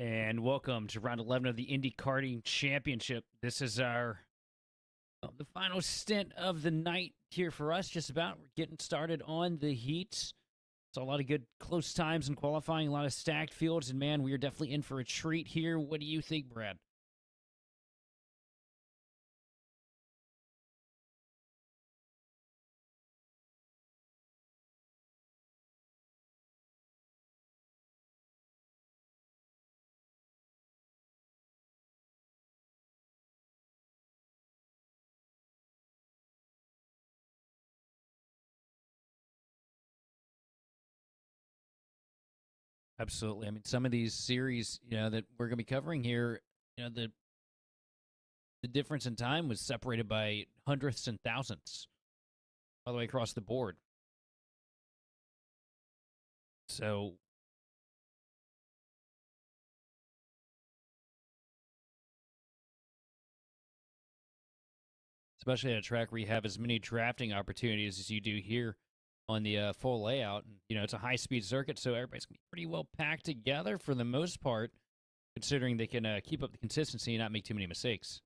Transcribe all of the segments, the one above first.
And welcome to round 11 of the Indy Karting Championship. This is the final stint of the night here for us. Just about we're getting started on the heats. So a lot of good close times in qualifying, a lot of stacked fields, and man, we are definitely in for a treat here. What do you think, Brad? Absolutely. I mean, some of these series, that we're going to be covering here, the difference in time was separated by hundredths and thousandths all the way across the board. So especially at a track where you have as many drafting opportunities as you do here on the full layout. And, it's a high-speed circuit, so everybody's going to be pretty well packed together for the most part, considering they can keep up the consistency and not make too many mistakes.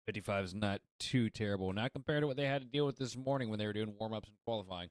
'55 is not too terrible, not compared to what they had to deal with this morning when they were doing warm-ups and qualifying.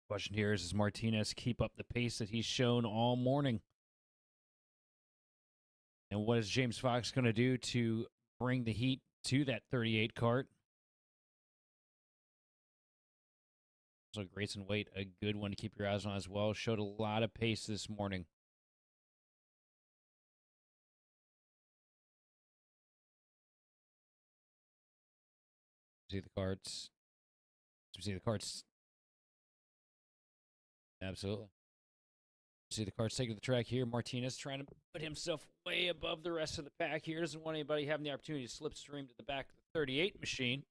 Question here is, does Martinez keep up the pace that he's shown all morning? And what is James Fox going to do to bring the heat to that 38 kart? So Grayson Waite, a good one to keep your eyes on as well. Showed a lot of pace this morning. See the carts. See the carts. Absolutely. See the carts taking the track here. Martinez trying to put himself way above the rest of the pack here. Doesn't want anybody having the opportunity to slipstream to the back of the 38 machine.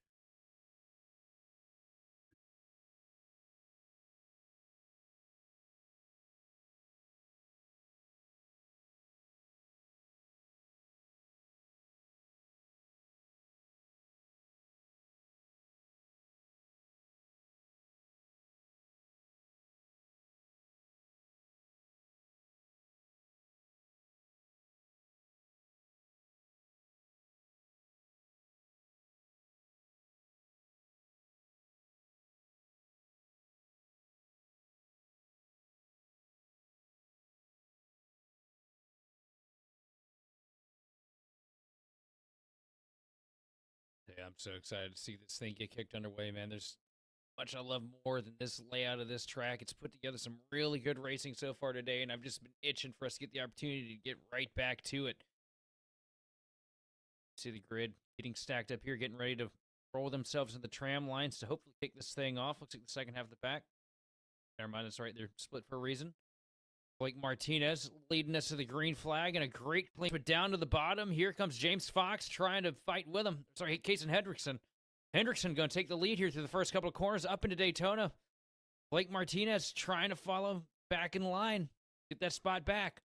Yeah, I'm so excited to see this thing get kicked underway, man. There's much I love more than this layout of this track. It's put together some really good racing so far today, and I've just been itching for us to get the opportunity to get right back to it. See the grid getting stacked up here, getting ready to roll themselves in the tram lines to hopefully kick this thing off. Looks like the second half of the pack. Never mind, that's right. They're split for a reason. Blake Martinez leading us to the green flag and a great placement down to the bottom. Here comes James Fox trying to fight with him. Sorry, Kason Hendrickson Hendrickson going to take the lead here through the first couple of corners up into Daytona. Blake Martinez trying to follow back in line, get that spot back.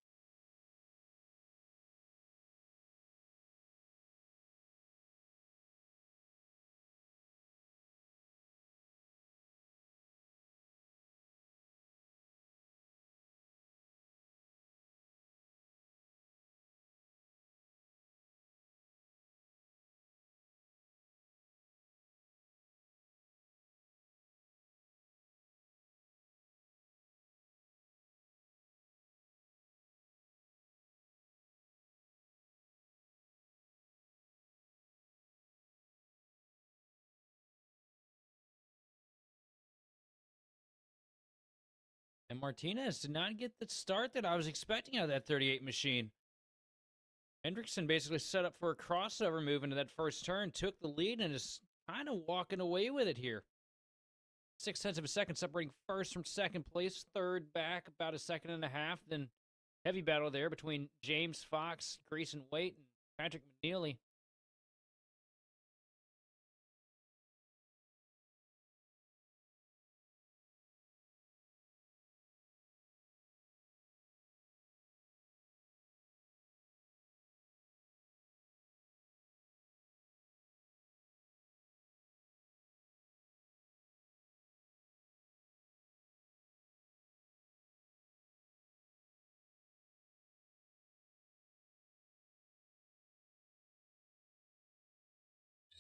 And Martinez did not get the start that I was expecting out of that 38 machine. Hendrickson basically set up for a crossover move into that first turn, took the lead, and is kind of walking away with it here. 0.6 of a second separating first from second place, third back about a second and a half. Then heavy battle there between James Fox, Grayson Waite, and Patrick McNeely.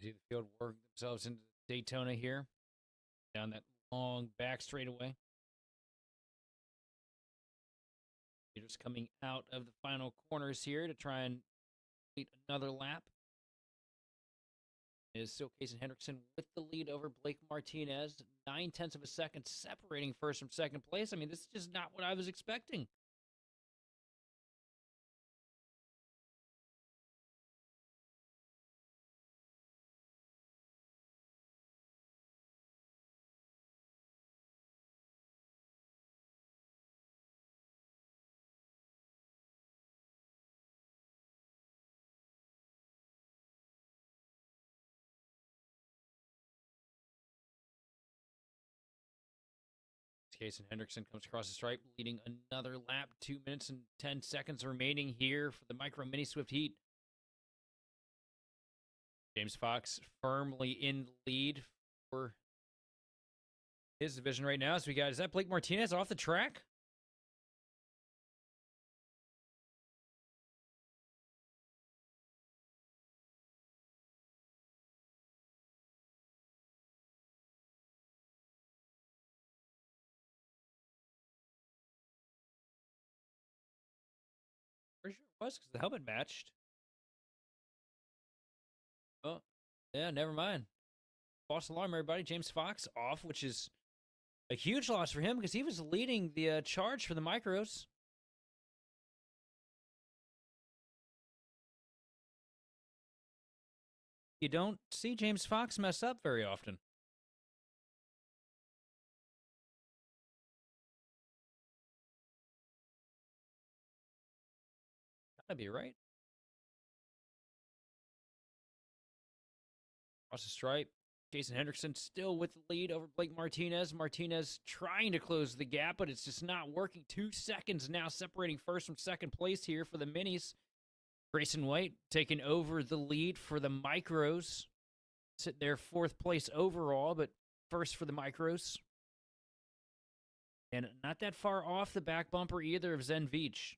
See the field work themselves into Daytona here, down that long back straightaway. Just coming out of the final corners here to try and complete another lap. Is still Casey Hendrickson with the lead over Blake Martinez. 0.9 of a second separating first from second place. I mean, this is just not what I was expecting. Casey Hendrickson comes across the stripe, leading another lap. 2 minutes and 10 seconds remaining here for the Micro Mini Swift Heat. James Fox firmly in the lead for his division right now. So we got, is that Blake Martinez off the track? Pretty sure it was because the helmet matched. Oh, yeah, never mind. False alarm, everybody. James Fox off, which is a huge loss for him because he was leading the charge for the micros. You don't see James Fox mess up very often. Gotta be right. Across the stripe. Jason Hendrickson still with the lead over Blake Martinez. Martinez trying to close the gap, but it's just not working. 2 seconds now separating first from second place here for the minis. Grayson Waite taking over the lead for the micros. Sitting there 4th place overall, but first for the micros. And not that far off the back bumper either of Zen Veach.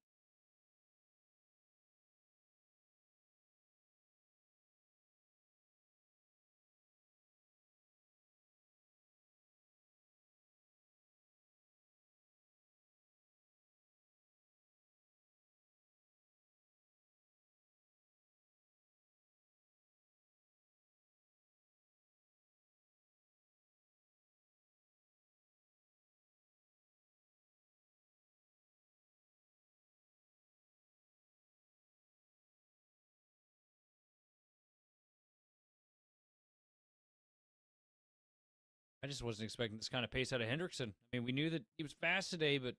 I just wasn't expecting this kind of pace out of Hendrickson. I mean, we knew that he was fast today, but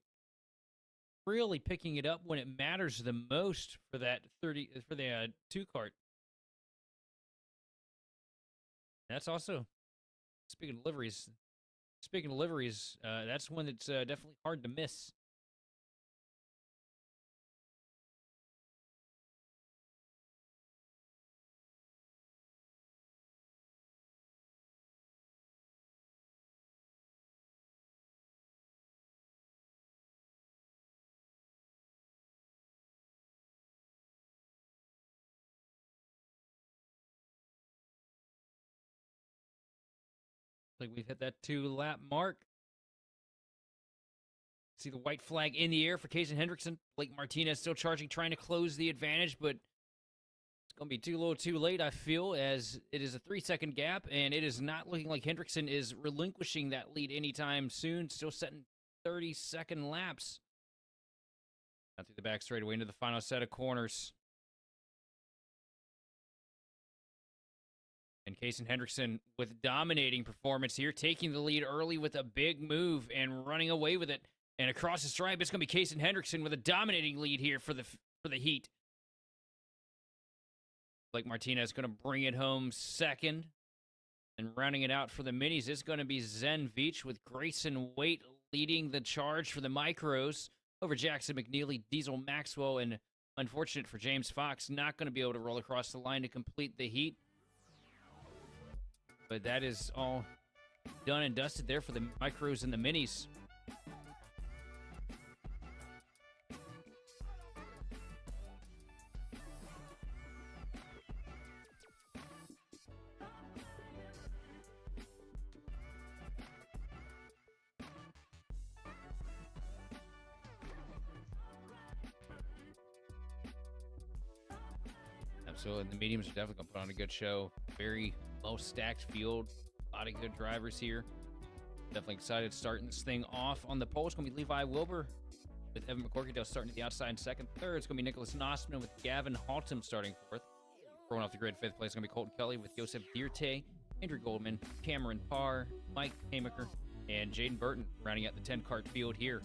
really picking it up when it matters the most for that 2 kart. That's also speaking of liveries. Speaking of liveries, that's one that's definitely hard to miss. Like we've hit that 2 lap mark. See the white flag in the air for Kaysen Hendrickson. Blake Martinez still charging, trying to close the advantage, but it's going to be too little too late, I feel, as it is a 3-second gap, and it is not looking like Hendrickson is relinquishing that lead anytime soon. Still setting 30-second laps. Out through the back straightaway into the final set of corners. And Kaysen Hendrickson with dominating performance here, taking the lead early with a big move and running away with it. And across the stripe, it's going to be Kaysen Hendrickson with a dominating lead here for the heat. Blake Martinez going to bring it home second. And rounding it out for the minis is going to be Zen Veach with Grayson Waite leading the charge for the micros over Jackson McNeely, Diesel Maxwell, and unfortunate for James Fox, not going to be able to roll across the line to complete the heat. But that is all done and dusted there for the micros and the minis. Absolutely. And the mediums are definitely going to put on a good show. Very well-stacked field. A lot of good drivers here. Definitely excited starting this thing off. On the pole, it's going to be Levi Wilbur with Evan McCorkydale starting to the outside in second. Third, it's going to be Nicholas Nossman with Gavin Haltom starting fourth. Throwing off the grid, fifth place, it's going to be Colton Kelly with Joseph Dirte, Andrew Goldman, Cameron Parr, Mike Haymaker, and Jaden Burton rounding out the 10-kart field here.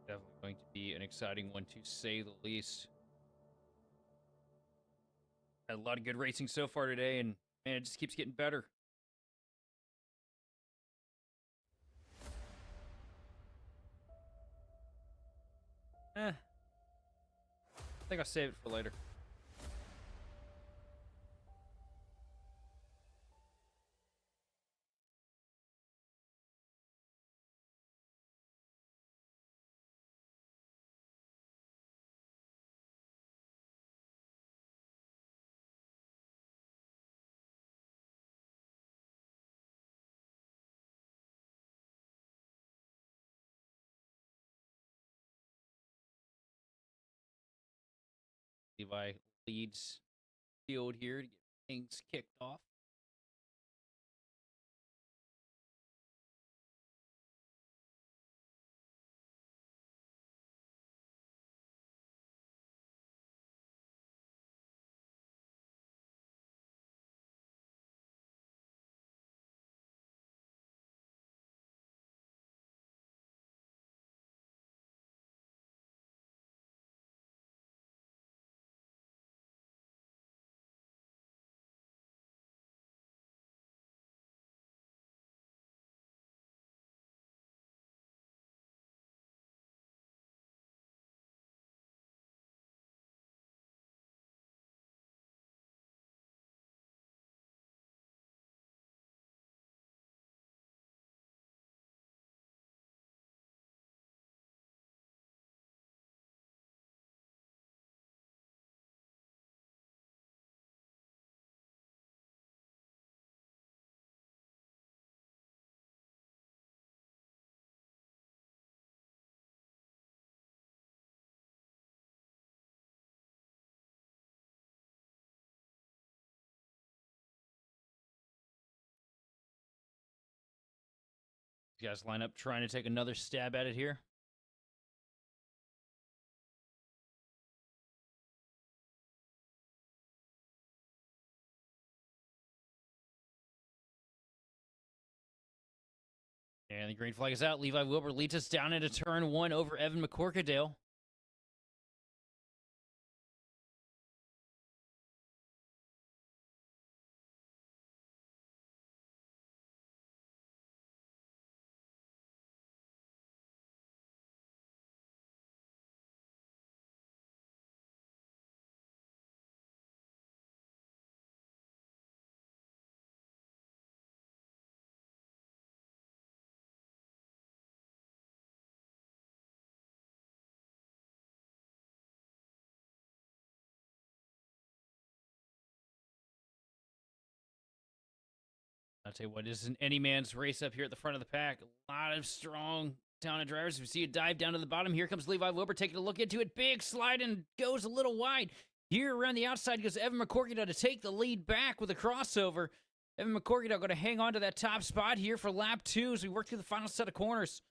Definitely going to be an exciting one, to say the least. Had a lot of good racing so far today, and man, it just keeps getting better. I think I'll save it for later. Levi leads field here to get things kicked off. You guys line up trying to take another stab at it here. And the green flag is out. Levi Wilbur leads us down into turn one over Evan McCorkadale. I'll tell you what, this isn't any man's race up here at the front of the pack. A lot of strong talented drivers. We see a dive down to the bottom. Here comes Levi Wilbur taking a look into it. Big slide and goes a little wide. Here around the outside goes Evan McCorkadale to take the lead back with a crossover. Evan McCorkadale going to hang on to that top spot here for lap 2 as we work through the final set of corners.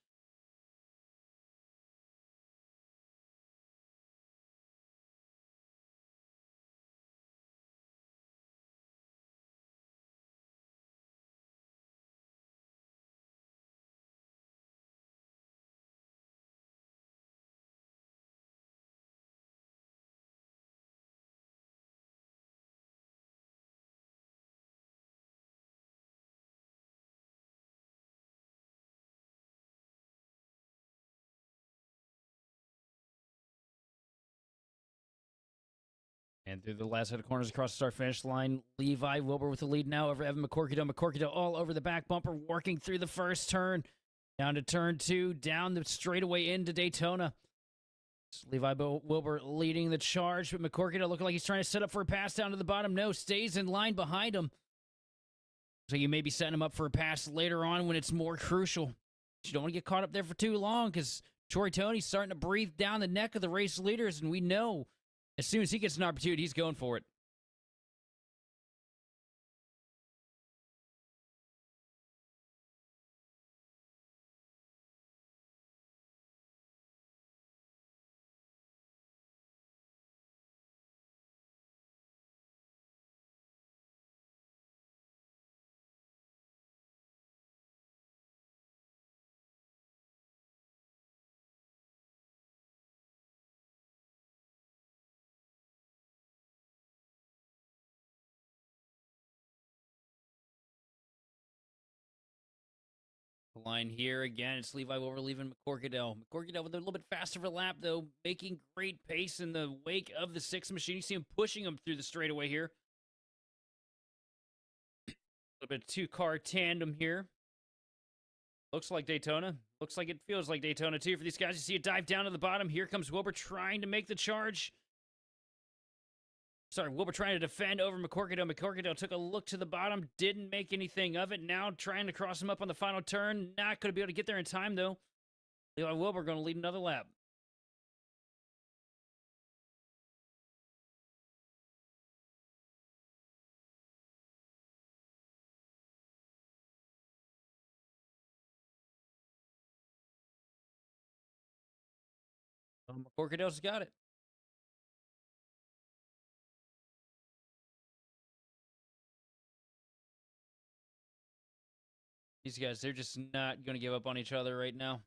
And through the last set of corners across the start finish line, Levi Wilbur with the lead now over Evan McCorkadale. McCorkadale all over the back bumper, working through the first turn. Down to turn 2, down the straightaway into Daytona. It's Levi Wilbur leading the charge, but McCorkadale looking like he's trying to set up for a pass down to the bottom. No, stays in line behind him. So you may be setting him up for a pass later on when it's more crucial. You don't want to get caught up there for too long because Troy Tony's starting to breathe down the neck of the race leaders, and we know as soon as he gets an opportunity, he's going for it. The line here again, it's Levi Wilbur leaving McCorkadale. McCorkadale with a little bit faster of a lap, though, making great pace in the wake of the 6 machine. You see him pushing him through the straightaway here. A little bit of 2-car tandem here. Looks like Daytona. Looks like it feels like Daytona, too, for these guys. You see it dive down to the bottom. Here comes Wilbur trying to make the charge. Sorry, Wilbur trying to defend over McCorkadale. McCorkadale took a look to the bottom, didn't make anything of it. Now trying to cross him up on the final turn. Not going to be able to get there in time, though. Levi Wilbur going to lead another lap. McCorkadale's got it. These guys, they're just not going to give up on each other right now.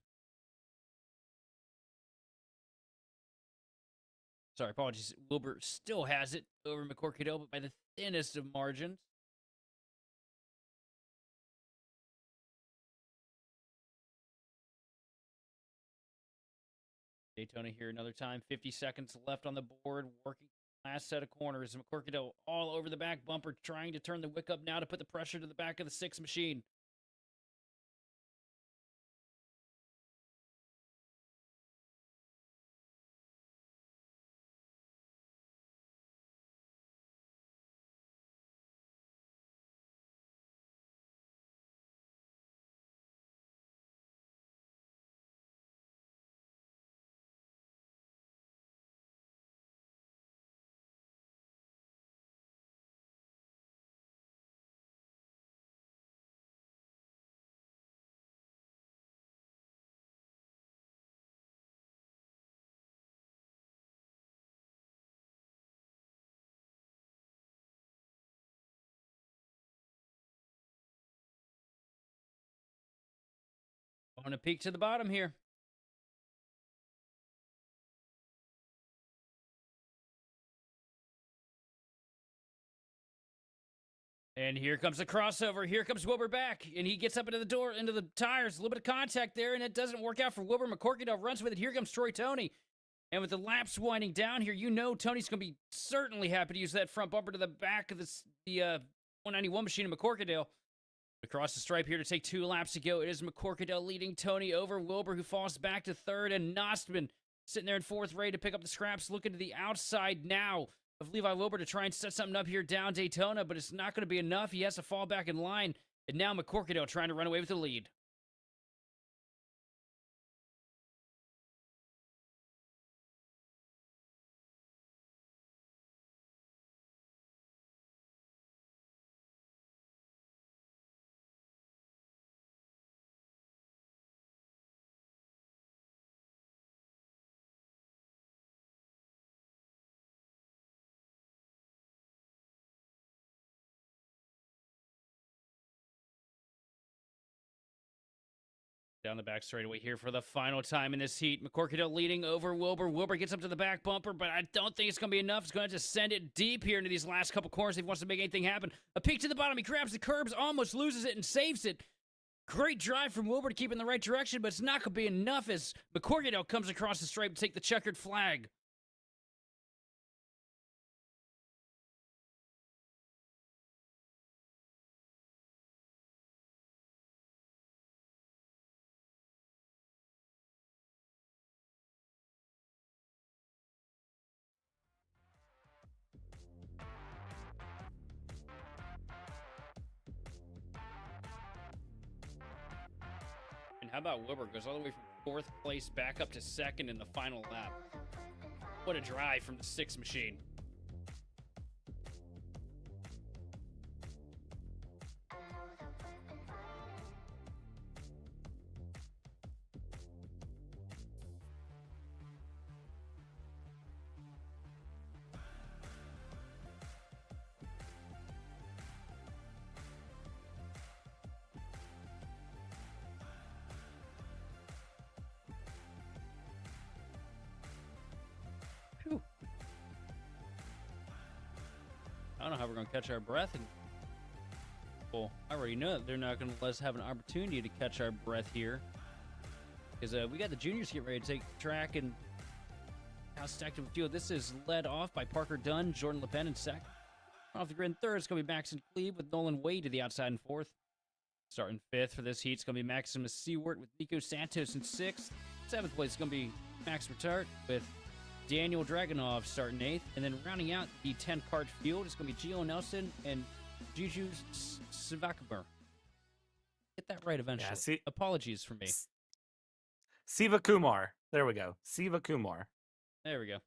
Sorry, apologies. Wilbur still has it over McCorkadale, but by the thinnest of margins. Daytona here another time. 50 seconds left on the board. Working last set of corners. McCorkadale all over the back bumper, trying to turn the wick up now to put the pressure to the back of the 6 machine. On a peek to the bottom here. And here comes the crossover. Here comes Wilbur back. And he gets up into the door, into the tires. A little bit of contact there, and it doesn't work out for Wilbur. McCorkindale runs with it. Here comes Troy Tony. And with the laps winding down here, you know Tony's going to be certainly happy to use that front bumper to the back of the 191 machine of McCorkindale. Across the stripe here to take 2 laps to go. It is McCorkindale leading Tony over Wilbur, who falls back to third, and Nostman sitting there in fourth, ready to pick up the scraps, looking to the outside now of Levi Wilbur to try and set something up here down Daytona, but it's not going to be enough. He has to fall back in line, and now McCorkindale trying to run away with the lead. Down the back straightaway here for the final time in this heat. McCorkindale leading over Wilbur. Wilbur gets up to the back bumper, but I don't think it's going to be enough. He's going to have to send it deep here into these last couple corners if he wants to make anything happen. A peek to the bottom. He grabs the curbs, almost loses it, and saves it. Great drive from Wilbur to keep in the right direction, but it's not going to be enough as McCorkindale comes across the stripe to take the checkered flag. And how about Wilbur? Goes all the way from fourth place back up to second in the final lap. What a drive from the 6 machine. Whew. I don't know how we're going to catch our breath. And well, I already know that they're not going to let us have an opportunity to catch our breath here. Because we got the juniors getting ready to take the track and now stacked in the field. This is led off by Parker Dunn, Jordan LePen in second. Off the grid in third, it's going to be Maxon Cleve with Nolan Wade to the outside in fourth. Starting fifth for this heat, it's going to be Maximus Seward with Nico Santos in sixth. Seventh place is going to be Max Retard with Daniel Dragunov starting eighth. And then rounding out the 10-cart field, it's going to be Gio Nelson and Juju Sivakumar. Get that right eventually. Yeah, apologies for me. Siva Kumar. There we go. Siva Kumar. There we go.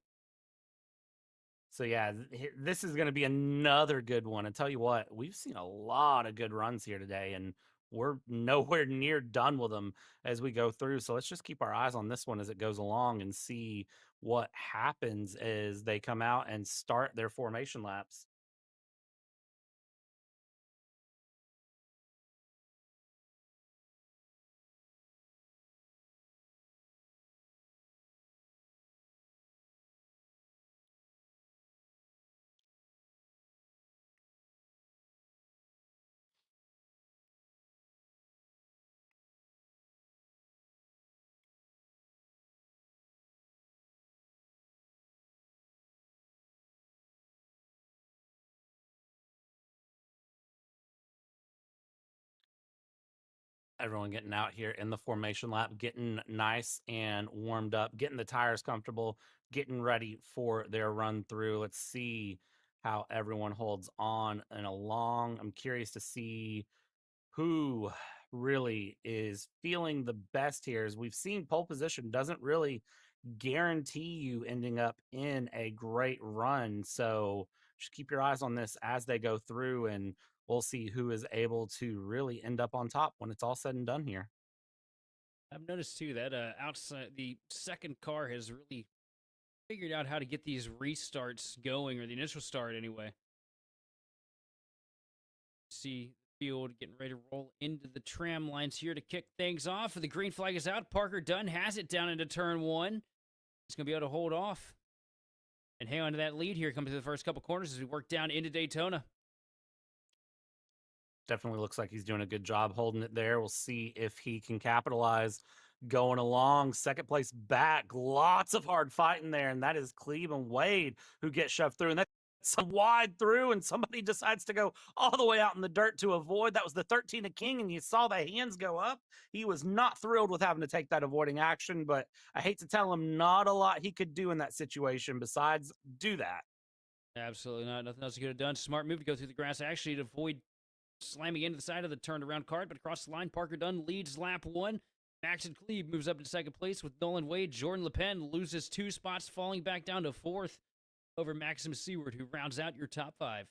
So, yeah, this is going to be another good one. And tell you what, we've seen a lot of good runs here today, and we're nowhere near done with them as we go through. So let's just keep our eyes on this one as it goes along and see what happens as they come out and start their formation laps. Everyone getting out here in the formation lap, getting nice and warmed up, getting the tires comfortable, getting ready for their run through. Let's see how everyone holds on and along. I'm curious to see who really is feeling the best here. As we've seen, pole position doesn't really guarantee you ending up in a great run. So just keep your eyes on this as they go through, and we'll see who is able to really end up on top when it's all said and done here. I've noticed too that outside the second car has really figured out how to get these restarts going, or the initial start anyway. See field, getting ready to roll into the tram lines here to kick things off. The green flag is out. Parker Dunn has it down into turn one. He's going to be able to hold off and hang on to that lead here coming to the first couple corners as we work down into Daytona. Definitely looks like he's doing a good job holding it there. We'll see if he can capitalize going along. Second place back. Lots of hard fighting there, and that is Cleveland Wade who gets shoved through. And that's some wide through, and somebody decides to go all the way out in the dirt to avoid. That was the 13 of King, and you saw the hands go up. He was not thrilled with having to take that avoiding action, but I hate to tell him not a lot he could do in that situation besides do that. Absolutely not. Nothing else he could have done. Smart move to go through the grass actually to avoid slamming into the side of the turned around cart, but across the line, Parker Dunn leads lap one. Maxon Cleve moves up to second place with Nolan Wade. Jordan Le Pen loses 2 spots, falling back down to fourth over Maxim Seward, who rounds out your top 5.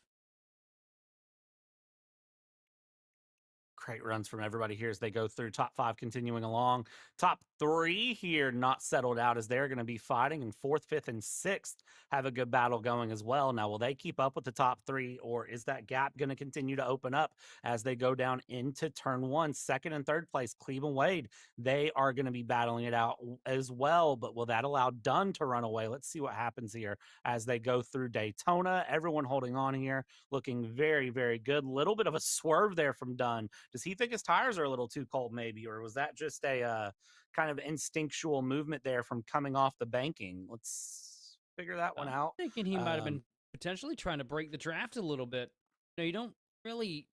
Great runs from everybody here as they go through. Top 5 continuing along. Top 3 here not settled out as they're going to be fighting, and 4th, 5th, and 6th have a good battle going as well. Now, will they keep up with the top 3, or is that gap going to continue to open up as they go down into turn 1? 2nd and 3rd place, Cleveland Wade, they are going to be battling it out as well, but will that allow Dunn to run away? Let's see what happens here as they go through Daytona. Everyone holding on here, looking very, very good. Little bit of a swerve there from Dunn. Does he think his tires are a little too cold maybe, or was that just a kind of instinctual movement there from coming off the banking? Let's figure that one out. Thinking he might have been potentially trying to break the draft a little bit. You don't really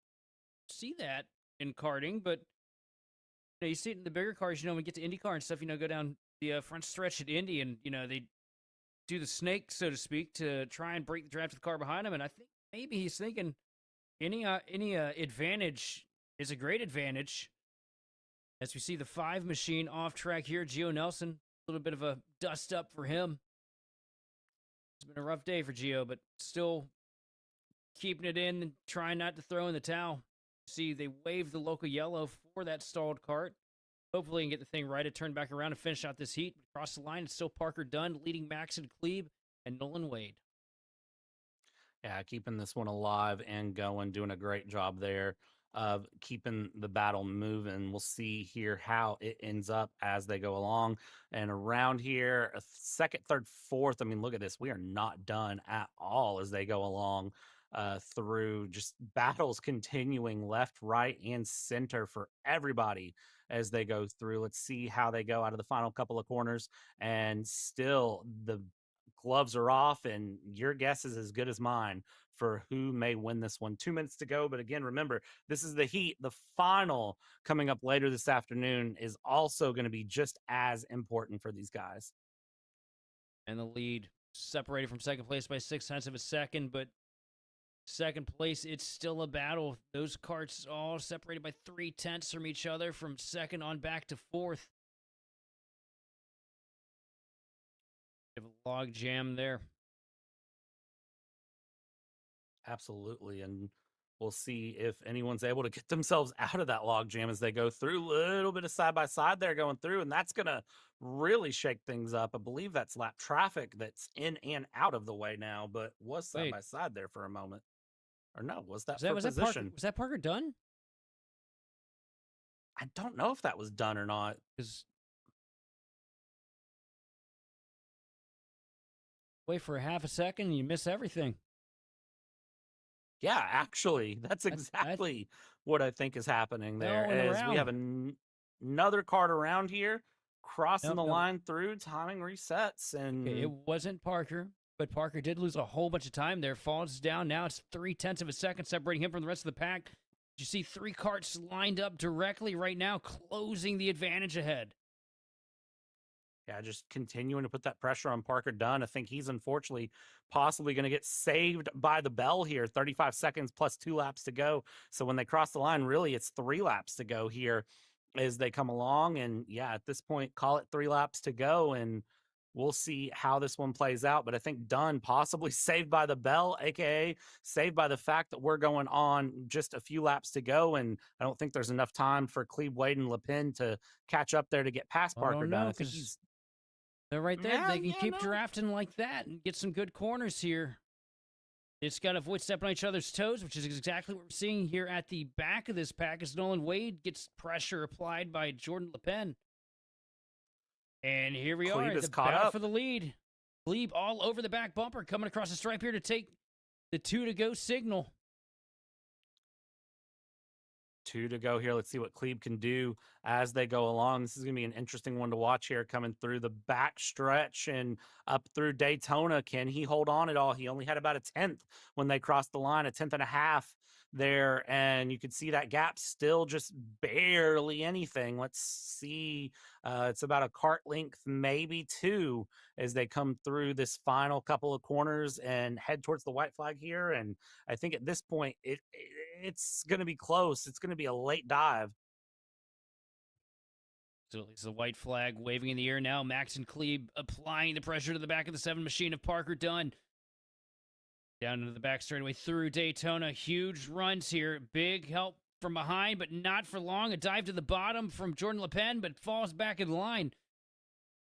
see that in karting, but you see it in the bigger cars, when we get to IndyCar and stuff, go down the front stretch at Indy and, they do the snake, so to speak, to try and break the draft of the car behind him. And I think maybe he's thinking any advantage is a great advantage. As we see the 5 machine off track here, Gio Nelson, a little bit of a dust up for him. It's been a rough day for Gio, but still keeping it in and trying not to throw in the towel. See, they waved the local yellow for that stalled cart. Hopefully, he can get the thing right to turn back around and finish out this heat. Across the line, it's still Parker Dunn leading Maxon Cleve and Nolan Wade. Yeah, keeping this one alive and going, doing a great job there of keeping the battle moving. We'll see here how it ends up as they go along. And around here, 2nd, 3rd, 4th, I mean, look at this. We are not done at all as they go along through just battles continuing left, right, and center for everybody as they go through. Let's see how they go out of the final couple of corners. And still, the gloves are off, and your guess is as good as mine for who may win this one. 2 minutes to go, but again, remember, this is the heat. The final coming up later this afternoon is also going to be just as important for these guys. And the lead separated from second place by 0.6 of a second, but second place, it's still a battle. Those carts all separated by 0.3 from each other from second on back to fourth. Have a log jam there. Absolutely. And we'll see if anyone's able to get themselves out of that log jam as they go through. A little bit of side by side there going through, and that's going to really shake things up. I believe that's lap traffic that's in and out of the way now, but was side by side there for a moment. Or no, was that for position? Was that Parker Dunn? I don't know if that was done or not. Because wait for a half a second and you miss everything. Yeah, actually, that's exactly what I think is happening there. As we have another cart around here crossing the line through, timing resets, and it wasn't Parker, but Parker did lose a whole bunch of time there. Falls down now. It's 0.3 of a second separating him from the rest of the pack. You see 3 carts lined up directly right now, closing the advantage ahead. Yeah, just continuing to put that pressure on Parker Dunn. I think he's unfortunately possibly going to get saved by the bell here. 35 seconds plus 2 laps to go. So when they cross the line, really it's 3 laps to go here as they come along. And yeah, at this point, call it 3 laps to go, and we'll see how this one plays out. But I think Dunn possibly saved by the bell, aka saved by the fact that we're going on just a few laps to go. And I don't think there's enough time for Cleve, Wade, and Le Pen to catch up there to get past Parker Dunn. I think they're right there. They can keep drafting like that and get some good corners here. It's got to avoid stepping on each other's toes, which is exactly what we're seeing here at the back of this pack as Nolan Wade gets pressure applied by Jordan Le Pen. And here we Klebe are, is the caught battle up. for the lead. Klebe all over the back bumper, coming across the stripe here to take the 2-to-go signal. 2 to go here. Let's see what Klebe can do as they go along. This is going to be an interesting one to watch here, coming through the back stretch and up through Daytona. Can he hold on at all? He only had about a 10th when they crossed the line, a 10th and a half there, and you could see that gap still just barely anything. Let's see. It's about a kart length, maybe two, as they come through this final couple of corners and head towards the white flag here. And I think at this point, it's going to be close. It's going to be a late dive. So it's the white flag waving in the air now. Max and Klebe applying the pressure to the back of the 7 machine of Parker Dunn. Down into the back straightaway through Daytona. Huge runs here. Big help from behind, but not for long. A dive to the bottom from Jordan Le Pen, but falls back in line.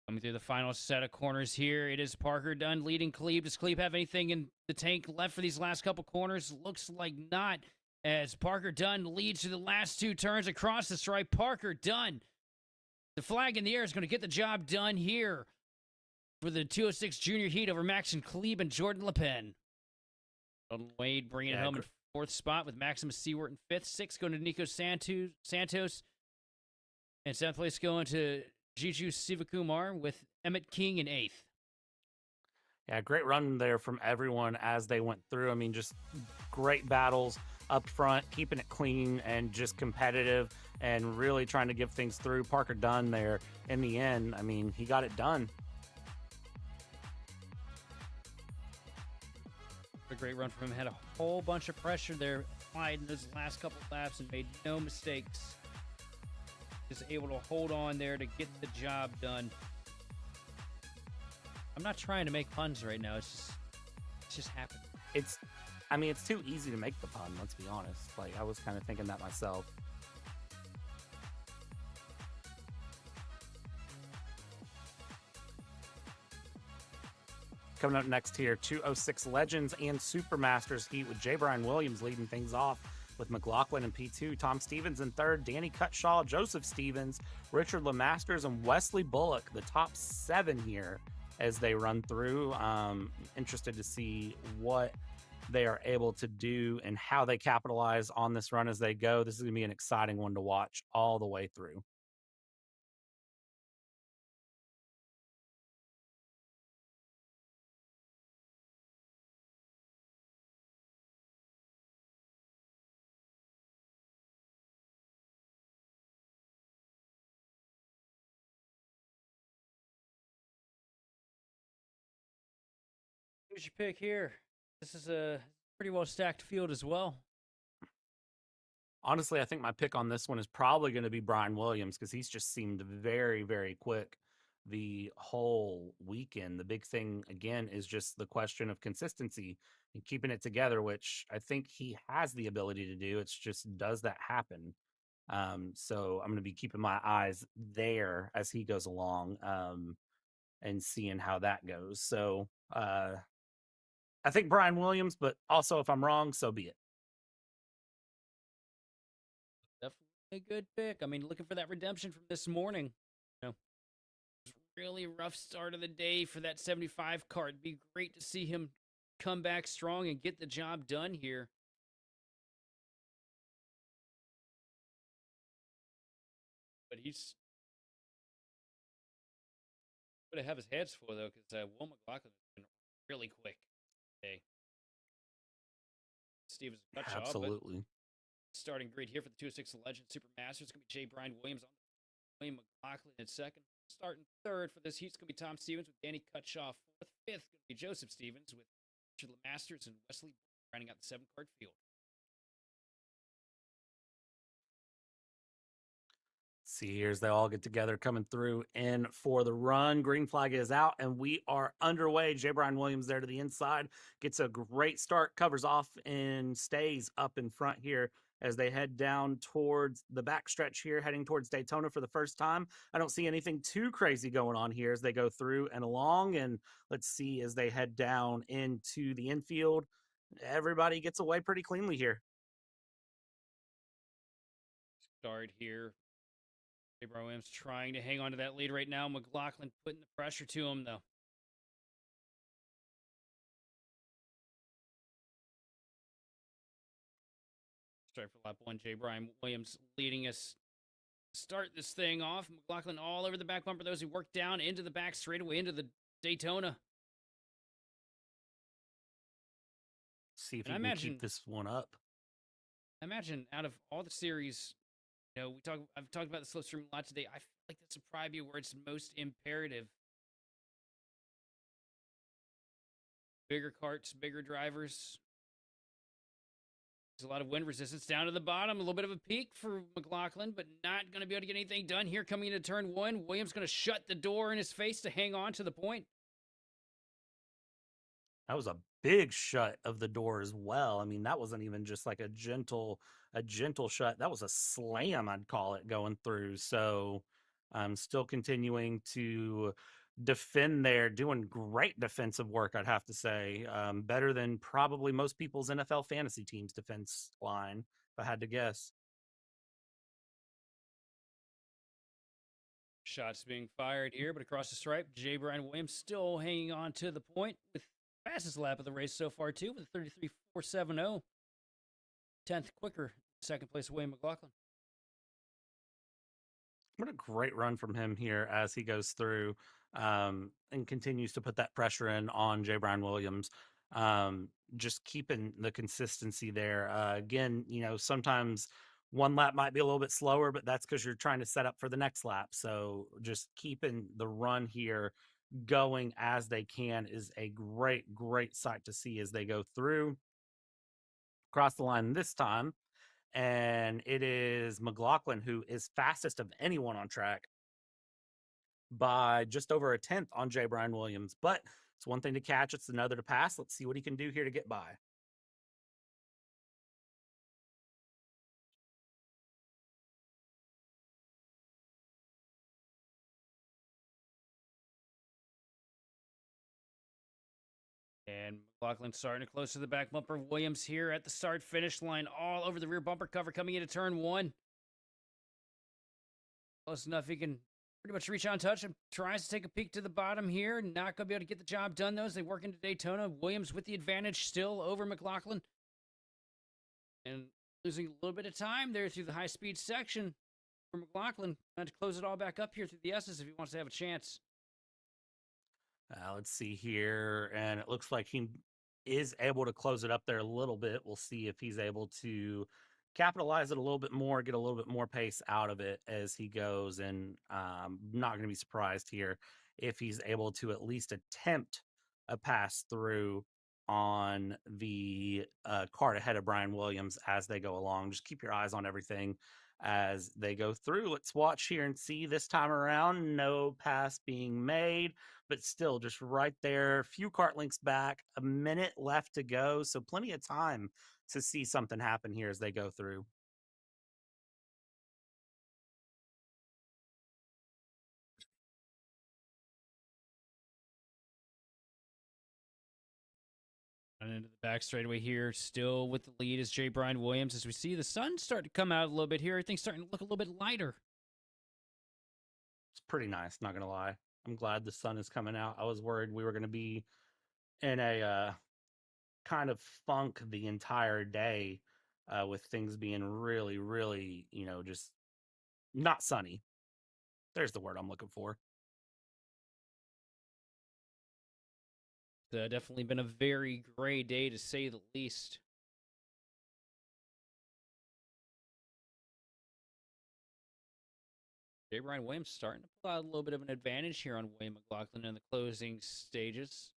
Coming through the final set of corners here, it is Parker Dunn leading Klebe. Does Klebe have anything in the tank left for these last couple corners? Looks like not, as Parker Dunn leads to the last 2 turns across the stripe. Parker Dunn, the flag in the air, is going to get the job done here for the 206 junior heat over Max and Klebe and Jordan Le Pen. Wade bringing it home in 4th spot with Maximus Seward in 5th. 6th going to Nico Santos. And 7th place going to Jiju Sivakumar with Emmett King in 8th. Yeah, great run there from everyone as they went through. I mean, just great battles up front, keeping it clean and just competitive and really trying to give things through. Parker Dunn there in the end, I mean, he got it done. A great run from him. Had a whole bunch of pressure there applied in those last couple laps and made no mistakes. Just able to hold on there to get the job done. I'm not trying to make puns right now. It's just happening. It's too easy to make the pun, let's be honest. Like, I was kind of thinking that myself. Coming up next here, 206 Legends and Supermasters heat with J. Brian Williams leading things off with McLaughlin in P2, Tom Stevens in 3rd, Danny Cutshaw, Joseph Stevens, Richard Lemasters, and Wesley Bullock, the top 7 here as they run through. Interested to see what they are able to do and how they capitalize on this run as they go. This is going to be an exciting one to watch all the way through. Who's your pick here? This is a pretty well stacked field as well. Honestly, I think my pick on this one is probably going to be Brian Williams because he's just seemed very, very quick the whole weekend. The big thing, again, is just the question of consistency and keeping it together, which I think he has the ability to do. It's just, does that happen? So I'm going to be keeping my eyes there as he goes along and seeing how that goes. So I think Brian Williams, but also if I'm wrong, so be it. Definitely a good pick. I mean, looking for that redemption from this morning. You know, it was a really rough start of the day for that 75 card. It'd be great to see him come back strong and get the job done here. But he's going to have his hands full, though, because Will McLaughlin has been really quick today. Stevens cut shot, Absolutely. starting grid here for the 206 Legend Supermaster. It's going to be J. Brian Williams on William McLaughlin in 2nd. Starting 3rd for this heat, it's going to be Tom Stevens with Danny Cutshaw 4th. 5th, going to be Joseph Stevens with Richard Lemasters and Wesley rounding out the 7-card field. See, here's they all get together coming through in for the run. Green flag is out, and we are underway. J. Brian Williams there to the inside. Gets a great start, covers off, and stays up in front here as they head down towards the backstretch here, heading towards Daytona for the first time. I don't see anything too crazy going on here as they go through and along. And let's see as they head down into the infield. Everybody gets away pretty cleanly here. Start here. Abraham Williams trying to hang on to that lead right now. McLaughlin putting the pressure to him, though. Start for lap one. J. Brian Williams leading us. Start this thing off. McLaughlin all over the back bumper. Those who work down into the back straightaway into the Daytona. See if And he can keep this one up. I imagine out of all the series, I've talked about the slipstream a lot today. I feel like that's probably be where it's most imperative. Bigger carts, bigger drivers. There's a lot of wind resistance down to the bottom. A little bit of a peak for McLaughlin, but not going to be able to get anything done here coming into turn one. Williams going to shut the door in his face to hang on to the point. That was a big shut of the door as well. I mean, that wasn't even just like a gentle shut. That was a slam, I'd call it, going through. So I'm still continuing to defend there, doing great defensive work, I'd have to say. Better than probably most people's NFL fantasy team's defense line, if I had to guess. Shots being fired here, but across the stripe, J. Brian Williams still hanging on to the point with fastest lap of the race so far, too, with a 33.470. 10th quicker, second place away, McLaughlin. What a great run from him here as he goes through and continues to put that pressure in on J. Brian Williams. Just keeping the consistency there. Again, sometimes one lap might be a little bit slower, but that's because you're trying to set up for the next lap. So just keeping the run here going as they can is a great, great sight to see as they go through. Cross the line this time. And it is McLaughlin who is fastest of anyone on track by just over a tenth on J. Brian Williams. But it's one thing to catch, it's another to pass. Let's see what he can do here to get by. And McLaughlin starting to close to the back bumper. Williams here at the start finish line, all over the rear bumper cover coming into turn one. Close enough, he can pretty much reach on touch and tries to take a peek to the bottom here. Not going to be able to get the job done, though, as they work into Daytona. Williams with the advantage still over McLaughlin. And losing a little bit of time there through the high-speed section for McLaughlin. Trying to close it all back up here through the S's if he wants to have a chance. Let's see here. And it looks like he is able to close it up there a little bit. We'll see if he's able to capitalize it a little bit more, get a little bit more pace out of it as he goes. And not going to be surprised here if he's able to at least attempt a pass through on the cart ahead of Brian Williams as they go along. Just keep your eyes on everything as they go through. Let's watch here and see this time around. No pass being made, but still just right there. Few cart links back, a minute left to go. So plenty of time to see something happen here as they go through. And into the back straightaway here, still with the lead is J. Brian Williams. As we see the sun start to come out a little bit here, everything's starting to look a little bit lighter. It's pretty nice, not going to lie. I'm glad the sun is coming out. I was worried we were going to be in a kind of funk the entire day with things being really, really, just not sunny. There's the word I'm looking for. Definitely been a very gray day to say the least. J. Brian Williams starting to pull out a little bit of an advantage here on Wayne McLaughlin in the closing stages.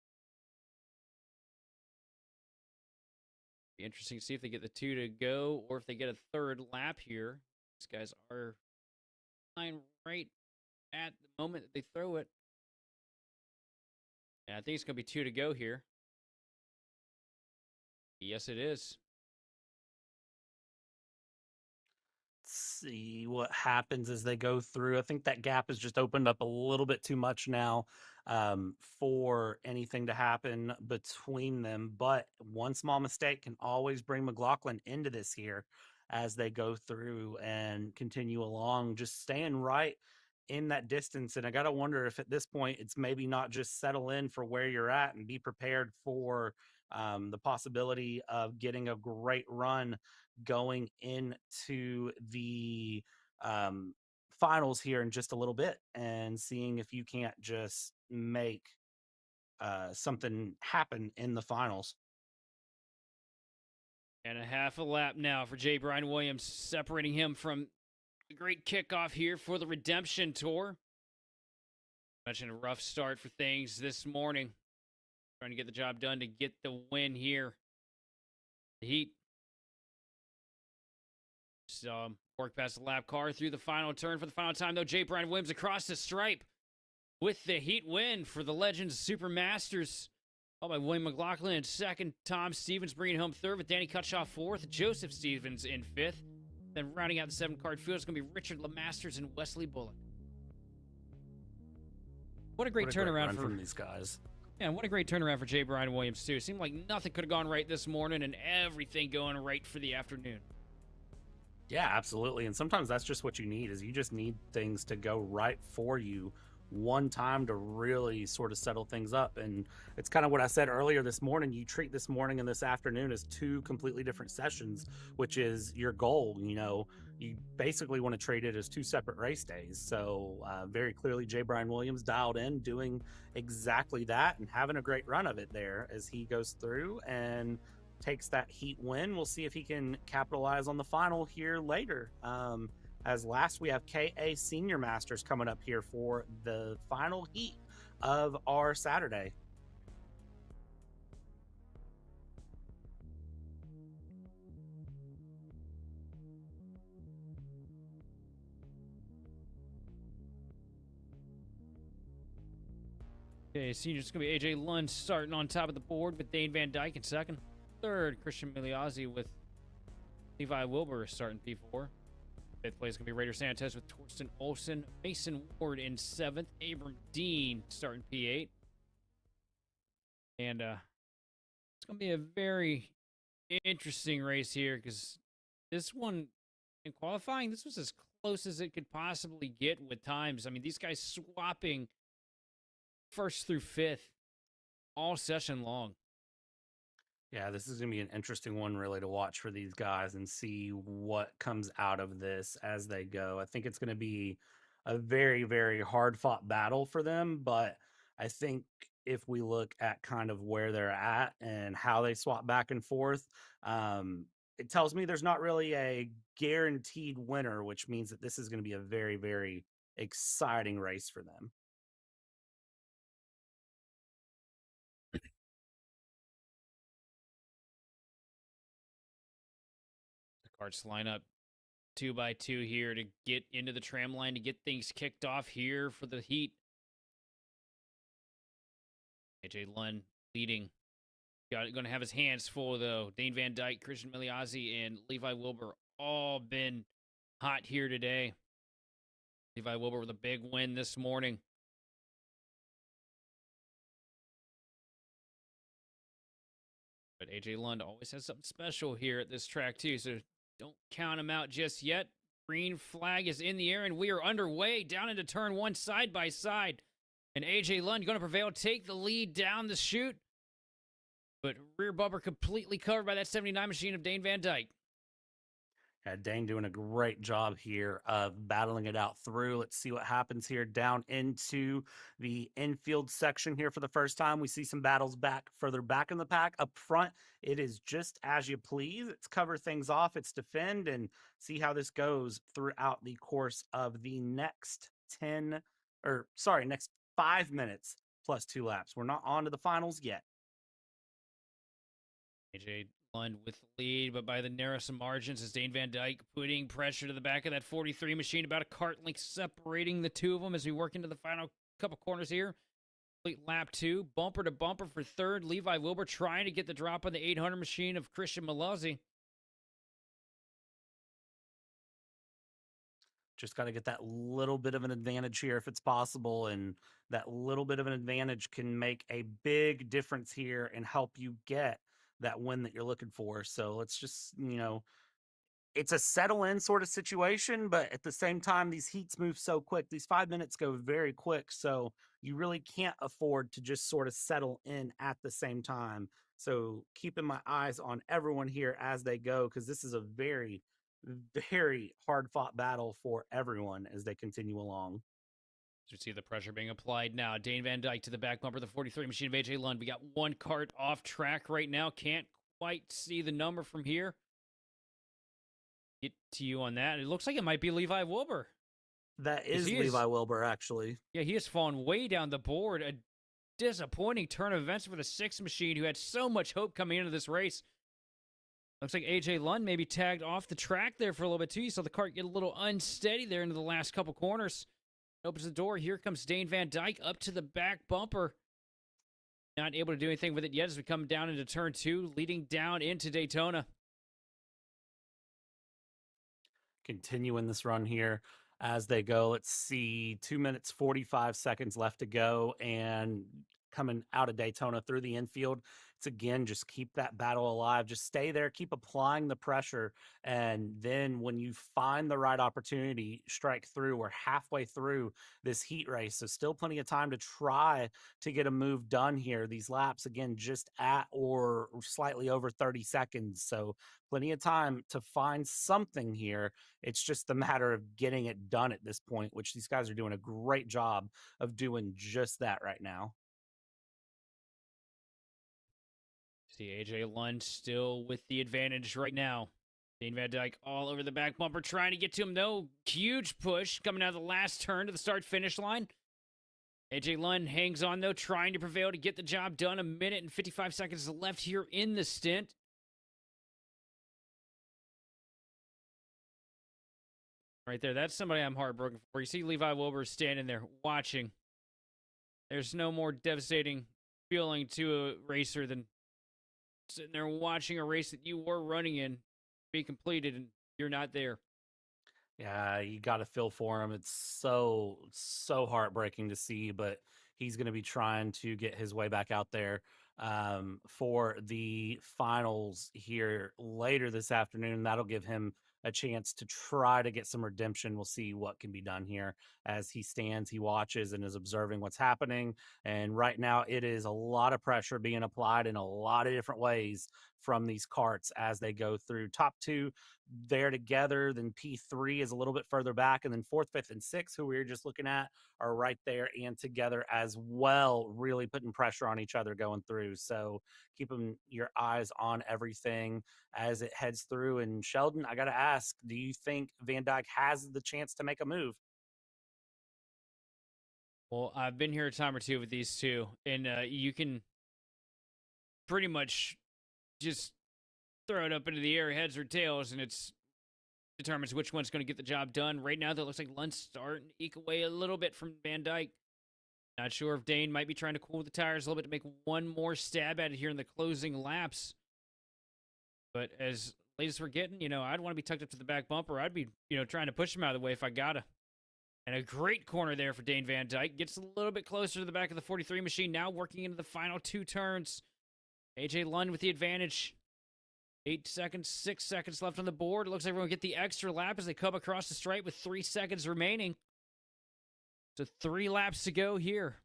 Be interesting to see if they get the two to go or if they get a third lap here. These guys are flying right at the moment that they throw it. And I think it's going to be two to go here. Yes, it is. See what happens as they go through. I think that gap has just opened up a little bit too much now. for anything to happen between them. But one small mistake can always bring McLaughlin into this here as they go through and continue along, just staying right in that distance. And I got to wonder if at this point it's maybe not just settle in for where you're at and be prepared for the possibility of getting a great run going into the um, finals here in just a little bit and seeing if you can't just make something happen in the finals. And a half a lap now for J. Brian Williams, separating him from the great kickoff here for the Redemption Tour. Mentioned a rough start for things this morning. Trying to get the job done to get the win here. The Heat. So work past the lap car through the final turn for the final time, though. J. Brian Williams across the stripe with the Heat win for the Legends Super Masters. Followed by William McLaughlin in second. Tom Stevens bringing home third with Danny Cutshaw fourth. Joseph Stevens in fifth. Then rounding out the 7-card field is going to be Richard LeMasters and Wesley Bullock. What a great turnaround from these guys. Yeah, and what a great turnaround for J. Brian Williams, too. It seemed like nothing could have gone right this morning and everything going right for the afternoon. Yeah, absolutely. And sometimes that's just what you need, is you just need things to go right for you one time to really sort of settle things up. And it's kind of what I said earlier this morning. You treat this morning and this afternoon as two completely different sessions, which is your goal. You know, you basically want to treat it as two separate race days. So very clearly, J. Brian Williams dialed in, doing exactly that and having a great run of it there as he goes through and takes that Heat win. We'll see if he can capitalize on the final here later. As last, we have KA Senior Masters coming up here for the final heat of our Saturday. Okay, seniors is going to be AJ Lund starting on top of the board with Dane Van Dyke in second. Third, Christian Miliazzi with Levi Wilbur starting P4. Fifth place is going to be Raider Santos with Torsten Olsen. Mason Ward in seventh. Abram Dean starting P8. And it's going to be a very interesting race here because this one, in qualifying, this was as close as it could possibly get with times. I mean, these guys swapping first through fifth all session long. Yeah, this is going to be an interesting one really to watch for these guys and see what comes out of this as they go. I think it's going to be a very, very hard fought battle for them, but I think if we look at kind of where they're at and how they swap back and forth, it tells me there's not really a guaranteed winner, which means that this is going to be a very, very exciting race for them. Karts line up 2x2 here to get into the tram line to get things kicked off here for the Heat. AJ Lund leading. Going to have his hands full, though. Dane Van Dyke, Christian Miliazzi, and Levi Wilbur all been hot here today. Levi Wilbur with a big win this morning. But AJ Lund always has something special here at this track, too, so don't count him out just yet. Green flag is in the air, and we are underway down into turn one, side by side. And AJ Lund going to prevail, take the lead down the chute. But rear bumper completely covered by that 79 machine of Dane Van Dyke. Dane doing a great job here of battling it out through. Let's see what happens here down into the infield section here for the first time. We see some battles back further back in the pack. Up front, it is just as you please. It's cover things off, it's defend, and see how this goes throughout the course of the next next 5 minutes plus 2 laps. We're not on to the finals yet. AJ Lund with the lead, but by the narrowest margins is Dane Van Dyke putting pressure to the back of that 43 machine. About a cart length separating the two of them as we work into the final couple corners here. Complete lap 2, bumper to bumper for third. Levi Wilbur trying to get the drop on the 800 machine of Christian Milazzi. Just got to get that little bit of an advantage here if it's possible. And that little bit of an advantage can make a big difference here and help you get that win that you're looking for. So let's just, it's a settle in sort of situation, but at the same time, these heats move so quick. These 5 minutes go very quick. So you really can't afford to just sort of settle in at the same time. So keeping my eyes on everyone here as they go, because this is a very, very hard fought battle for everyone as they continue along. You see the pressure being applied now. Dane Van Dyke to the back bumper, the 43 machine of AJ Lund. We got one kart off track right now. Can't quite see the number from here. Get to you on that. It looks like it might be Levi Wilbur. That is Levi Wilbur, actually. Yeah, he has fallen way down the board. A disappointing turn of events for the 6 machine who had so much hope coming into this race. Looks like AJ Lund maybe tagged off the track there for a little bit too. You saw the kart get a little unsteady there into the last couple corners. Opens the door. Here comes Dane Van Dyke up to the back bumper. Not able to do anything with it yet as we come down into turn 2, leading down into Daytona. Continuing this run here as they go. Let's see, 2 minutes, 45 seconds left to go. And coming out of Daytona through the infield, it's again, just keep that battle alive. Just stay there, keep applying the pressure. And then when you find the right opportunity, strike through. We're halfway through this heat race. So still plenty of time to try to get a move done here. These laps, again, just at or slightly over 30 seconds. So plenty of time to find something here. It's just a matter of getting it done at this point, which these guys are doing a great job of doing just that right now. See AJ Lund still with the advantage right now. Dane Van Dyke all over the back bumper trying to get to him. No, huge push coming out of the last turn to the start-finish line. AJ Lund hangs on, though, trying to prevail to get the job done. 1 minute and 55 seconds left here in the stint. Right there, that's somebody I'm heartbroken for. You see Levi Wilbur standing there watching. There's no more devastating feeling to a racer than sitting there watching a race that you were running in be completed and you're not there. Yeah, you got to feel for him. It's so heartbreaking to see, but he's going to be trying to get his way back out there for the finals here later this afternoon. That'll give him a chance to try to get some redemption. We'll see what can be done here as he stands, he watches, and is observing what's happening. And right now, it is a lot of pressure being applied in a lot of different ways from these karts as they go through. Top 2 there together, then P3 is a little bit further back, and then 4th, 5th, and 6th, who we were just looking at, are right there and together as well, really putting pressure on each other going through. So keeping your eyes on everything as it heads through. And Sheldon, I got to ask, do you think Van Dyke has the chance to make a move? Well, I've been here a time or two with these two, and you can pretty much just throw it up into the air, heads or tails, and it's determines which one's going to get the job done. Right now, that looks like Lund's starting to eke away a little bit from Van Dyke. Not sure if Dane might be trying to cool the tires a little bit to make one more stab at it here in the closing laps. But as late as we're getting, I'd want to be tucked up to the back bumper. I'd be, trying to push him out of the way if I gotta. And a great corner there for Dane Van Dyke. Gets a little bit closer to the back of the 43 machine. Now working into the final 2 turns. AJ Lund with the advantage. 8 seconds, 6 seconds left on the board. It looks like we're going to get the extra lap as they come across the stripe with 3 seconds remaining. So 3 laps to go here.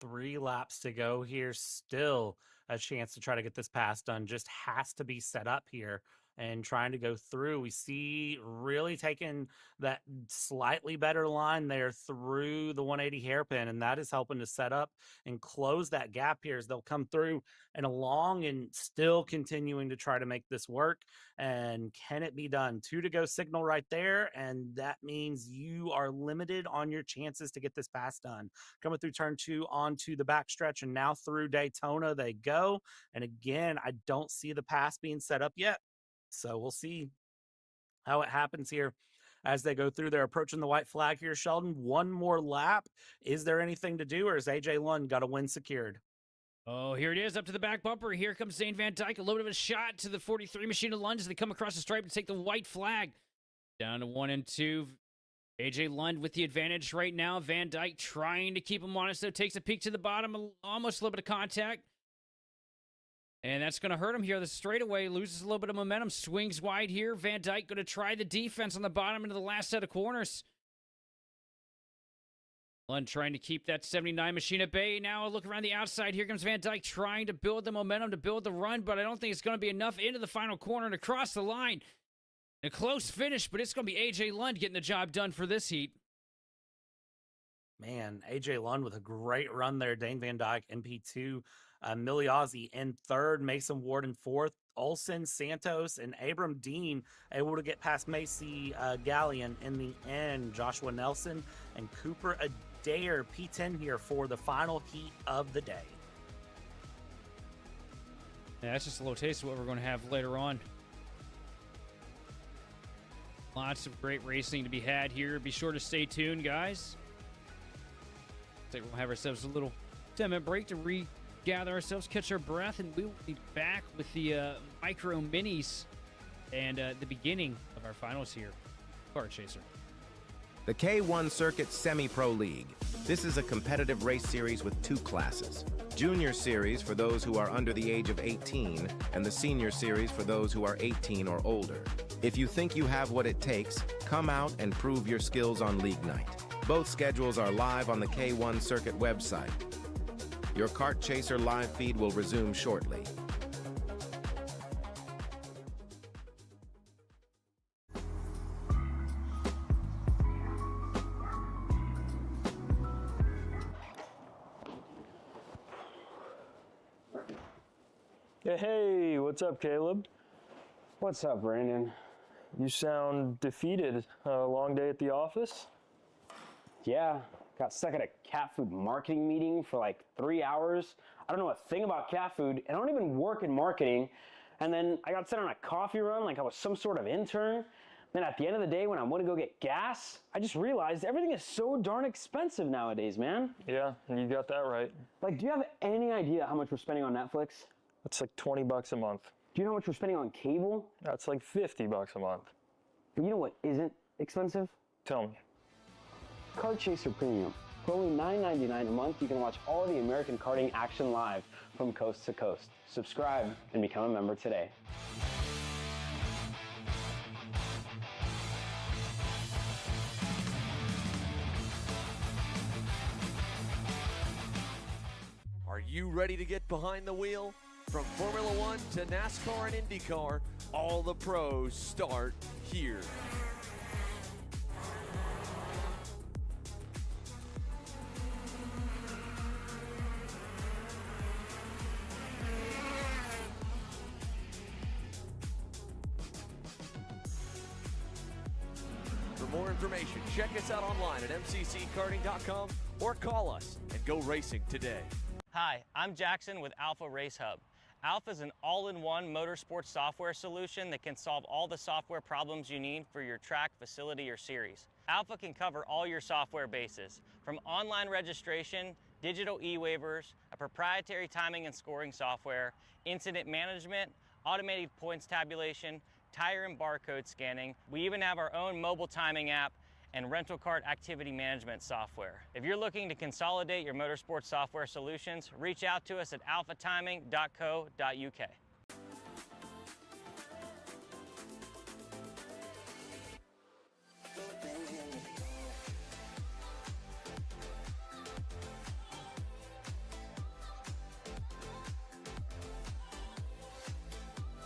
3 laps to go here. Still a chance to try to get this pass done. Just has to be set up here and trying to go through. We see really taking that slightly better line there through the 180 hairpin, and that is helping to set up and close that gap here as they'll come through and along and still continuing to try to make this work. And can it be done? 2 to go signal right there, and that means you are limited on your chances to get this pass done. Coming through turn 2 onto the backstretch, and now through Daytona they go. And again, I don't see the pass being set up yet. So we'll see how it happens here as they go through. They're approaching the white flag here, Sheldon. One more lap. Is there anything to do, or has AJ Lund got a win secured? Oh, here it is, up to the back bumper. Here comes Dane Van Dyke. A little bit of a shot to the 43 machine of Lund as they come across the stripe to take the white flag. Down to 1 and 2. AJ Lund with the advantage right now. Van Dyke trying to keep him honest, though. Takes a peek to the bottom, almost a little bit of contact. And that's going to hurt him here. The straightaway loses a little bit of momentum. Swings wide here. Van Dyke going to try the defense on the bottom into the last set of corners. Lund trying to keep that 79 machine at bay. Now a look around the outside. Here comes Van Dyke trying to build the momentum, to build the run, but I don't think it's going to be enough into the final corner and across the line. A close finish, but it's going to be AJ Lund getting the job done for this heat. Man, AJ Lund with a great run there. Dane Van Dyke, MP2. Miliozzi in third. Mason Ward in fourth. Olsen, Santos, and Abram Dean able to get past Macy Gallion in the end. Joshua Nelson and Cooper Adair P10 here for the final heat of the day. Yeah, that's just a little taste of what we're going to have later on. Lots of great racing to be had here. Be sure to stay tuned, guys. I think we'll have ourselves a little 10-minute break to regather ourselves, catch our breath, and we will be back with the micro minis and the beginning of our finals here. Kart Chaser. The K1 Circuit Semi-Pro League. This is a competitive race series with 2 classes. Junior Series for those who are under the age of 18, and the Senior Series for those who are 18 or older. If you think you have what it takes, come out and prove your skills on League Night. Both schedules are live on the K1 Circuit website. Your Kart Chaser live feed will resume shortly. Hey, what's up, Caleb? What's up, Brandon? You sound defeated. A long day at the office? Yeah, got stuck at a cat food marketing meeting for like 3 hours. I don't know a thing about cat food, and I don't even work in marketing. And then I got sent on a coffee run like I was some sort of intern. Then at the end of the day, when I went to go get gas, I just realized everything is so darn expensive nowadays, man. Yeah, you got that right. Like, do you have any idea how much we're spending on Netflix? That's like $20 a month. Do you know how much we're spending on cable? That's like $50 a month. But you know what isn't expensive? Tell me. Kart Chaser Premium. For only $9.99 a month, you can watch all of the American karting action live from coast to coast. Subscribe and become a member today. Are you ready to get behind the wheel? From Formula One to NASCAR and IndyCar, all the pros start here. For more information, check us out online at mcckarting.com or call us and go racing today. Hi, I'm Jackson with Alpha Race Hub. Alpha is an all-in-one motorsports software solution that can solve all the software problems you need for your track, facility, or series. Alpha can cover all your software bases, from online registration, digital e-waivers, a proprietary timing and scoring software, incident management, automated points tabulation, tire and barcode scanning. We even have our own mobile timing app and rental kart activity management software. If you're looking to consolidate your motorsports software solutions, reach out to us at alphatiming.co.uk.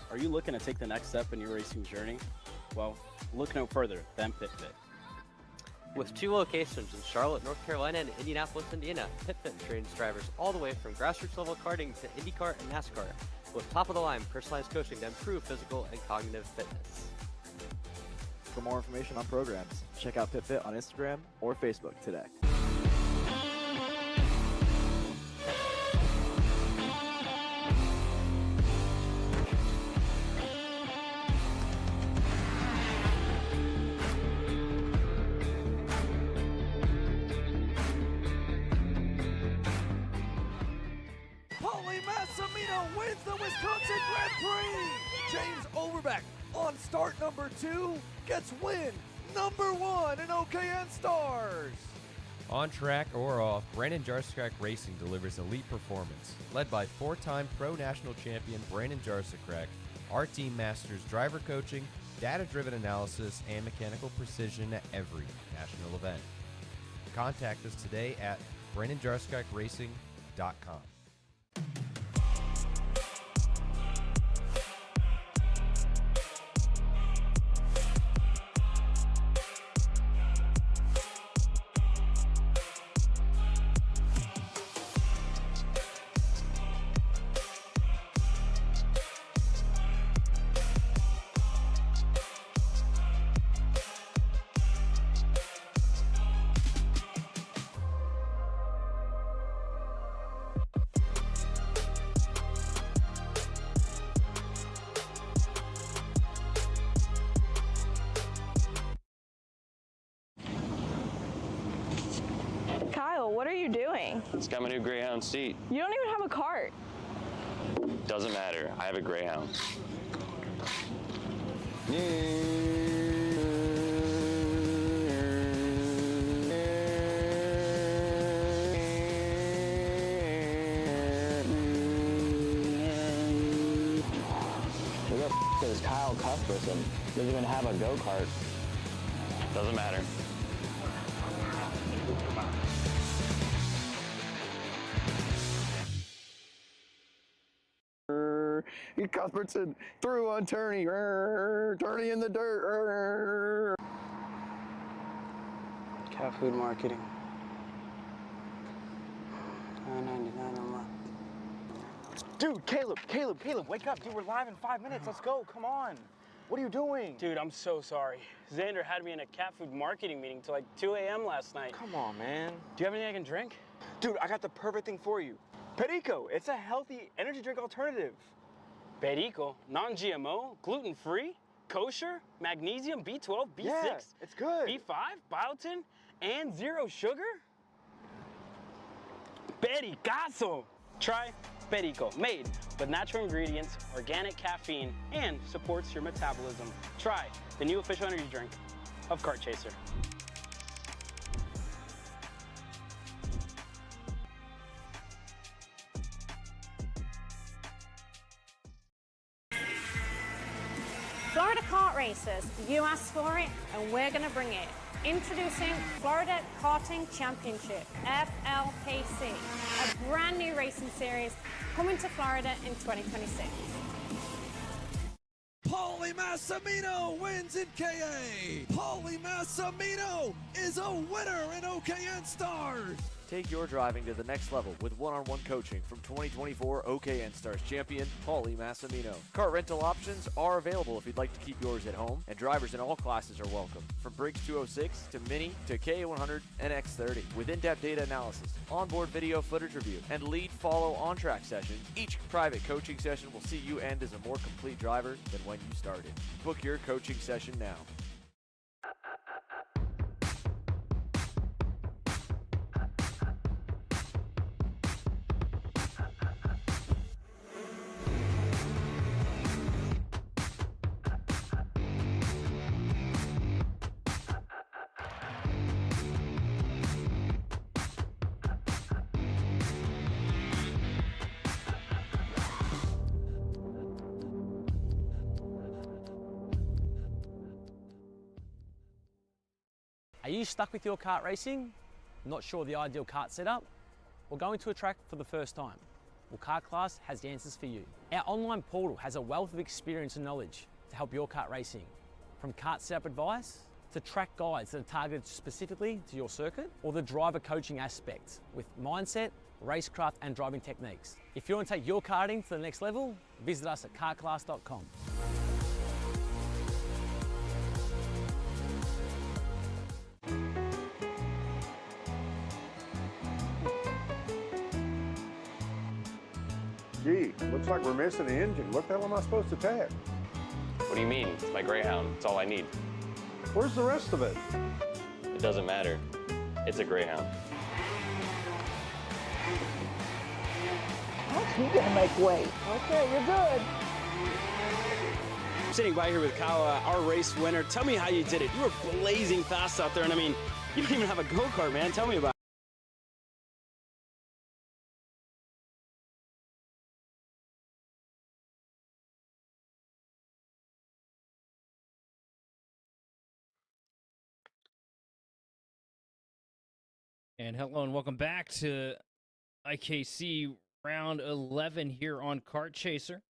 Are you looking to take the next step in your racing journey? Well, look no further than PitFit. With 2 locations in Charlotte, North Carolina and Indianapolis, Indiana, PitFit trains drivers all the way from grassroots level karting to IndyCar and NASCAR with top-of-the-line personalized coaching to improve physical and cognitive fitness. For more information on programs, check out PitFit on Instagram or Facebook today. Massimino wins the Wisconsin Grand Prix! James Overback on start number 2 gets win number 1 in OKN Stars. On track or off, Brandon Jarsakrak Racing delivers elite performance. Led by 4-time Pro National Champion Brandon Jarsakrak, our team masters driver coaching, data-driven analysis, and mechanical precision at every national event. Contact us today at BrandonJarsakrakRacing.com. Kyle, what are you doing? It's got my new Greyhound seat. You don't even have a cart. Doesn't matter. I have a Greyhound. Who the f is Kyle Cuthbertson? Doesn't even have a go-kart. Doesn't matter. Cuthbertson through on Turney. Turney in the dirt. Cat food marketing. $9.99 a month. Dude, Caleb, wake up. Dude, we're live in 5 minutes. Let's go. Come on. What are you doing? Dude, I'm so sorry. Xander had me in a cat food marketing meeting till like 2 a.m. last night. Come on, man. Do you have anything I can drink? Dude, I got the perfect thing for you. Perico. It's a healthy energy drink alternative. Perico, non-GMO, gluten-free, kosher, magnesium, B12, B6, yeah, it's good. B5, biotin, and zero sugar? Pericazo! Try Perico, made with natural ingredients, organic caffeine, and supports your metabolism. Try the new official energy drink of Kart Chaser. Florida Kart Racers, you asked for it and we're going to bring it. Introducing Florida Karting Championship, FLKC, a brand new racing series coming to Florida in 2026. Paulie Massimino wins in KA. Paulie Massimino is a winner in OKN Stars. Take your driving to the next level with one-on-one coaching from 2024 OKN Stars champion, Paulie Massimino. Car rental options are available if you'd like to keep yours at home, and drivers in all classes are welcome, from Briggs 206 to Mini to K100 and X30. With in-depth data analysis, onboard video footage review, and lead-follow on-track sessions, each private coaching session will see you end as a more complete driver than when you started. Book your coaching session now. Are you stuck with your kart racing? Not sure the ideal kart setup? Or going to a track for the first time? Well, Kart Class has the answers for you. Our online portal has a wealth of experience and knowledge to help your kart racing. From kart setup advice to track guides that are targeted specifically to your circuit, or the driver coaching aspect with mindset, racecraft and driving techniques. If you want to take your karting to the next level, visit us at kartclass.com. Gee, looks like we're missing the engine. What the hell am I supposed to tap? What do you mean? It's my Greyhound. It's all I need. Where's the rest of it? It doesn't matter. It's a Greyhound. You gotta make weight. Okay, you're good. Sitting by here with Kyle, our race winner. Tell me how you did it. You were blazing fast out there, and I mean, you don't even have a go-kart, man. Tell me about it. And hello and welcome back to IKC round 11 here on Kart Chaser.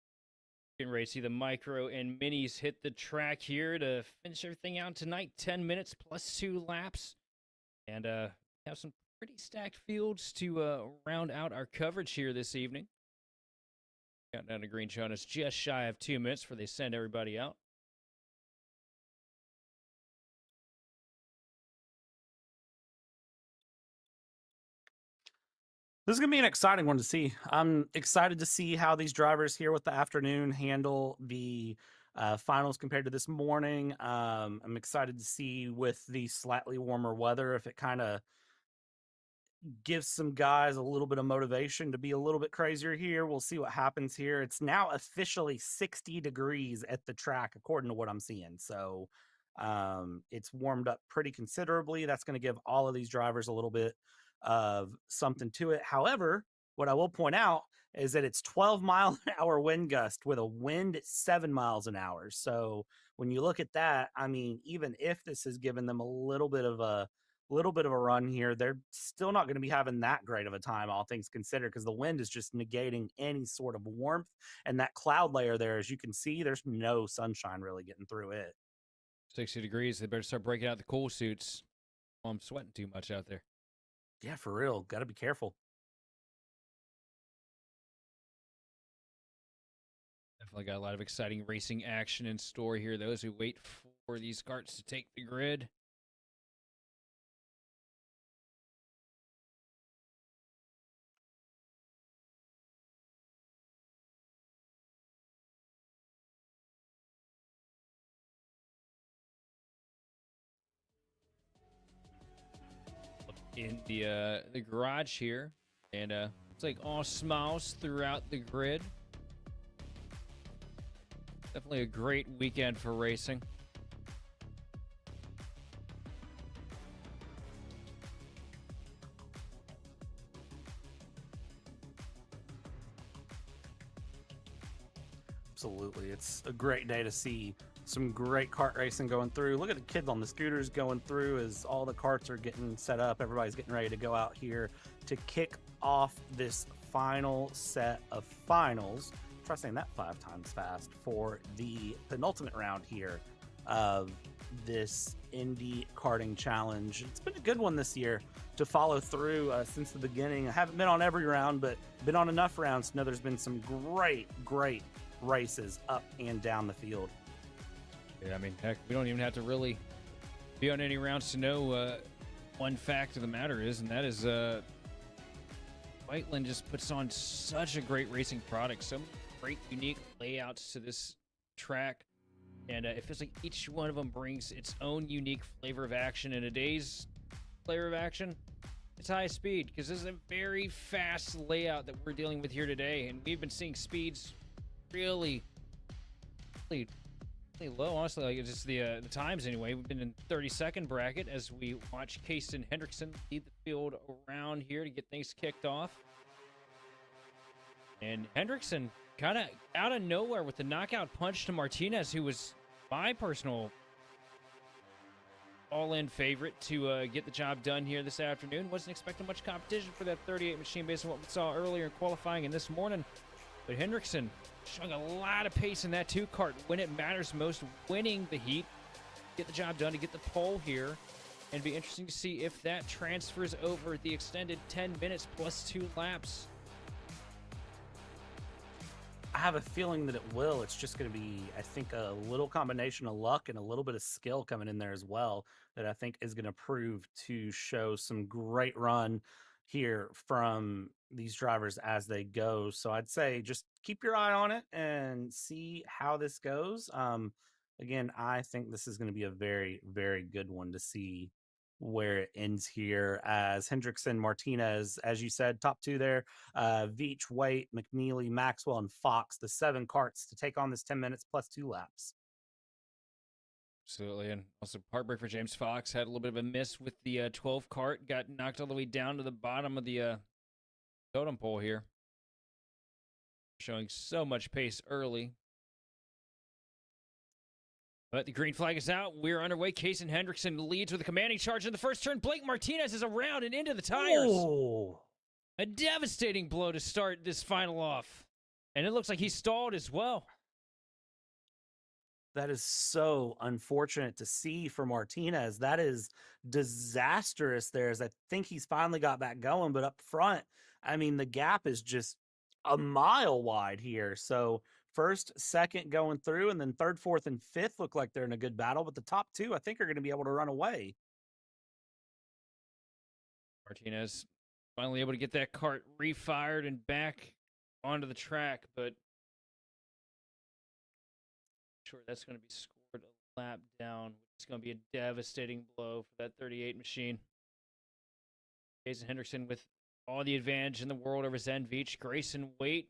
Getting ready to see the micro and minis hit the track here to finish everything out tonight. 10 minutes plus 2 laps. And have some pretty stacked fields to round out our coverage here this evening. Countdown to green showing us just shy of 2 minutes before they send everybody out. This is going to be an exciting one to see. I'm excited to see how these drivers here with the afternoon handle the finals compared to this morning. I'm excited to see with the slightly warmer weather if it kind of gives some guys a little bit of motivation to be a little bit crazier here. We'll see what happens here. It's now officially 60 degrees at the track, according to what I'm seeing. So it's warmed up pretty considerably. That's going to give all of these drivers a little bit of something to it. However, what I will point out is that it's 12-mile-an-hour wind gust with a wind at 7 miles an hour. So when you look at that, I mean, even if this has given them a little bit of a run here, they're still not going to be having that great of a time, all things considered, because the wind is just negating any sort of warmth. And that cloud layer there, as you can see, there's no sunshine really getting through it. 60 degrees. They better start breaking out the cool suits. Oh, I'm sweating too much out there. Yeah, for real. Got to be careful. Definitely got a lot of exciting racing action in store here. Those who wait for these carts to take the grid. In the garage here, and it's like all smiles throughout the grid. Definitely a great weekend for racing. Absolutely. It's a great day to see some great kart racing going through. Look at the kids on the scooters going through as all the karts are getting set up. Everybody's getting ready to go out here to kick off this final set of finals. Try saying that 5 times fast for the penultimate round here of this Indy Karting Challenge. It's been a good one this year to follow through since the beginning. I haven't been on every round, but been on enough rounds to know there's been some great races up and down the field. Yeah, I mean, heck, we don't even have to really be on any rounds to know one fact of the matter is, and that is Whiteland just puts on such a great racing product, so many great unique layouts to this track, and it feels like each one of them brings its own unique flavor of action. In today's flavor of action, it's high speed, because this is a very fast layout that we're dealing with here today, and we've been seeing speeds really low, honestly. Like, it's just the times anyway. We've been in 30-second bracket as we watch Kason Hendrickson lead the field around here to get things kicked off. And Hendrickson kind of out of nowhere with the knockout punch to Martinez, who was my personal all-in favorite to get the job done here this afternoon. Wasn't expecting much competition for that 38 machine based on what we saw earlier in qualifying and this morning. But Hendrickson showing a lot of pace in that 2-kart when it matters most, winning the heat, get the job done to get the pole here. And it'd be interesting to see if that transfers over the extended 10 minutes plus 2 laps. I have a feeling that it will. It's just going to be, I think, a little combination of luck and a little bit of skill coming in there as well that I think is going to prove to show some great run here from these drivers as they go. So I'd say just keep your eye on it and see how this goes. Again, I think this is going to be a very, very good one to see where it ends here, as Hendrickson, Martinez, as you said, top 2 there, Veach, White, McNeely, Maxwell, and Fox, the 7 karts to take on this 10 minutes plus 2 laps. Absolutely. And also heartbreak for James Fox. Had a little bit of a miss with the 12 cart. Got knocked all the way down to the bottom of the totem pole here. Showing so much pace early. But the green flag is out. We're underway. Kaysen Hendrickson leads with a commanding charge in the first turn. Blake Martinez is around and into the tires. Oh. A devastating blow to start this final off. And it looks like he stalled as well. That is so unfortunate to see for Martinez. That is disastrous there, as I think he's finally got back going. But up front, I mean, the gap is just a mile wide here. So first, second going through, and then third, fourth, and fifth look like they're in a good battle. But the top two, I think, are going to be able to run away. Martinez finally able to get that cart refired and back onto the track, but sure that's going to be scored a lap down. It's going to be a devastating blow for that 38 machine. Jason Hendrickson with all the advantage in the world over Zen Veach. Grayson Waite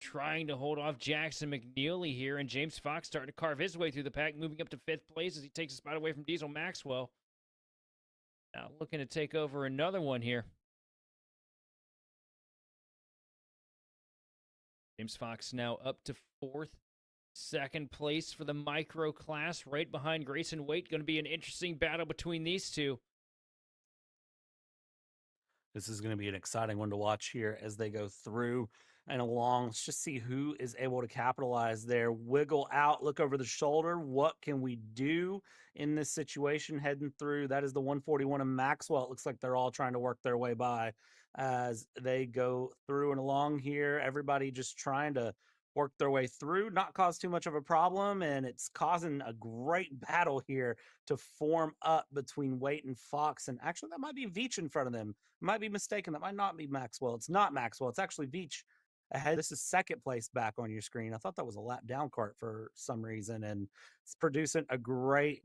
trying to hold off Jackson McNeely here, and James Fox starting to carve his way through the pack, moving up to 5th place as he takes a spot away from Diesel Maxwell. Now looking to take over another one here. James Fox now up to 4th. 2nd place for the micro class, right behind Grayson Waite. Going to be an interesting battle between these two. This is going to be an exciting one to watch here as they go through and along. Let's just see who is able to capitalize there. Wiggle out, look over the shoulder. What can we do in this situation heading through? That is the 141 of Maxwell. It looks like they're all trying to work their way by as they go through and along here. Everybody just trying to work their way through, not cause too much of a problem, and it's causing a great battle here to form up between Waite and Fox. And actually, that might be Veach in front of them. Might be mistaken. That might not be Maxwell. It's not Maxwell. It's actually Veach ahead. This is 2nd place back on your screen. I thought that was a lap down cart for some reason, and it's producing a great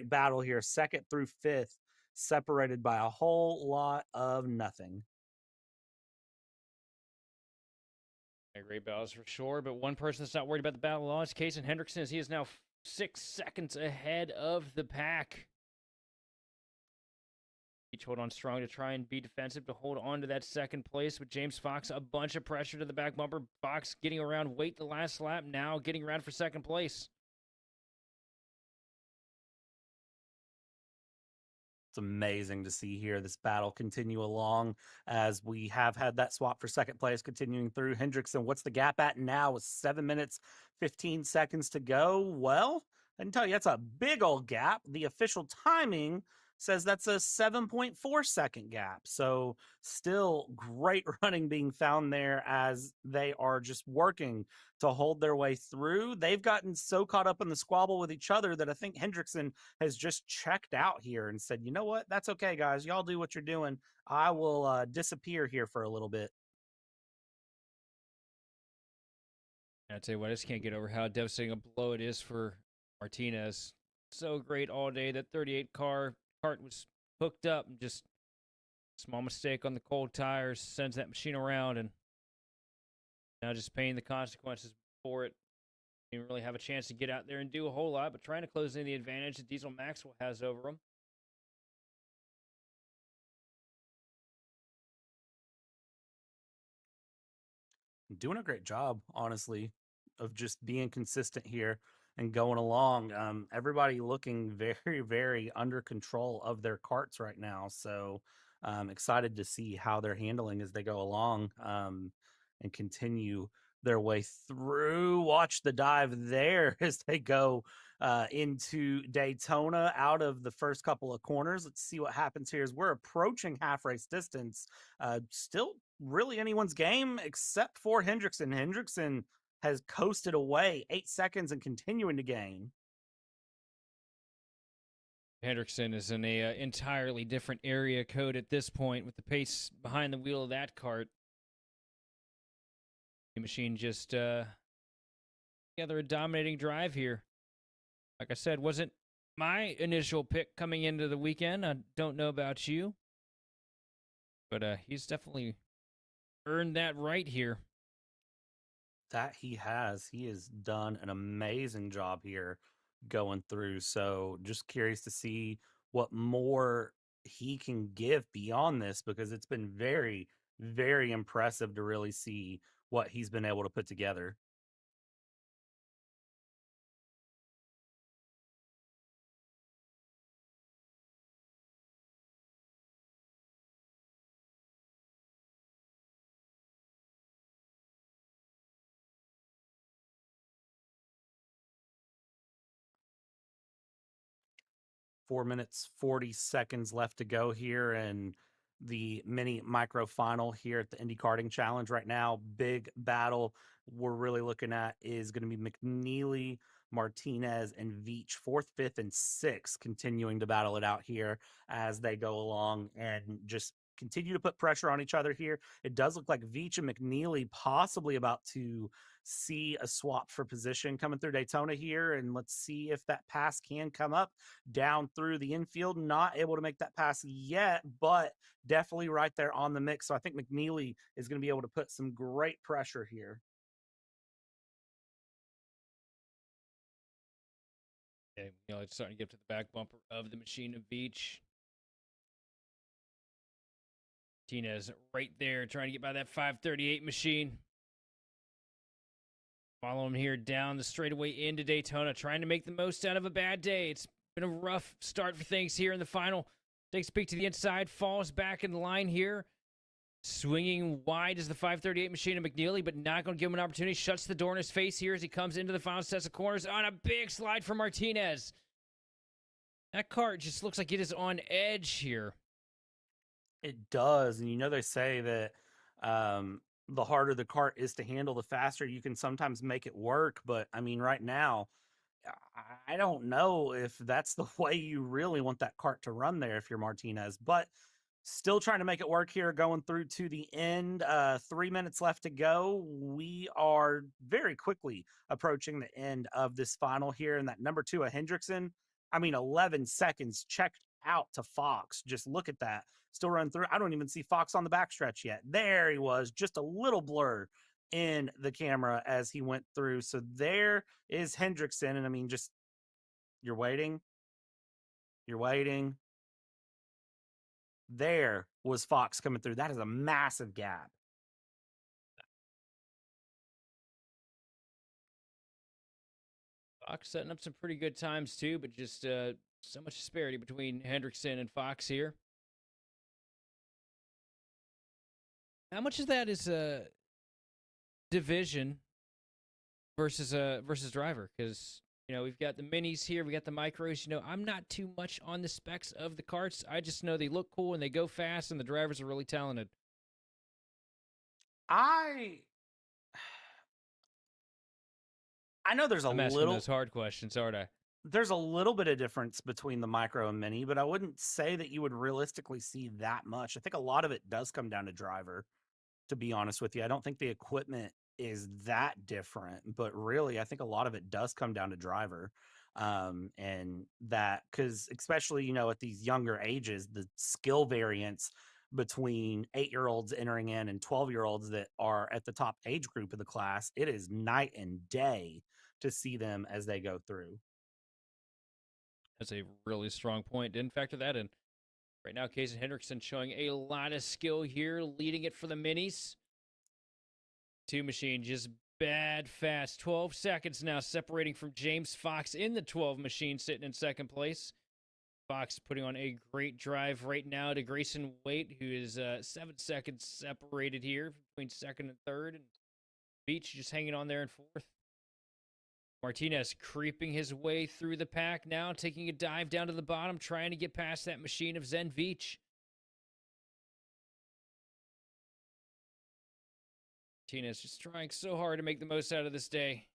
battle here. 2nd through 5th, separated by a whole lot of nothing. Great battles for sure, but one person that's not worried about the battle at all is Kaysen Hendrickson, as he is now 6 seconds ahead of the pack. Each hold on strong to try and be defensive to hold on to that 2nd place with James Fox. A bunch of pressure to the back bumper. Fox getting around Waite the last lap, now getting around for 2nd place. It's amazing to see here this battle continue along as we have had that swap for 2nd place continuing through. Hendrickson, what's the gap at now with 7 minutes, 15 seconds to go? Well, I can tell you that's a big old gap. The official timing says that's a 7.4 second gap. So still great running being found there as they are just working to hold their way through. They've gotten so caught up in the squabble with each other that I think Hendrickson has just checked out here and said, you know what, that's okay, guys. Y'all do what you're doing. I will disappear here for a little bit. I tell you what, I just can't get over how devastating a blow it is for Martinez. So great all day. That 38 cart was hooked up, and just small mistake on the cold tires sends that machine around, and now just paying the consequences for it. Didn't really have a chance to get out there and do a whole lot, but trying to close in the advantage that Diesel Maxwell has over him. Doing a great job, honestly, of just being consistent here and going along. Everybody looking very, very under control of their carts right now. So excited to see how they're handling as they go along and continue their way through. Watch the dive there as they go into Daytona out of the first couple of corners. Let's see what happens here as we're approaching half race distance. Still really anyone's game except for Hendrickson. Hendrickson has coasted away 8 seconds and continuing to gain. Hendrickson is in a entirely different area code at this point with the pace behind the wheel of that cart. The machine just together a dominating drive here. Like I said, wasn't my initial pick coming into the weekend. I don't know about you, but he's definitely earned that right here. That he has. He has done an amazing job here going through. So just curious to see what more he can give beyond this, because it's been very, very impressive to really see what he's been able to put together. Four minutes, 40 seconds left to go here in the mini micro final here at the Indy Karting Challenge right now. Big battle we're really looking at is going to be McNeely, Martinez, and Veach, fourth, fifth, and sixth, continuing to battle it out here as they go along and just continue to put pressure on each other here. It does look like Veach and McNeely possibly about to see a swap for position coming through Daytona here, and let's see if that pass can come up down through the infield. Not able to make that pass yet, but definitely right there on the mix. So I think McNeely is going to be able to put some great pressure here. Okay, it's starting to get to the back bumper of the machine of Veach. Martinez right there trying to get by that 538 machine. Follow him here down the straightaway into Daytona, trying to make the most out of a bad day. It's been a rough start for things here in the final. Takes a peek to the inside, falls back in the line here. Swinging wide is the 538 machine of McNeely, but not going to give him an opportunity. Shuts the door in his face here as he comes into the final sets of corners on a big slide for Martinez. That kart just looks like it is on edge here. It does. And they say that the harder the kart is to handle, the faster you can sometimes make it work. But I mean, right now, I don't know if that's the way you really want that kart to run there if you're Martinez, but still trying to make it work here, going through to the end. 3 minutes left to go. We are very quickly approaching the end of this final here. And that number 2 of Hendrickson, 11 seconds checked out to Fox. Just look at that. Still running through. I don't even see Fox on the backstretch yet. There he was, just a little blur in the camera as he went through. So there is Hendrickson. And just you're waiting. There was Fox coming through. That is a massive gap. Fox setting up some pretty good times too, but just so much disparity between Hendrickson and Fox here. How much of that is division versus driver? Because we've got the minis here, we got the micros. I'm not too much on the specs of the karts. I just know they look cool and they go fast, and the drivers are really talented. I know there's I'm asking those hard questions, aren't I? There's a little bit of difference between the micro and mini, but I wouldn't say that you would realistically see that much. I think a lot of it does come down to driver, to be honest with you. I don't think the equipment is that different, but really I think a lot of it does come down to driver. And that, because especially, at these younger ages, the skill variance between 8-year-olds entering in and 12-year-olds that are at the top age group of the class, it is night and day to see them as they go through. That's a really strong point. Didn't factor that in. Right now, Casey Hendrickson showing a lot of skill here, leading it for the minis. 2 machine just bad fast. 12 seconds now separating from James Fox in the 12 machine, sitting in second place. Fox putting on a great drive right now to Grayson Waite, who is 7 seconds separated here between second and third. And Veach just hanging on there in fourth. Martinez creeping his way through the pack now, taking a dive down to the bottom, trying to get past that machine of Zen Veach. Martinez just trying so hard to make the most out of this day.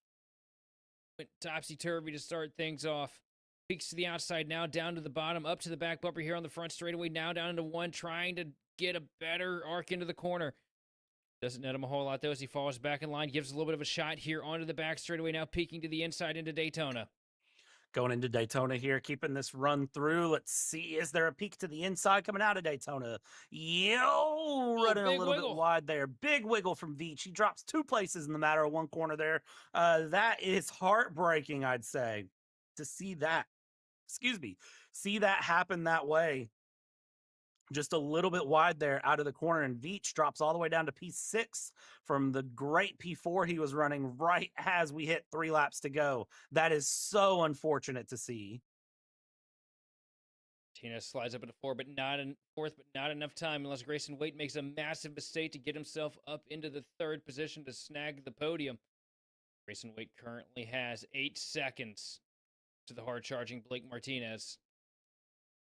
Went topsy-turvy to start things off. Peaks to the outside now, down to the bottom, up to the back bumper here on the front straightaway, now down into 1, trying to get a better arc into the corner. Doesn't net him a whole lot, though, as he falls back in line. Gives a little bit of a shot here onto the back straightaway, now peeking to the inside into Daytona. Going into Daytona here, keeping this run through. Let's see, is there a peek to the inside coming out of Daytona? Running a little bit wide there. Big wiggle from Veach. He drops 2 places in the matter of 1 corner there. That is heartbreaking, I'd say, to see that, see that happen that way. Just a little bit wide there out of the corner, and Veach drops all the way down to P6 from the great P4 he was running right as we hit 3 laps to go. That is so unfortunate to see. Martinez slides up into fourth, but not enough time unless Grayson Waite makes a massive mistake to get himself up into the 3rd position to snag the podium. Grayson Waite currently has 8 seconds to the hard-charging Blake Martinez.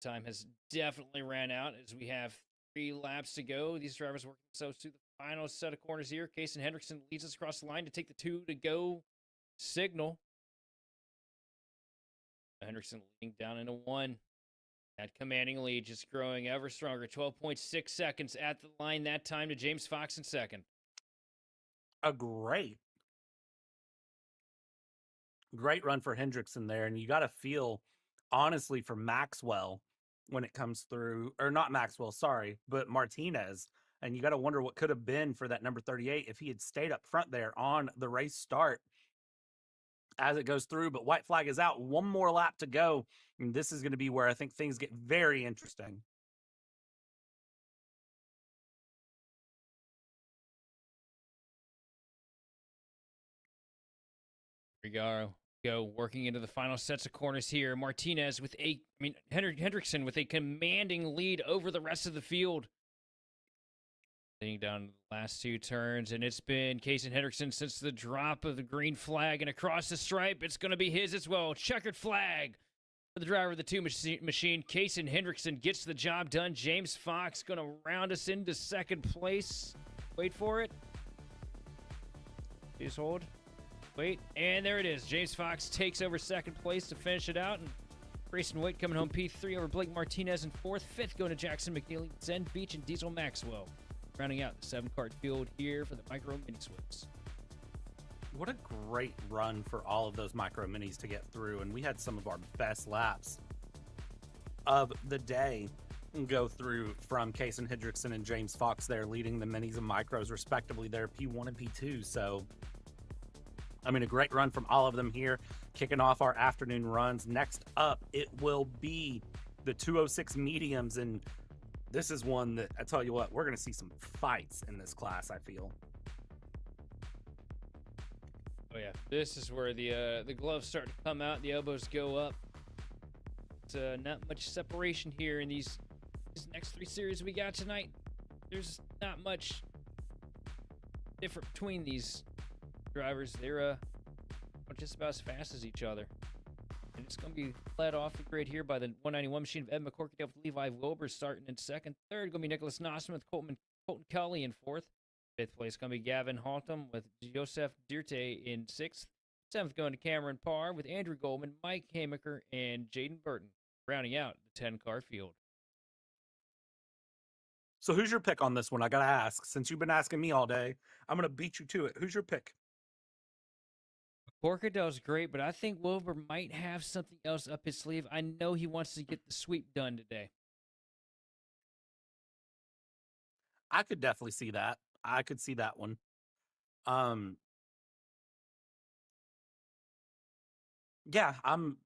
Time has definitely ran out as we have 3 laps to go. These drivers working themselves to the final set of corners here. Kaysen Hendrickson leads us across the line to take the 2 to go signal. Hendrickson leading down into 1. That commanding lead just growing ever stronger. 12.6 seconds at the line that time to James Fox in 2nd. A great run for Hendrickson there. And you got to feel, honestly, for Maxwell when it comes through, or not Maxwell, sorry, but Martinez. And you got to wonder what could have been for that number 38 if he had stayed up front there on the race start as it goes through. But white flag is out. 1 more lap to go. And this is going to be where I think things get very interesting. Rigaro go working into the final sets of corners here. Martinez with Hendrickson with a commanding lead over the rest of the field. Heading down the last 2 turns, and it's been Kaysen Hendrickson since the drop of the green flag, and across the stripe, it's going to be his as well. Checkered flag for the driver of the 2 machine. Kaysen Hendrickson gets the job done. James Fox going to round us into 2nd place. Wait for it. Please hold. Wait, and there it is. James Fox takes over 2nd place to finish it out, and Grayson Waite coming home P3 over Blake Martinez in 4th. 5th going to Jackson McNeely, Zen Beach, and Diesel Maxwell. Rounding out the 7-kart field here for the micro mini swips. What a great run for all of those micro minis to get through, and we had some of our best laps of the day go through from Kaysen Hendrickson and James Fox there, leading the minis and micros respectively there, P1 and P2. So, I mean, a great run from all of them here, kicking off our afternoon runs. Next up, it will be the 206 mediums, and this is one that, I tell you what, we're going to see some fights in this class, I feel. Oh, yeah. This is where the gloves start to come out, the elbows go up. It's not much separation here in these next 3 series we got tonight. There's not much different between these drivers. They're just about as fast as each other. And it's going to be led off the grid here by the 191 machine of Ed McCorkey with Levi Wilbur starting in 2nd. 3rd going to be Nicholas Nossman with Colton Kelly in 4th. 5th place going to be Gavin Haltom with Joseph Dirte in 6th. 7th going to Cameron Parr with Andrew Goldman, Mike Hamaker, and Jaden Burton, rounding out the 10-car field. So who's your pick on this one? I got to ask. Since you've been asking me all day, I'm going to beat you to it. Who's your pick? Corcadell's great, but I think Wilbur might have something else up his sleeve. I know he wants to get the sweep done today. I could definitely see that. I could see that one. Yeah, I'm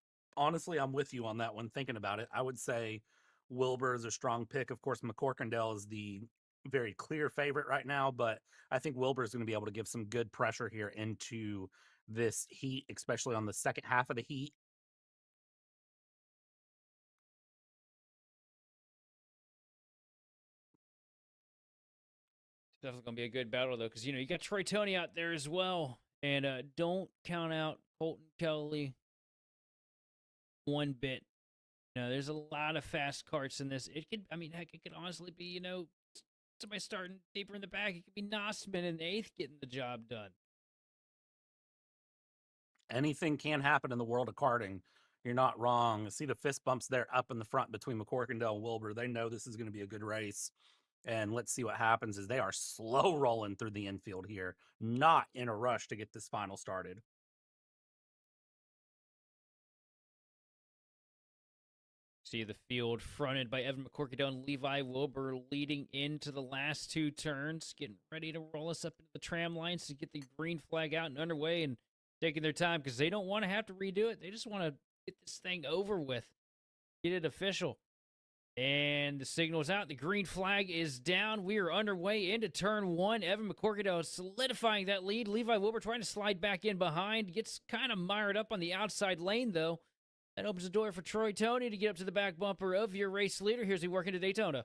with you on that one, thinking about it. I would say Wilbur is a strong pick. Of course, McCorkindale is the very clear favorite right now, but I think Wilbur is going to be able to give some good pressure here into this heat, especially on the second half of the heat. Definitely going to be a good battle, though, because, you got Troy Tony out there as well. And don't count out Colton Kelly one bit. There's a lot of fast karts in this. It could honestly be, somebody starting deeper in the back. It could be Nossman in 8th getting the job done. Anything can happen in the world of karting. You're not wrong. See the fist bumps there up in the front between McCorkindale and Wilbur. They know this is going to be a good race. And let's see what happens as they are slow rolling through the infield here. Not in a rush to get this final started. See the field fronted by Evan McCorkindale and Levi Wilbur leading into the last 2 turns, getting ready to roll us up into the tram lines to get the green flag out and underway and taking their time because they don't want to have to redo it. They just want to get this thing over with. Get it official. And the signal's out. The green flag is down. We are underway into turn one. Evan McCorkadale solidifying that lead. Levi Wilbur trying to slide back in behind. Gets kind of mired up on the outside lane, though. That opens the door for Troy Tony to get up to the back bumper of your race leader. Here's he working to Daytona.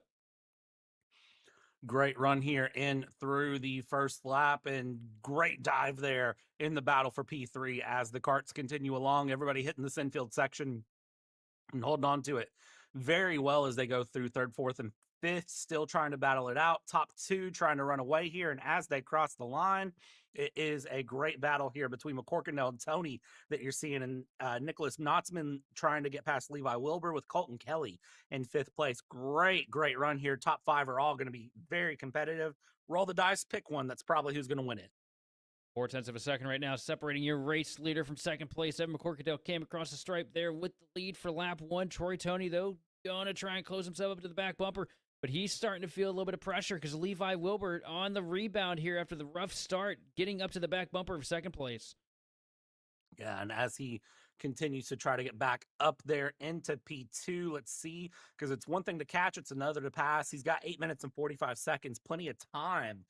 Great run here in through the first lap and great dive there in the battle for P3 as the karts continue along. Everybody hitting this infield section and holding on to it very well as they go through third, fourth, and fifth, still trying to battle it out. Top two trying to run away here, and as they cross the line, it is a great battle here between McCorkadale and Tony that you're seeing, and Nicholas Knotzman trying to get past Levi Wilbur with Colton Kelly in fifth place. Great run here. Top five are all going to be very competitive. Roll the dice, pick one. That's probably who's going to win it. 0.4 of a second right now, separating your race leader from second place. Evan McCorkadale came across the stripe there with the lead for lap one. Troy Tony, though, going to try and close himself up to the back bumper, but he's starting to feel a little bit of pressure because Levi Wilbur on the rebound here after the rough start, getting up to the back bumper of second place. Yeah, and as he continues to try to get back up there into P2, let's see, because it's one thing to catch, it's another to pass. He's got 8 minutes and 45 seconds, plenty of time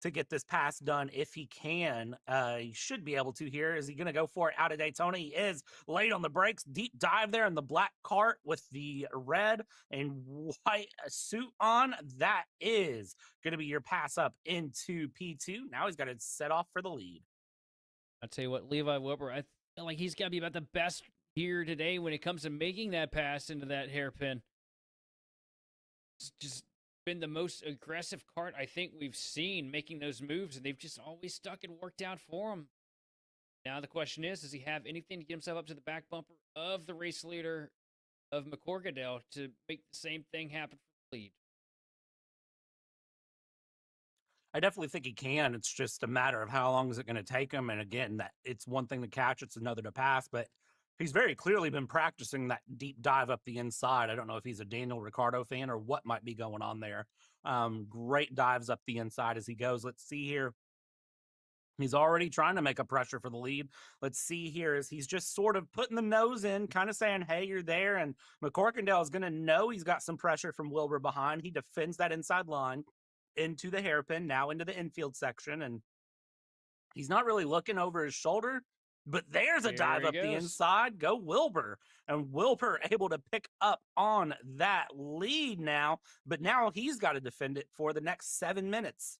to get this pass done if he can. He should be able to here. Is he going to go for it out of Daytona? He is late on the brakes. Deep dive there in the black cart with the red and white suit on. That is going to be your pass up into P2. Now he's got to set off for the lead. I'll tell you what, Levi Wilbur, I feel like he's got to be about the best here today when it comes to making that pass into that hairpin. It's just been the most aggressive kart I think we've seen making those moves, and they've just always stuck and worked out for him. Now the question is, does he have anything to get himself up to the back bumper of the race leader of McCorkadale to make the same thing happen for the lead? I definitely think he can. It's just a matter of how long is it going to take him. And again, that it's one thing to catch, it's another to pass, but he's very clearly been practicing that deep dive up the inside. I don't know if he's a Daniel Ricciardo fan or what might be going on there. Great dives up the inside as he goes. Let's see here. He's already trying to make a pressure for the lead. Let's see here as he's just sort of putting the nose in, kind of saying, hey, you're there. And McCorkadale is going to know he's got some pressure from Wilbur behind. He defends that inside line into the hairpin, now into the infield section. And he's not really looking over his shoulder, but there's a dive up the inside. Go Wilbur. And Wilbur able to pick up on that lead now, but now he's got to defend it for the next 7 minutes.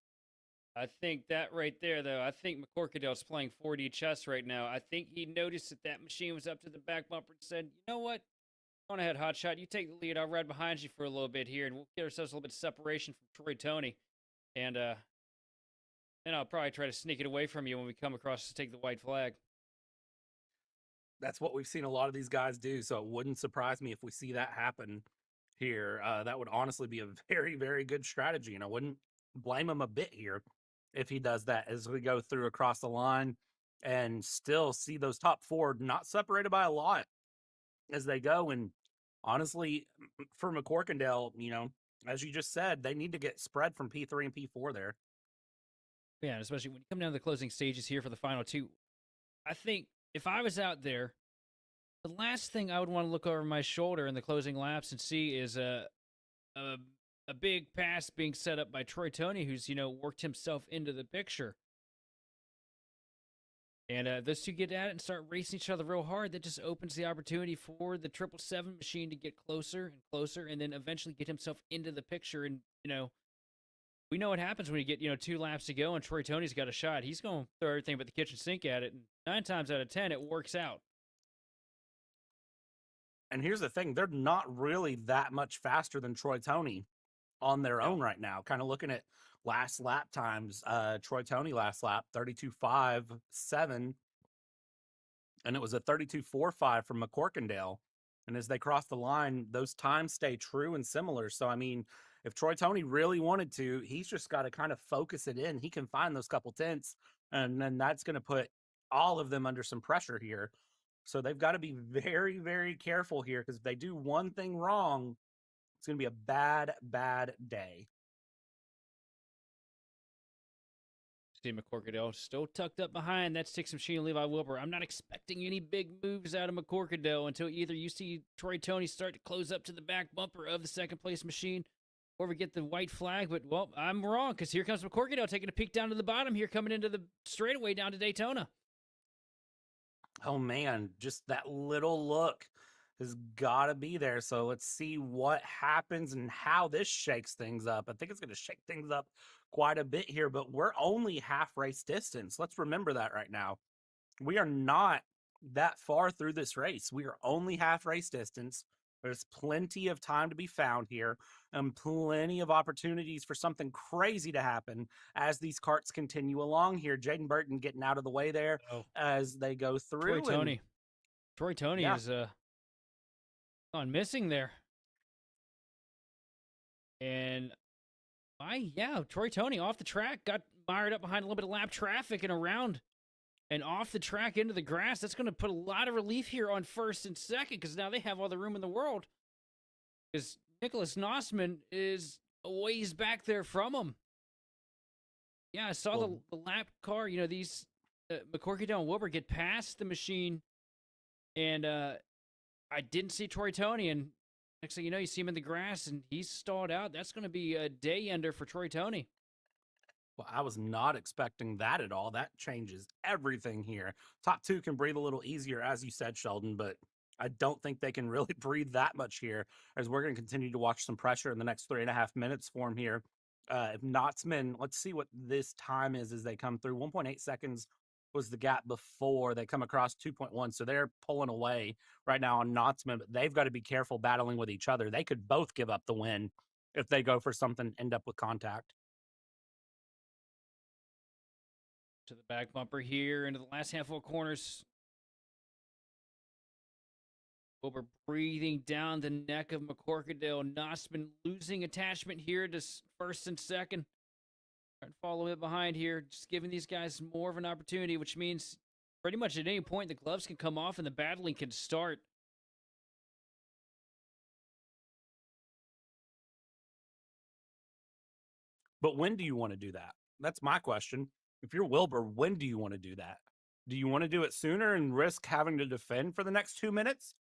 I think that right there, though, I think McCorkadale's playing 4D chess right now. I think he noticed that that machine was up to the back bumper and said, you know what? Go on ahead, Hotshot. You take the lead. I'll ride behind you for a little bit here, and we'll get ourselves a little bit of separation from Troy Tony. And then I'll probably try to sneak it away from you when we come across to take the white flag. That's what we've seen a lot of these guys do, so it wouldn't surprise me if we see that happen here. That would honestly be a very, very good strategy, and I wouldn't blame him a bit here if he does that as we go through across the line and still see those top four not separated by a lot as they go. And honestly, for McCorkadale, you know, as you just said, they need to get spread from P3 and P4 there. Yeah, especially when you come down to the closing stages here for the final two. I think if I was out there, the last thing I would want to look over my shoulder in the closing laps and see is a big pass being set up by Troy Tony, who's, you know, worked himself into the picture. And those two get at it and start racing each other real hard. That just opens the opportunity for the 777 machine to get closer and closer and then eventually get himself into the picture. And, you know, we know what happens when you get, you know, 2 laps to go and Troy Tony's got a shot. He's going to throw everything but the kitchen sink at it. And 9 times out of 10, it works out. And here's the thing. They're not really that much faster than Troy Tony on their own right now. Kind of looking at last lap times. Troy Tony last lap, 32.57. And it was a 32.45 from McCorkadale. And as they cross the line, those times stay true and similar. So, I mean, if Troy Tony really wanted to, he's just got to kind of focus it in. He can find those couple tenths, and then that's going to put all of them under some pressure here. So they've got to be very, very careful here, because if they do one thing wrong, it's going to be a bad, bad day. See McCorkadale still tucked up behind that sticks machine of Levi Wilbur. I'm not expecting any big moves out of McCorkadale until either you see Troy Tony start to close up to the back bumper of the second place machine or we get the white flag. But, well, I'm wrong because here comes McCorkadale taking a peek down to the bottom here, coming into the straightaway down to Daytona. Oh, man, just that little look has got to be there. So let's see what happens and how this shakes things up. I think it's going to shake things up quite a bit here, but we're only half race distance. Let's remember that right now. We are not that far through this race. We are only half race distance. There's plenty of time to be found here and plenty of opportunities for something crazy to happen as these karts continue along here. Jaden Burton getting out of the way there as they go through. Troy Tony is gone missing there. And Troy Tony off the track, got mired up behind a little bit of lap traffic and around and off the track into the grass. That's going to put a lot of relief here on first and second because now they have all the room in the world because Nicholas Nossman is a ways back there from him. Yeah, I saw the lap car. You know, these McCorkadale and Wilbur get past the machine, and I didn't see Troy Tony, and next thing you know, you see him in the grass, and he's stalled out. That's going to be a day ender for Troy Tony. Well, I was not expecting that at all. That changes everything here. Top two can breathe a little easier, as you said, Sheldon, but I don't think they can really breathe that much here as we're going to continue to watch some pressure in the next 3.5 minutes for him here. If Knotsman, let's see what this time is as they come through. 1.8 seconds was the gap before they come across 2.1. So they're pulling away right now on Knotsman, but they've got to be careful battling with each other. They could both give up the win if they go for something, end up with contact. To the back bumper here into the last handful of corners. Wilbur breathing down the neck of McCorkadale. Nossman losing attachment here to first and second. Trying to follow it behind here, just giving these guys more of an opportunity, which means pretty much at any point the gloves can come off and the battling can start. But when do you want to do that? That's my question. If you're Wilbur, when do you want to do that? Do you want to do it sooner and risk having to defend for the next 2 minutes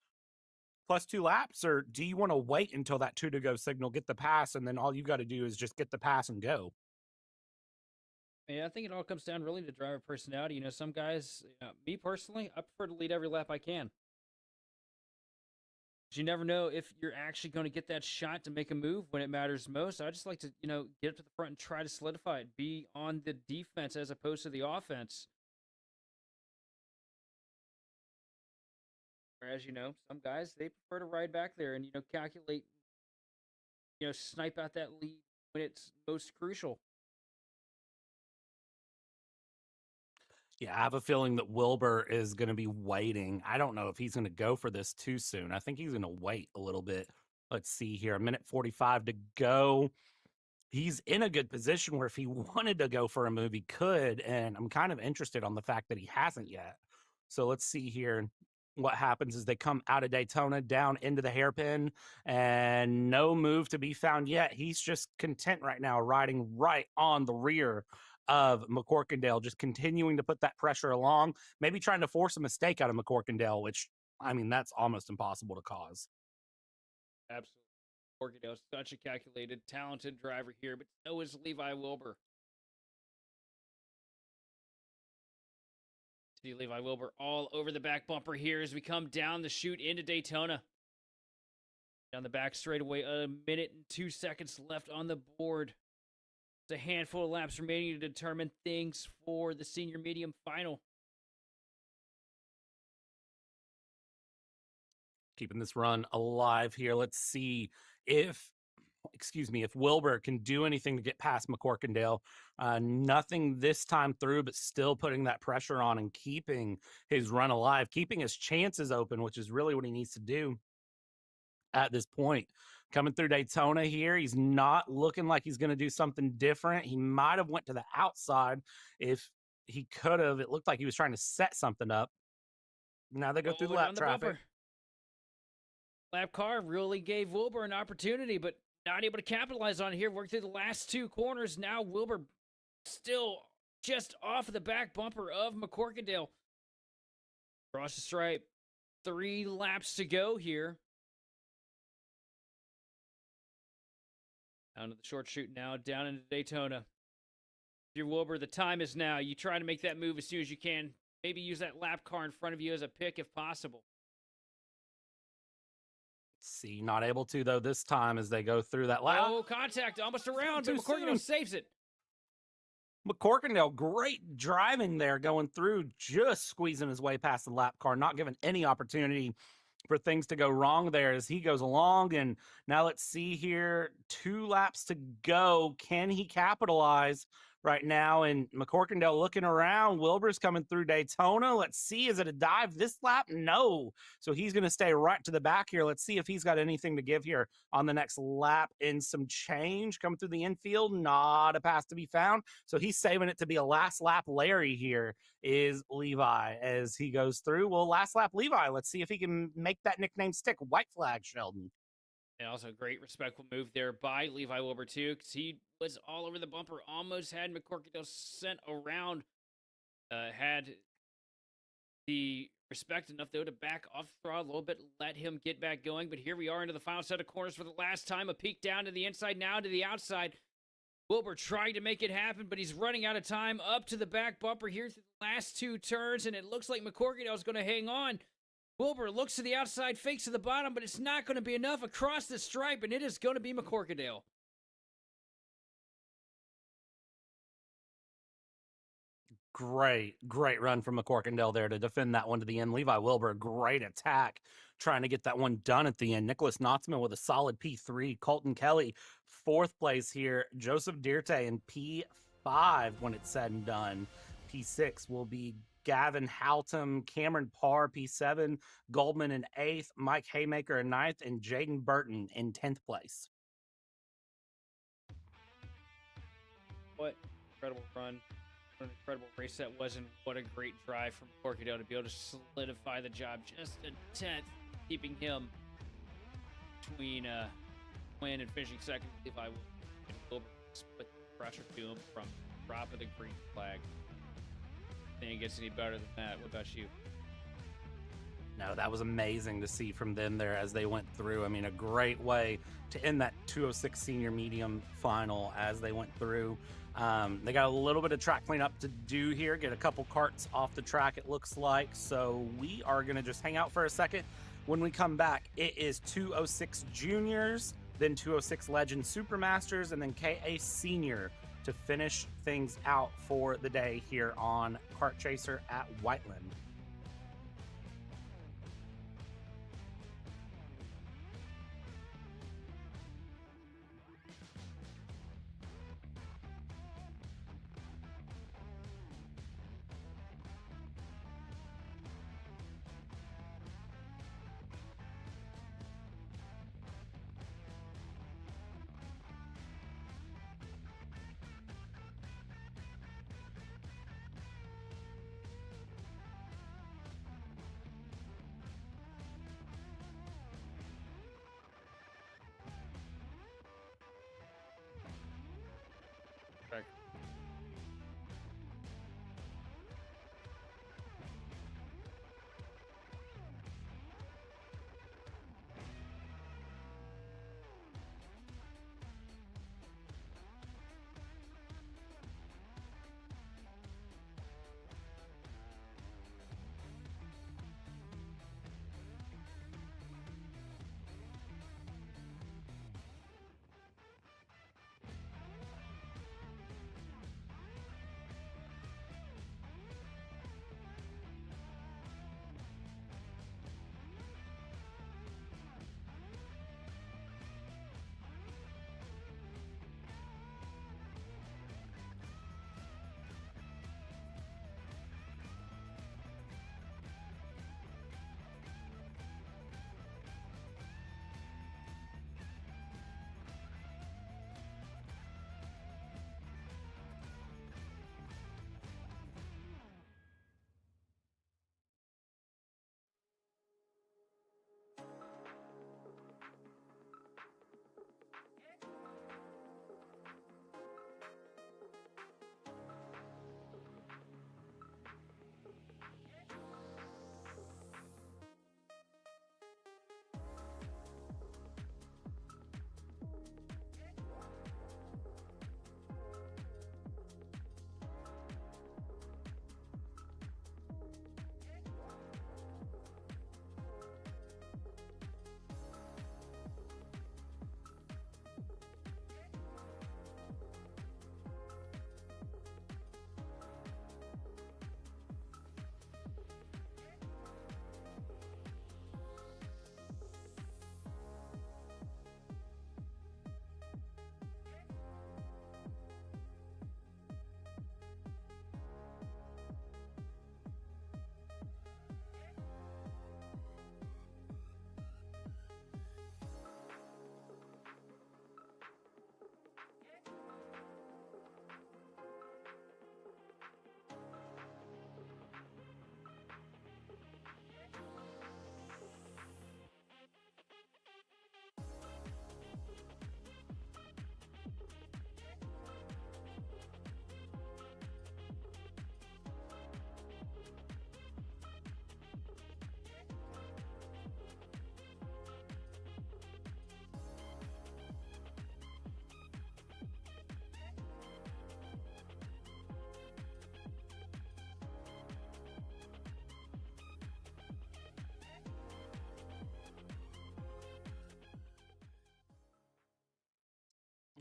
plus 2 laps? Or do you want to wait until that 2 to go signal, get the pass, and then all you got to do is just get the pass and go? Yeah, I think it all comes down really to driver personality. You know, some guys, me personally, I prefer to lead every lap I can. You never know if you're actually going to get that shot to make a move when it matters most. I just like to, get up to the front and try to solidify it, be on the defense as opposed to the offense. Whereas, some guys, they prefer to ride back there and, calculate, snipe out that lead when it's most crucial. Yeah, I have a feeling that Wilbur is going to be waiting. I don't know if he's going to go for this too soon. I think he's going to wait a little bit. Let's see here. 1:45 to go. He's in a good position where if he wanted to go for a move, he could. And I'm kind of interested on the fact that he hasn't yet. So let's see here. What happens is they come out of Daytona down into the hairpin and no move to be found yet. He's just content right now, riding right on the rear of McCorkadale, just continuing to put that pressure along, maybe trying to force a mistake out of McCorkadale, which, that's almost impossible to cause. Absolutely. McCorkadale is such a calculated, talented driver here, but so is Levi Wilbur. See Levi Wilbur all over the back bumper here as we come down the chute into Daytona. Down the back straightaway, 1 minute and 2 seconds left on the board. A handful of laps remaining to determine things for the senior medium final. Keeping this run alive here. Let's see if Wilbur can do anything to get past McCorkadale. Nothing this time through, but still putting that pressure on and keeping his run alive, keeping his chances open, which is really what he needs to do at this point. Coming through Daytona here, he's not looking like he's going to do something different. He might have went to the outside if he could have. It looked like he was trying to set something up. Now they go through the lap traffic. Lap car really gave Wilbur an opportunity, but not able to capitalize on it here. Work through the last 2 corners. Now Wilbur still just off the back bumper of McCorkindale. Across the stripe. 3 laps to go here. Down to the short chute now, down into Daytona. If you're Wilbur, the time is now. You try to make that move as soon as you can. Maybe use that lap car in front of you as a pick if possible. See, not able to, though, this time as they go through that lap. Oh, contact almost around, but Too McCorkindale soon. saves it. McCorkindale, great driving there, going through, just squeezing his way past the lap car, not giving any opportunity for things to go wrong there as he goes along. And now let's see here, 2 laps to go. Can he capitalize right now? And McCorkindale looking around. Wilbur's coming through Daytona. Let's see, is it a dive this lap? No. So he's going to stay right to the back here. Let's see if he's got anything to give here on the next lap. And some change coming through the infield. Not a pass to be found. So he's saving it to be a last lap Larry here is Levi as he goes through. Well, last lap Levi. Let's see if he can make that nickname stick. White flag, Sheldon. And also a great respectful move there by Levi Wilbur, too, because he was all over the bumper, almost had McCorkindale sent around. Had the respect enough, though, to back off the throttle a little bit, let him get back going. But here we are into the final set of corners for the last time. A peek down to the inside, now to the outside. Wilbur trying to make it happen, but he's running out of time. Up to the back bumper here through the last 2 turns, and it looks like McCorkindale is going to hang on. Wilbur looks to the outside, fakes to the bottom, but it's not going to be enough across the stripe, and it is going to be McCorkindale. Great run from McCorkindale there to defend that one to the end. Levi Wilbur, great attack, trying to get that one done at the end. Nicholas Knotzman with a solid P3. Colton Kelly, 4th place here. Joseph Dirte in P5 when it's said and done. P6 will be Gavin Haltom, Cameron Parr, P7, Goldman in 8th, Mike Haymaker in 9th, and Jaden Burton in 10th place. What incredible run. What an incredible race that was, and what a great drive from McCorkindale to be able to solidify the job just a 10th, keeping him between win and finishing second. Levi will put the pressure to him from the drop of the green flag. I think it gets any better than that. What about you? No, that was amazing to see from them there as they went through. I mean, a great way to end that 206 senior medium final as they went through. They got a little bit of track cleanup to do here, get a couple carts off the track, it looks like. So we are going to just hang out for a second. When we come back, it is 206 juniors, then 206 Legend Supermasters, and then KA Senior to finish things out for the day here on Kart Chaser at Whiteland.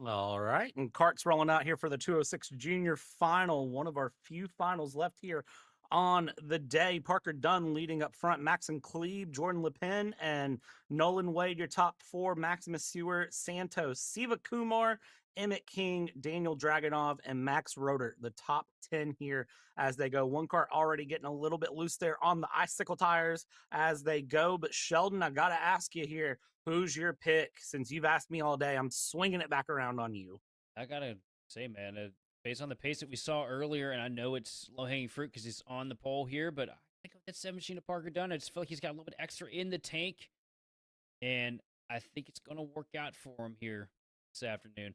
All right, and Kart's rolling out here for the 206 Junior Final, one of our few finals left here on the day. Parker Dunn leading up front, Maxon Klebe, Jordan LePen, and Nolan Wade, your top four. Maximus Sewer, Santos, Siva Kumar, Emmett King, Daniel Dragonov, and Max Roeder, the top 10 here as they go. One car already getting a little bit loose there on the icicle tires as they go. But Sheldon, I got to ask you here, who's your pick? Since you've asked me all day, I'm swinging it back around on you. I got to say, man, based on the pace that we saw earlier, and I know it's low-hanging fruit because he's on the pole here, but I think with that 7 machine of Parker Dunn, I just feel like he's got a little bit extra in the tank, and I think it's going to work out for him here this afternoon.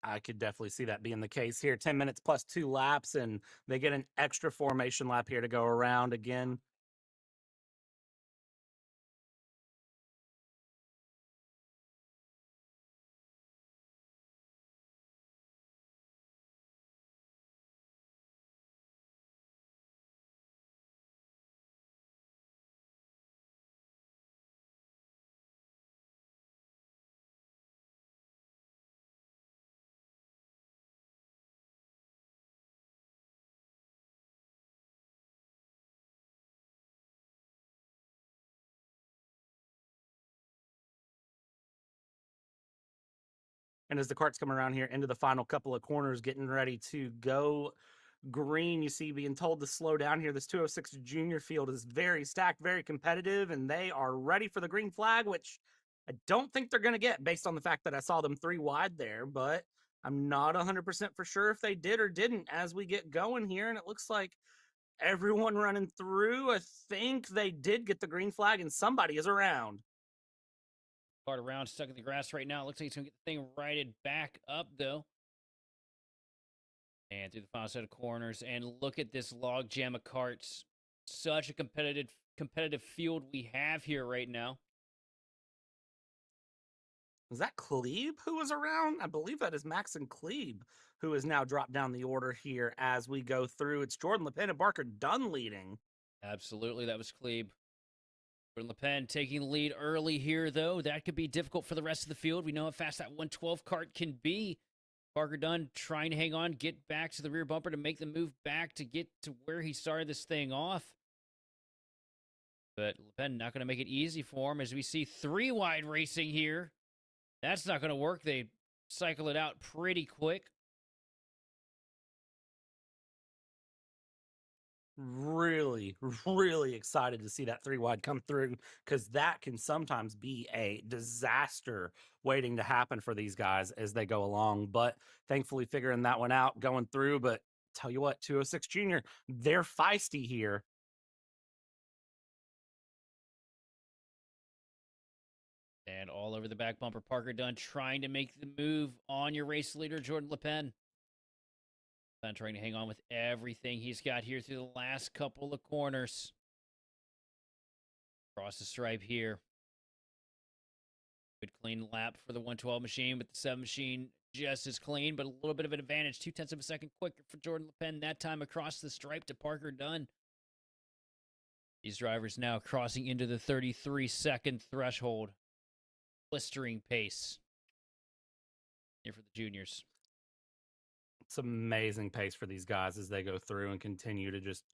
I could definitely see that being the case here. 10 minutes plus 2 laps, and they get an extra formation lap here to go around again. And as the karts come around here into the final couple of corners, getting ready to go green, you see being told to slow down here. This 206 junior field is very stacked, very competitive, and they are ready for the green flag, which I don't think they're going to get based on the fact that I saw them 3 wide there, but I'm not 100% for sure if they did or didn't as we get going here. And it looks like everyone running through, I think they did get the green flag and somebody is around. Part around, stuck in the grass right now. It looks like he's going to get the thing righted back up, though. And through the final set of corners. And look at this log jam of karts. Such a competitive field we have here right now. Is that Klebe who was around? I believe that is Maxon Klebe, who has now dropped down the order here as we go through. It's Jordan LePen and Parker Dunn leading. Absolutely, that was Klebe. Jordan LePen taking the lead early here, though. That could be difficult for the rest of the field. We know how fast that 112 kart can be. Parker Dunn trying to hang on, get back to the rear bumper to make the move back to get to where he started this thing off. But LePen not going to make it easy for him as we see 3 wide racing here. That's not going to work. They cycle it out pretty quick. Really, really excited to see that 3 wide come through because that can sometimes be a disaster waiting to happen for these guys as they go along. But thankfully figuring that one out, going through. But tell you what, 206 Junior, they're feisty here. And all over the back bumper, Parker Dunn trying to make the move on your race leader, Jordan LePen. LePen trying to hang on with everything he's got here through the last couple of corners. Across the stripe here. Good clean lap for the 112 machine, but the 7 machine just as clean, but a little bit of an advantage. 0.2 of a second quicker for Jordan LePen that time across the stripe to Parker Dunn. These drivers now crossing into the 33-second threshold. Blistering pace here for the juniors. It's amazing pace for these guys as they go through and continue to just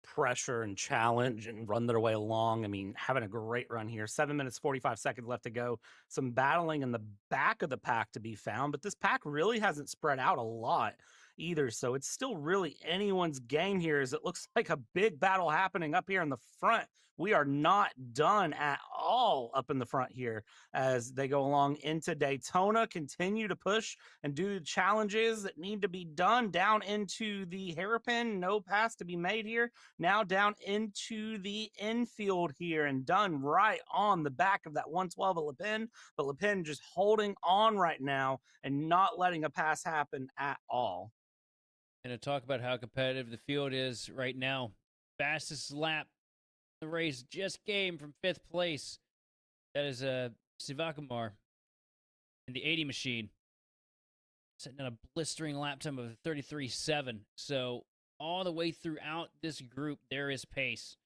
pressure and challenge and run their way along. I mean, having a great run here. 7 minutes, 45 seconds left to go. Some battling in the back of the pack to be found, but this pack really hasn't spread out a lot either. So it's still really anyone's game here as it looks like a big battle happening up here in the front. We are not done at all up in the front here as they go along into Daytona, continue to push and do challenges that need to be done down into the hairpin. No pass to be made here. Now down into the infield here and done right on the back of that 112 of LePen, but LePen just holding on right now and not letting a pass happen at all. And to talk about how competitive the field is right now, fastest lap the race just came from 5th place. That is Sivakumar in the 80 machine, setting a blistering lap time of 33.7. So all the way throughout this group, there is pace.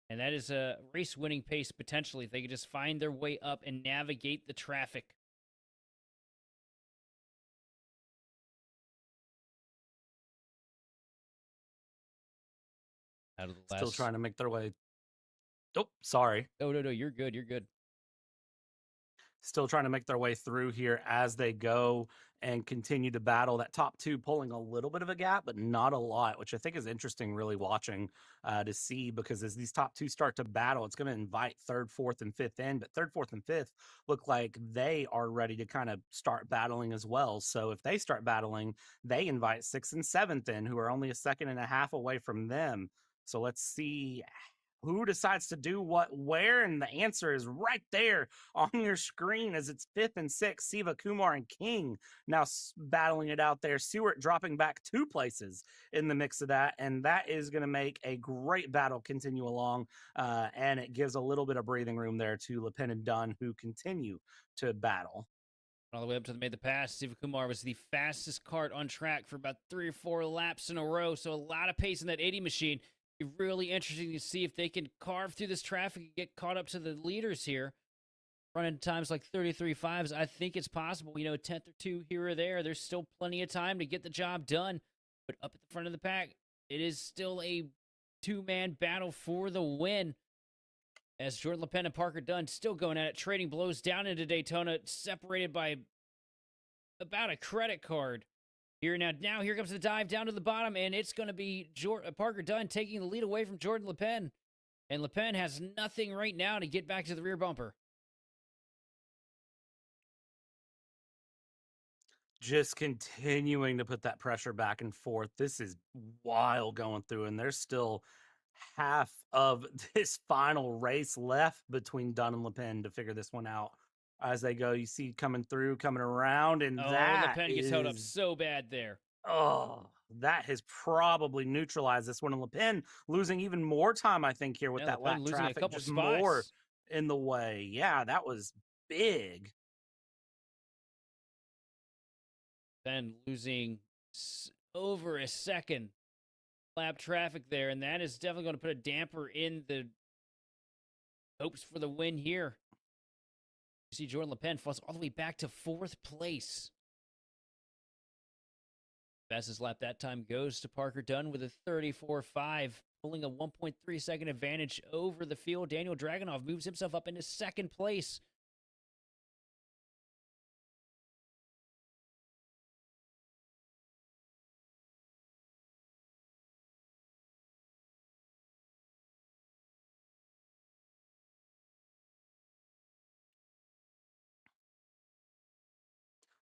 And that is a race-winning pace potentially if they could just find their way up and navigate the traffic. Out of the Still last. trying to make their way. Oh, sorry. No, you're good. You're good. Still trying to make their way through here as they go and continue to battle. That top two pulling a little bit of a gap, but not a lot, which I think is interesting really watching to see, because as these top two start to battle, it's going to invite third, fourth, and fifth in. But third, fourth, and fifth look like they are ready to kind of start battling as well. So if they start battling, they invite sixth and seventh in, who are only a second and a half away from them. So let's see who decides to do what where, and the answer is right there on your screen as it's fifth and sixth. Siva, Kumar, and King now battling it out there. Stewart dropping back 2 places in the mix of that, and that is going to make a great battle continue along, and it gives a little bit of breathing room there to LePen and Dunn, who continue to battle. All the way up to the made the pass. Siva Kumar was the fastest kart on track for about 3 or 4 laps in a row, so a lot of pace in that 80 machine. Be really interesting to see if they can carve through this traffic and get caught up to the leaders here. Running times like 33.5s, I think it's possible. You know, a 10th or 2 here or there. There's still plenty of time to get the job done. But up at the front of the pack, it is still a 2-man battle for the win. As Jordan LePen and Parker Dunn still going at it, trading blows down into Daytona, separated by about a credit card. Here here comes the dive down to the bottom, and it's going to be Parker Dunn taking the lead away from Jordan LePen. And LePen has nothing right now to get back to the rear bumper. Just continuing to put that pressure back and forth. This is wild going through, and there's still half of this final race left between Dunn and LePen to figure this one out. As they go, you see coming through, coming around, and LePen gets held up so bad there. Oh, that has probably neutralized this one. And LePen losing even more time, I think, here with that lap losing traffic, a couple just spots. more in the way. Yeah, that was big. Then losing over a second lap traffic there, and that is definitely going to put a damper in the hopes for the win here. You see Jordan LePen falls all the way back to 4th place. Fastest lap that time goes to Parker Dunn with a 34.5, pulling a 1.3 second advantage over the field. Daniel Dragunov moves himself up into 2nd place.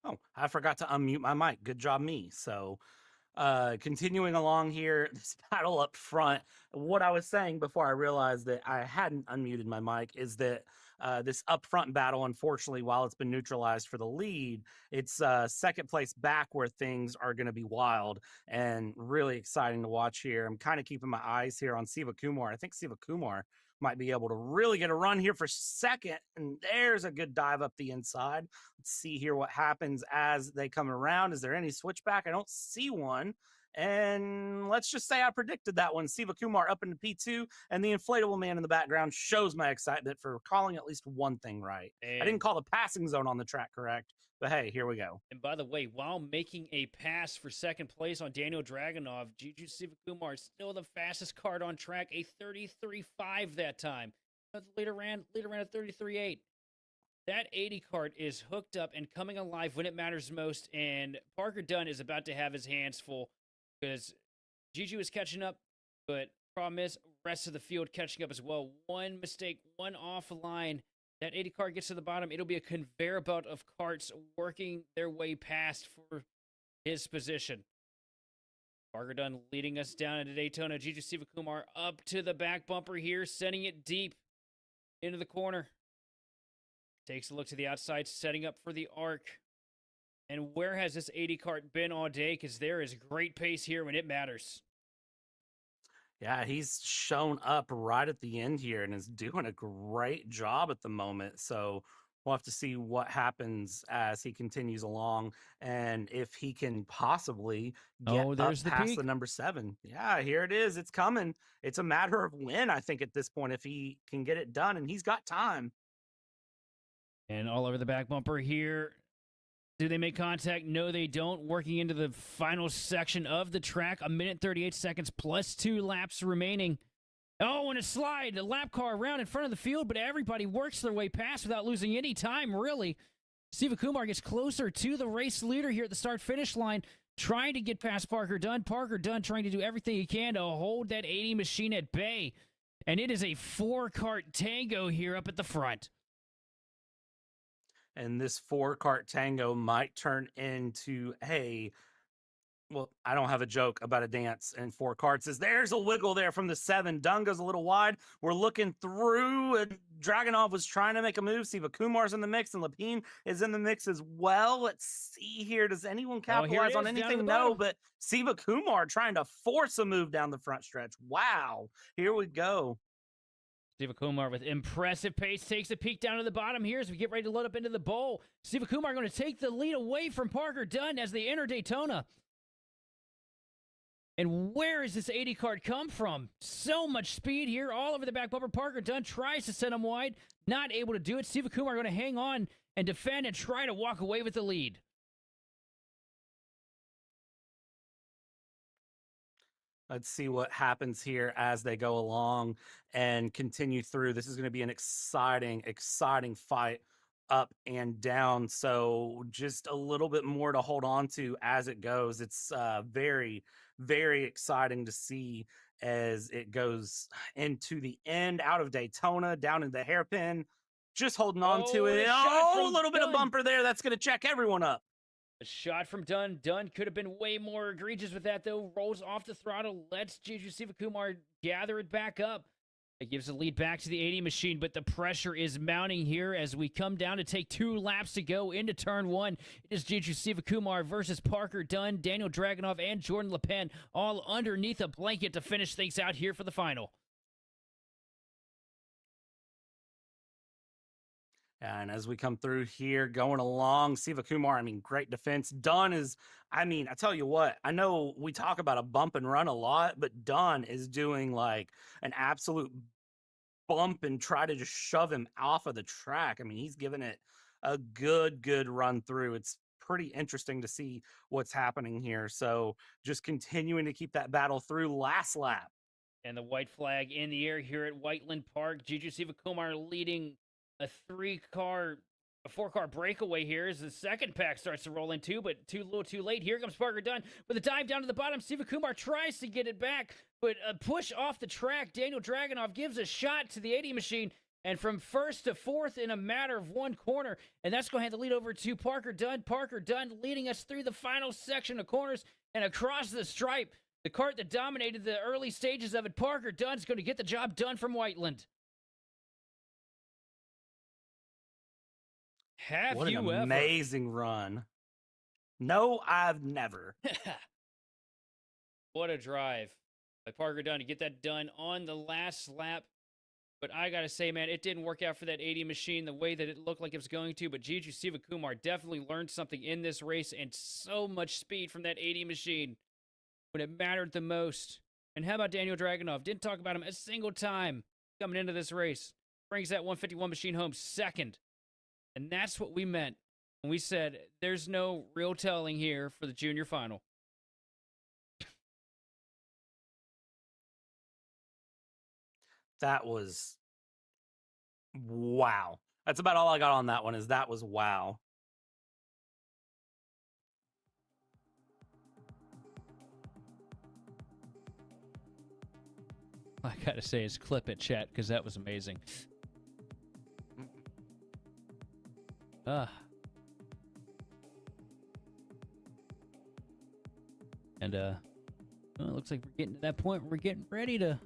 Oh, I forgot to unmute my mic. Good job, me. So, continuing along here, this battle up front. What I was saying before I realized that I hadn't unmuted my mic is that this upfront battle, unfortunately, while it's been neutralized for the lead, it's 2nd place back where things are going to be wild and really exciting to watch here. I'm kind of keeping my eyes here on Siva Kumar. I think Siva Kumar might be able to really get a run here for 2nd, and there's a good dive up the inside. Let's see here what happens as they come around. Is there any switchback? I don't see one. And let's just say I predicted that one. Siva Kumar up into P2, and the inflatable man in the background shows my excitement for calling at least one thing right. I didn't call the passing zone on the track correct, but hey, here we go. And by the way, while making a pass for 2nd place on Daniel Dragunov, Juju Siva Kumar is still the fastest kart on track, a 33.5 that time. The leader ran a 33.8. That 80 kart is hooked up and coming alive when it matters most, and Parker Dunn is about to have his hands full because Juju is catching up, but problem is, rest of the field catching up as well. One mistake, one offline. That 80 kart gets to the bottom. It'll be a conveyor belt of karts working their way past for his position. Parker Dunn leading us down into Daytona. Juju Siva Kumar up to the back bumper here, sending it deep into the corner. Takes a look to the outside, setting up for the arc. And where has this 80 kart been all day? Because there is great pace here when it matters. Yeah, he's shown up right at the end here and is doing a great job at the moment. So we'll have to see what happens as he continues along and if he can possibly get up there's the past peak. the number 7. Yeah, here it is. It's coming. It's a matter of when, I think, at this point, if he can get it done, and he's got time. And all over the back bumper here. Do they make contact? No, they don't. Working into the final section of the track. 1 minute 38 seconds plus 2 laps remaining. Oh, and a slide, a lap car around in front of the field, but everybody works their way past without losing any time, really. Siva Kumar gets closer to the race leader here at the start-finish line, trying to get past Parker Dunn. Parker Dunn trying to do everything he can to hold that 80 machine at bay. And it is a 4-kart tango here up at the front. And this 4-kart tango might turn into well, I don't have a joke about a dance in 4 karts. There's a wiggle there from the 7. Dunn goes a little wide. We're looking through, and Dragunov was trying to make a move. Siva Kumar's in the mix, and Lapine is in the mix as well. Let's see here. Does anyone capitalize on anything? No, but Siva Kumar trying to force a move down the front stretch. Wow. Here we go. Siva Kumar with impressive pace takes a peek down to the bottom here as we get ready to load up into the bowl. Siva Kumar going to take the lead away from Parker Dunn as they enter Daytona. And where has this 80 kart come from? So much speed here all over the back bumper. Parker Dunn tries to send him wide, not able to do it. Siva Kumar going to hang on and defend and try to walk away with the lead. Let's see what happens here as they go along and continue through. This is going to be an exciting, exciting fight up and down. So just a little bit more to hold on to as it goes. It's very, very exciting to see as it goes into the end, out of Daytona, down in the hairpin. Just holding on to it. Oh, a little bit of bumper there. That's going to check everyone up. A shot from Dunn. Dunn could have been way more egregious with that, though. Rolls off the throttle. Lets Juju Siva Kumar gather it back up. It gives the lead back to the 80 machine, but the pressure is mounting here as we come down to take 2 laps to go into turn 1. It is Juju Siva Kumar versus Parker Dunn, Daniel Dragunov, and Jordan LePen, all underneath a blanket to finish things out here for the final. And as we come through here, going along, Siva Kumar, great defense. Dunn is, I tell you what, I know we talk about a bump and run a lot, but Dunn is doing like an absolute bump and try to just shove him off of the track. He's giving it a good run through. It's pretty interesting to see what's happening here. So just continuing to keep that battle through. Last lap. And the white flag in the air here at Whiteland Park. Juju Siva Kumar leading a 4-car breakaway here as the second pack starts to roll in too, but a little too late. Here comes Parker Dunn with a dive down to the bottom. Siva Kumar tries to get it back, but a push off the track. Daniel Dragunov gives a shot to the 80 machine, and from first to fourth in a matter of 1 corner, and that's going to hand the lead over to Parker Dunn. Parker Dunn leading us through the final section of corners and across the stripe. The kart that dominated the early stages of it. Parker Dunn's going to get the job done from Whiteland. What an amazing run. No, I've never. What a drive by Parker Dunn to get that done on the last lap. But I got to say, man, it didn't work out for that 80 machine the way that it looked like it was going to. But Juju Siva Kumar definitely learned something in this race, and so much speed from that 80 machine when it mattered the most. And how about Daniel Dragunov? Didn't talk about him a single time coming into this race. Brings that 151 machine home second. And that's what we meant when we said there's no real telling here for the junior final. That was wow. That's about all I got on that one. That was wow. I gotta say is clip it, chat, because that was amazing. And well, it looks like we're getting to that point where we're getting ready to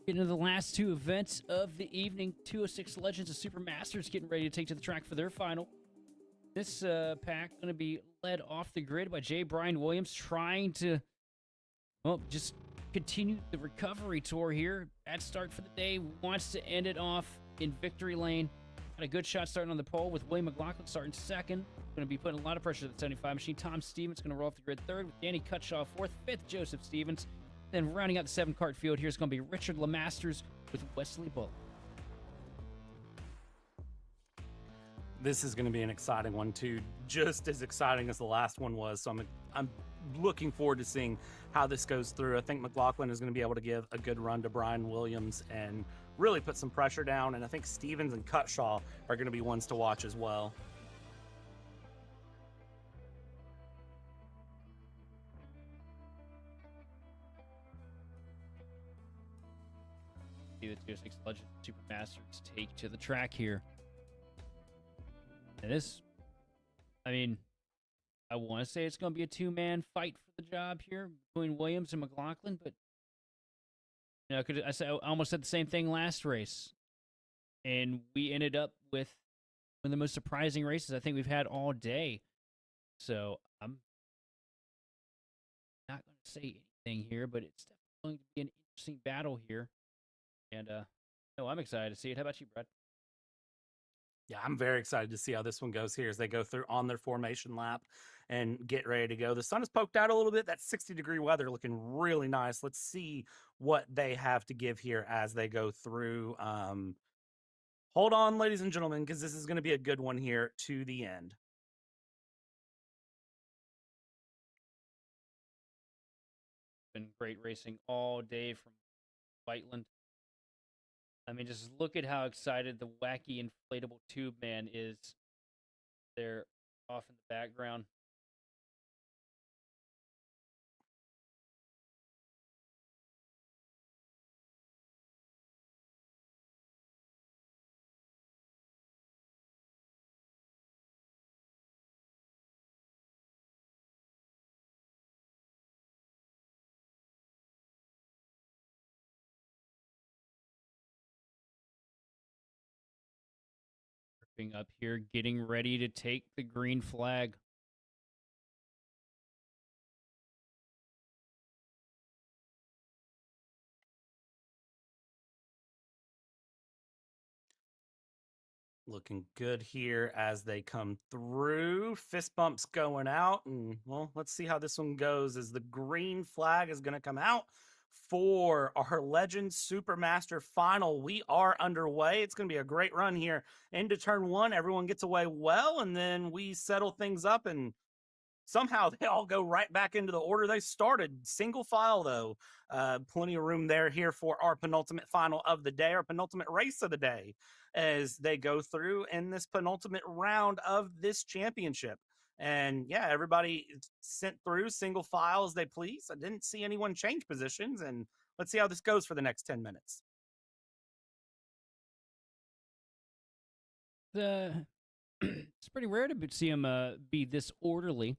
get into the last 2 events of the evening. 206 Legends of Super Masters getting ready to take to the track for their final. This pack going to be led off the grid by J. Brian Williams, trying to, well, just continue the recovery tour here. Bad start for the day. Wants to end it off in victory lane. Got a good shot starting on the pole with William McLaughlin starting second. Going to be putting a lot of pressure to the 75 machine. Tom Stevens going to roll off the grid third with Danny Cutshaw fourth, fifth Joseph Stevens. Then rounding out the 7-kart field, here's going to be Richard LeMasters with Wesley Bull. This is going to be an exciting one too, just as exciting as the last one was. So I'm I'm looking forward to seeing how this goes through. I think McLaughlin is going to be able to give a good run to Brian Williams and really put some pressure down. And I think Stevens and Cutshaw are going to be ones to watch as well. The 206 Legend Supermasters take to the track here. And this, I mean, I want to say it's going to be a two-man fight for the job here between Williams and McLaughlin, but you know, I almost said the same thing last race, and we ended up with one of the most surprising races I think we've had all day. So I'm not going to say anything here, but it's definitely going to be an interesting battle here. And no, I'm excited to see it. How about you, Brad? Yeah, I'm very excited to see how this one goes here as they go through on their formation lap and get ready to go. The sun has poked out a little bit. That 60-degree weather looking really nice. Let's see what they have to give here as they go through. Hold on, ladies and gentlemen, because this is going to be a good one here to the end. Been great racing all day from Whiteland. I mean, just look at how excited the wacky inflatable tube man is there off in the background. Up here, getting ready to take the green flag. Looking good here as they come through. Fist bumps going out. And, well, let's see how this one goes as the green flag is going to come out for our Legend Supermaster final. We are underway. It's going to be a great run here into turn one. Everyone gets away well, and then we settle things up, and somehow they all go right back into the order they started. Single file, though. Plenty of room there here for our penultimate final of the day, our penultimate race of the day, as they go through in this penultimate round of this championship. And yeah, everybody sent through single file as they please. I didn't see anyone change positions, and let's see how this goes for the next 10 minutes. It's pretty rare to see him be this orderly.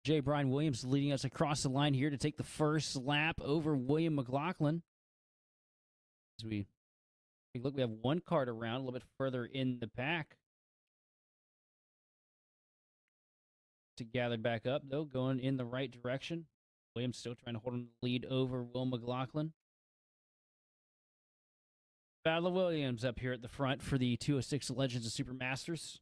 J. Brian Williams leading us across the line here to take the first lap over William McLaughlin. As we take a look, we have one cart around a little bit further in the pack. To gather back up, though, going in the right direction. Williams still trying to hold on the lead over Will McLaughlin. Battle of Williams up here at the front for the 206 Legends of Supermasters.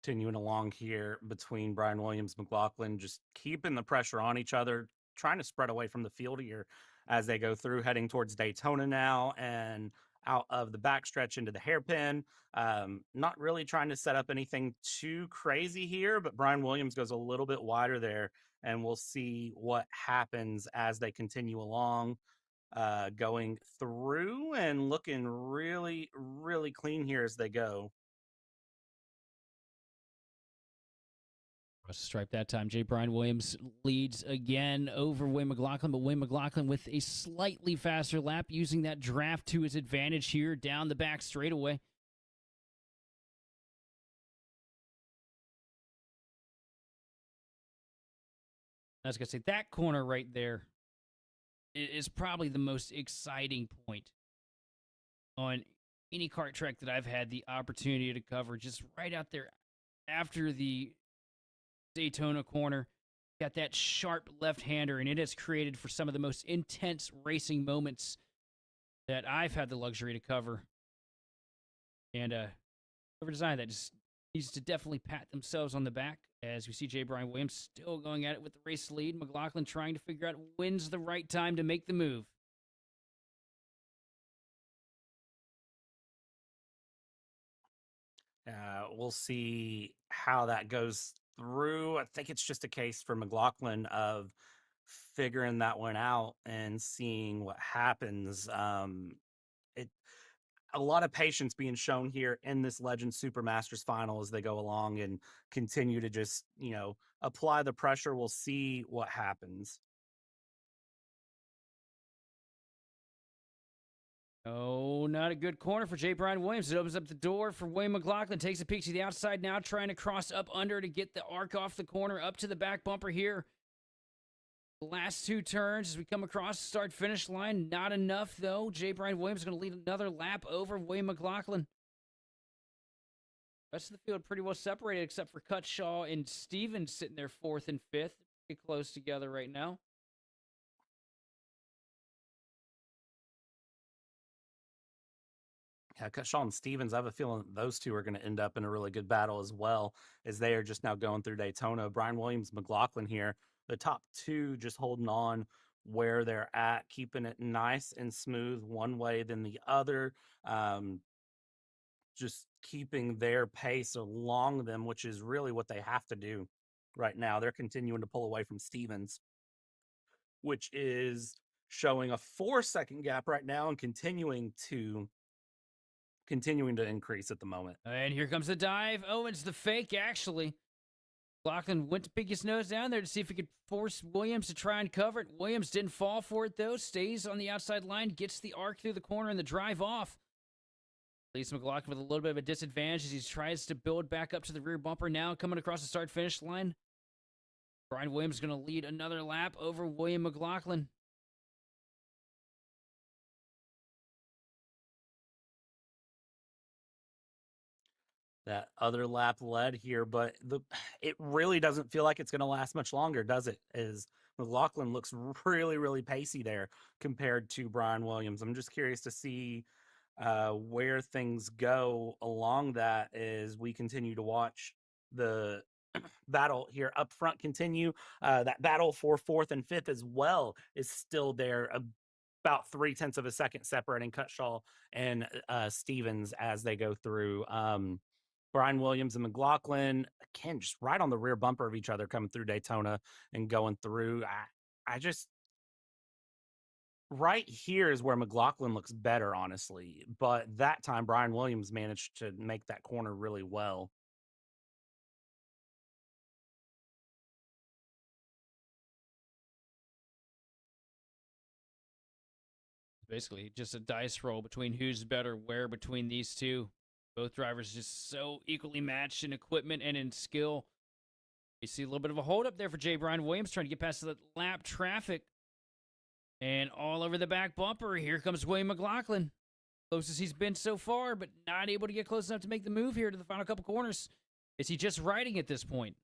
Continuing along here between Brian Williams, McLaughlin, just keeping the pressure on each other, trying to spread away from the field here as they go through, heading towards Daytona now and out of the backstretch into the hairpin. Not really trying to set up anything too crazy here, but Brian Williams goes a little bit wider there, and we'll see what happens as they continue along. Going through and looking really, really clean here as they go. Across the stripe that time, J. Brian Williams leads again over Wayne McLaughlin, but Wayne McLaughlin with a slightly faster lap, using that draft to his advantage here down the back straightaway. I was going to say, that corner right there is probably the most exciting point on any kart track that I've had the opportunity to cover. Just right out there after the Daytona corner, got that sharp left-hander, and it has created for some of the most intense racing moments that I've had the luxury to cover. And whoever designed that just needs to definitely pat themselves on the back, as we see J. Brian Williams still going at it with the race lead. McLaughlin trying to figure out when's the right time to make the move. We'll see how that goes through. I think it's just a case for McLaughlin of figuring that one out and seeing what happens. It A lot of patience being shown here in this Legends Super Masters final as they go along and continue to just, apply the pressure. We'll see what happens. Oh, not a good corner for J. Brian Williams. It opens up the door for Wayne McLaughlin. Takes a peek to the outside now, trying to cross up under to get the arc off the corner, up to the back bumper here. The last two turns as we come across the start-finish line. Not enough, though. J. Brian Williams is going to lead another lap over Wayne McLaughlin. Rest of the field pretty well separated, except for Cutshaw and Stevens sitting there 4th and 5th. Pretty close together right now. Yeah, Cutshaw and Stevens, I have a feeling that those two are going to end up in a really good battle as well, as they are just now going through Daytona. Brian Williams, McLaughlin here, the top two just holding on where they're at, keeping it nice and smooth one way than the other, just keeping their pace along them, which is really what they have to do right now. They're continuing to pull away from Stevens, which is showing a 4-second gap right now and continuing to increase at the moment. And here comes the dive. Oh, it's the fake, actually. McLaughlin went to pick his nose down there to see if he could force Williams to try and cover it. Williams didn't fall for it, though. Stays on the outside line, gets the arc through the corner and the drive off. Leaves McLaughlin with a little bit of a disadvantage as he tries to build back up to the rear bumper now, coming across the start-finish line. Brian Williams is going to lead another lap over William McLaughlin. That other lap led here, but it really doesn't feel like it's going to last much longer, does it? As McLaughlin looks really, really pacey there compared to Brian Williams. I'm just curious to see where things go along that as we continue to watch the battle here up front continue. That battle for 4th and 5th as well is still there, about 0.3 of a second separating Cutshaw and Stevens as they go through. Brian Williams and McLaughlin, again, just right on the rear bumper of each other coming through Daytona and going through. I just, right here is where McLaughlin looks better, honestly. But that time, Brian Williams managed to make that corner really well. Basically, just a dice roll between who's better where between these two. Both drivers just so equally matched in equipment and in skill. You see a little bit of a holdup there for J. Brian Williams trying to get past the lap traffic. And all over the back bumper, here comes William McLaughlin. Closest he's been so far, but not able to get close enough to make the move here to the final couple corners. Is he just riding at this point?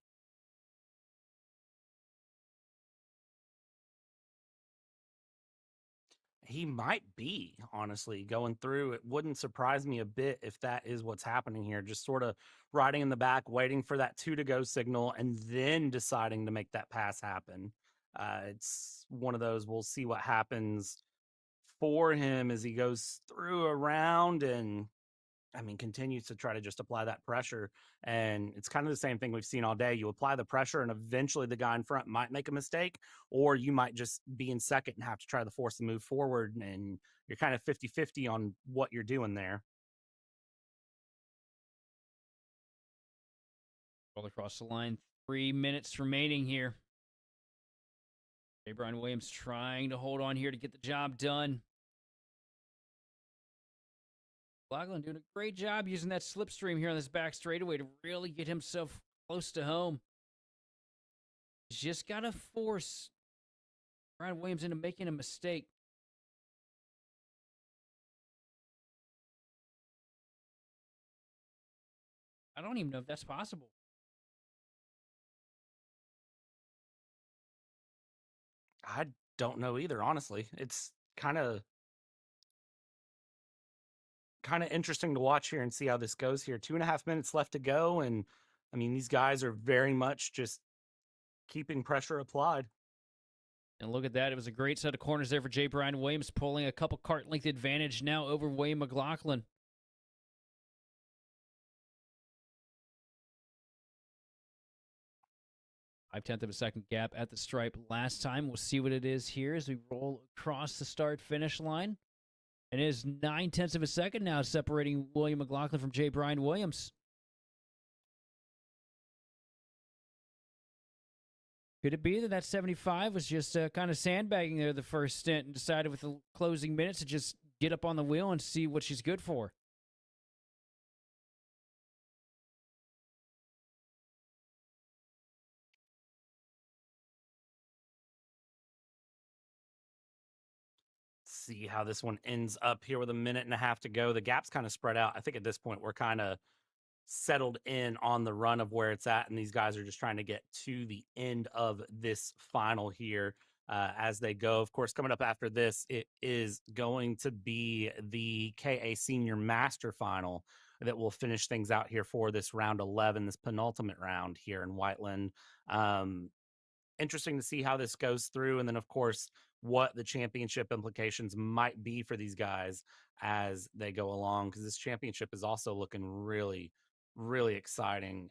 He might be, honestly, going through. It wouldn't surprise me a bit if that is what's happening here. Just sort of riding in the back, waiting for that 2 to go signal, and then deciding to make that pass happen. It's one of those, we'll see what happens for him as he goes through around and, continues to try to just apply that pressure. And it's kind of the same thing we've seen all day. You apply the pressure and eventually the guy in front might make a mistake, or you might just be in second and have to try to force the move forward. And you're kind of 50-50 on what you're doing there. Roll across the line. 3 minutes remaining here. J. Brian Williams trying to hold on here to get the job done. McLaughlin doing a great job using that slipstream here on this back straightaway to really get himself close to home. He's just got to force Brian Williams into making a mistake. I don't even know if that's possible. I don't know either, honestly. It's kind of interesting to watch here and see how this goes here. 2.5 minutes left to go. And these guys are very much just keeping pressure applied. And look at that. It was a great set of corners there for J. Brian Williams, pulling a couple kart length advantage now over Wayne McLaughlin. 0.5 of a second gap at the stripe last time. We'll see what it is here as we roll across the start-finish line. And it is 0.9 of a second now separating William McLaughlin from J. Brian Williams. Could it be that 75 was just kind of sandbagging there the first stint and decided with the closing minutes to just get up on the wheel and see what she's good for? See how this one ends up here with 1.5 minutes to go. The gap's kind of spread out. I think at this point we're kind of settled in on the run of where it's at, and these guys are just trying to get to the end of this final here as they go. Of course, coming up after this, it is going to be the KA Senior Master Final that will finish things out here for this round 11, this penultimate round here in Whiteland. Interesting to see how this goes through, and then of course what the championship implications might be for these guys as they go along, because this championship is also looking really exciting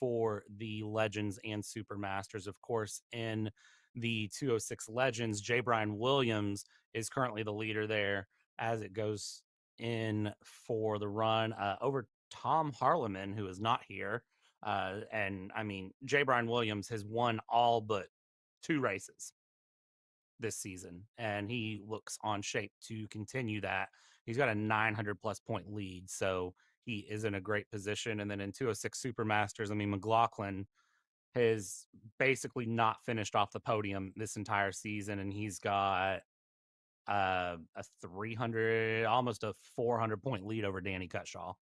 for the Legends and Supermasters. Of course, in the 206 Legends, J. Brian Williams is currently the leader there as it goes in for the run over Tom Harleman, who is not here. And I mean, J. Brian Williams has won all but 2 races this season, and he looks on shape to continue that. He's got a 900+ point lead, so he is in a great position. And then in 206 Supermasters, I mean, McLaughlin has basically not finished off the podium this entire season, and he's got a 300, almost a 400 point lead over Danny Cutshaw.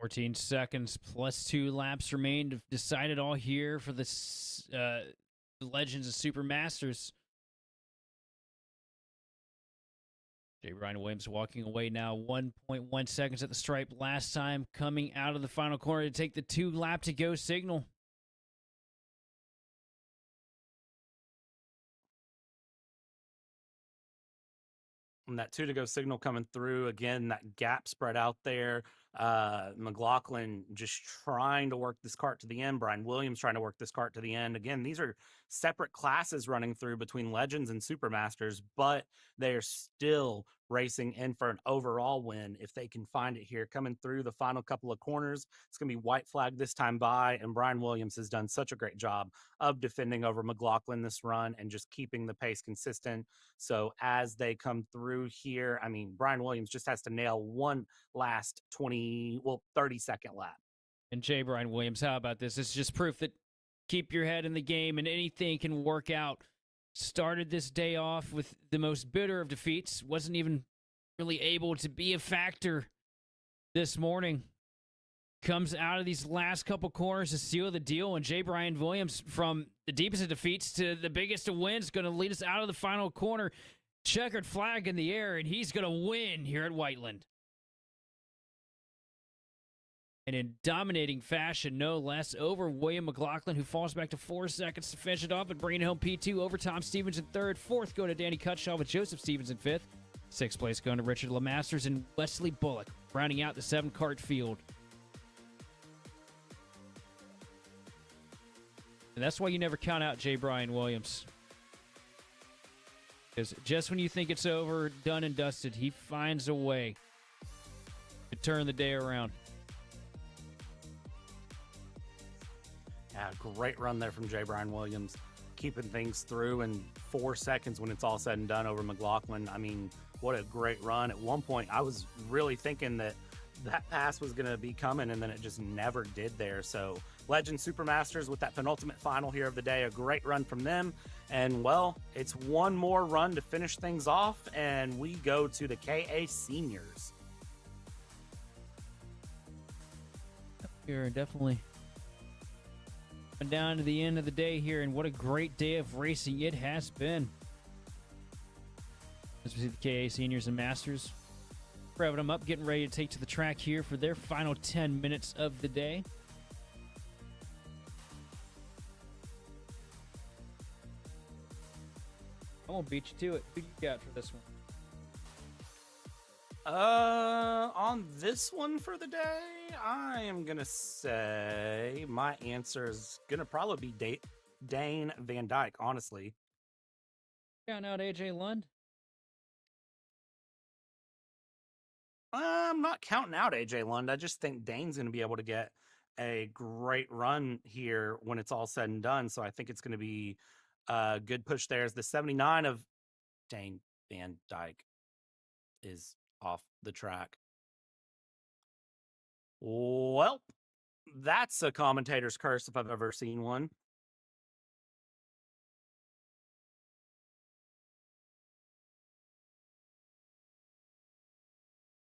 $14 seconds plus 2 laps remain to decide it all here for the Legends and Supermasters. J. Brian Williams walking away now, 1.1 seconds at the stripe last time, coming out of the final corner to take the 2 lap to go signal. And that 2 to go signal coming through again, that gap spread out there. McLaughlin just trying to work this kart to the end. Brian Williams trying to work this kart to the end. Again, these are separate classes running through between Legends and Supermasters, but they're still racing in for an overall win if they can find it here. Coming through the final couple of corners, it's going to be white flag this time by, and Brian Williams has done such a great job of defending over McLaughlin this run and just keeping the pace consistent. So as they come through here, I mean, Brian Williams just has to nail one last 30-second lap. And J. Brian Williams, how about this? It's just proof that keep your head in the game and anything can work out. Started this day off with the most bitter of defeats. Wasn't even really able to be a factor this morning. Comes out of these last couple corners to seal the deal. And J. Brian Williams, from the deepest of defeats to the biggest of wins, going to lead us out of the final corner. Checkered flag in the air, and he's going to win here at Whiteland. And in dominating fashion, no less, over William McLaughlin, who falls back to 4 seconds to finish it off and bringing home P2 over Tom Stevens in third. Fourth going to Danny Cutshaw with Joseph Stevens in fifth. Sixth place going to Richard LeMasters and Wesley Bullock, rounding out the 7-kart field. And that's why you never count out J. Brian Williams. Because just when you think it's over, done and dusted, he finds a way to turn the day around. Yeah, great run there from J. Brian Williams, keeping things through in 4 seconds when it's all said and done over McLaughlin. I mean, what a great run. At one point, I was really thinking that pass was going to be coming, and then it just never did there. So Legend Supermasters with that penultimate final here of the day, a great run from them. And, well, it's one more run to finish things off, and we go to the KA Seniors. You're definitely down to the end of the day here, and what a great day of racing it has been. As we see the KA Seniors and Masters revving them up, getting ready to take to the track here for their final 10 minutes of the day. I won't beat you to it. Who do you got for this one? On this one for the day, I am gonna say my answer is gonna probably be Dane Van Dyke. Honestly, Counting out AJ Lund. I'm not counting out AJ Lund. I just think Dane's gonna be able to get a great run here when it's all said and done. So I think it's gonna be a good push there. As the 79 of Dane Van Dyke is off the track. Well, that's a commentator's curse if I've ever seen one.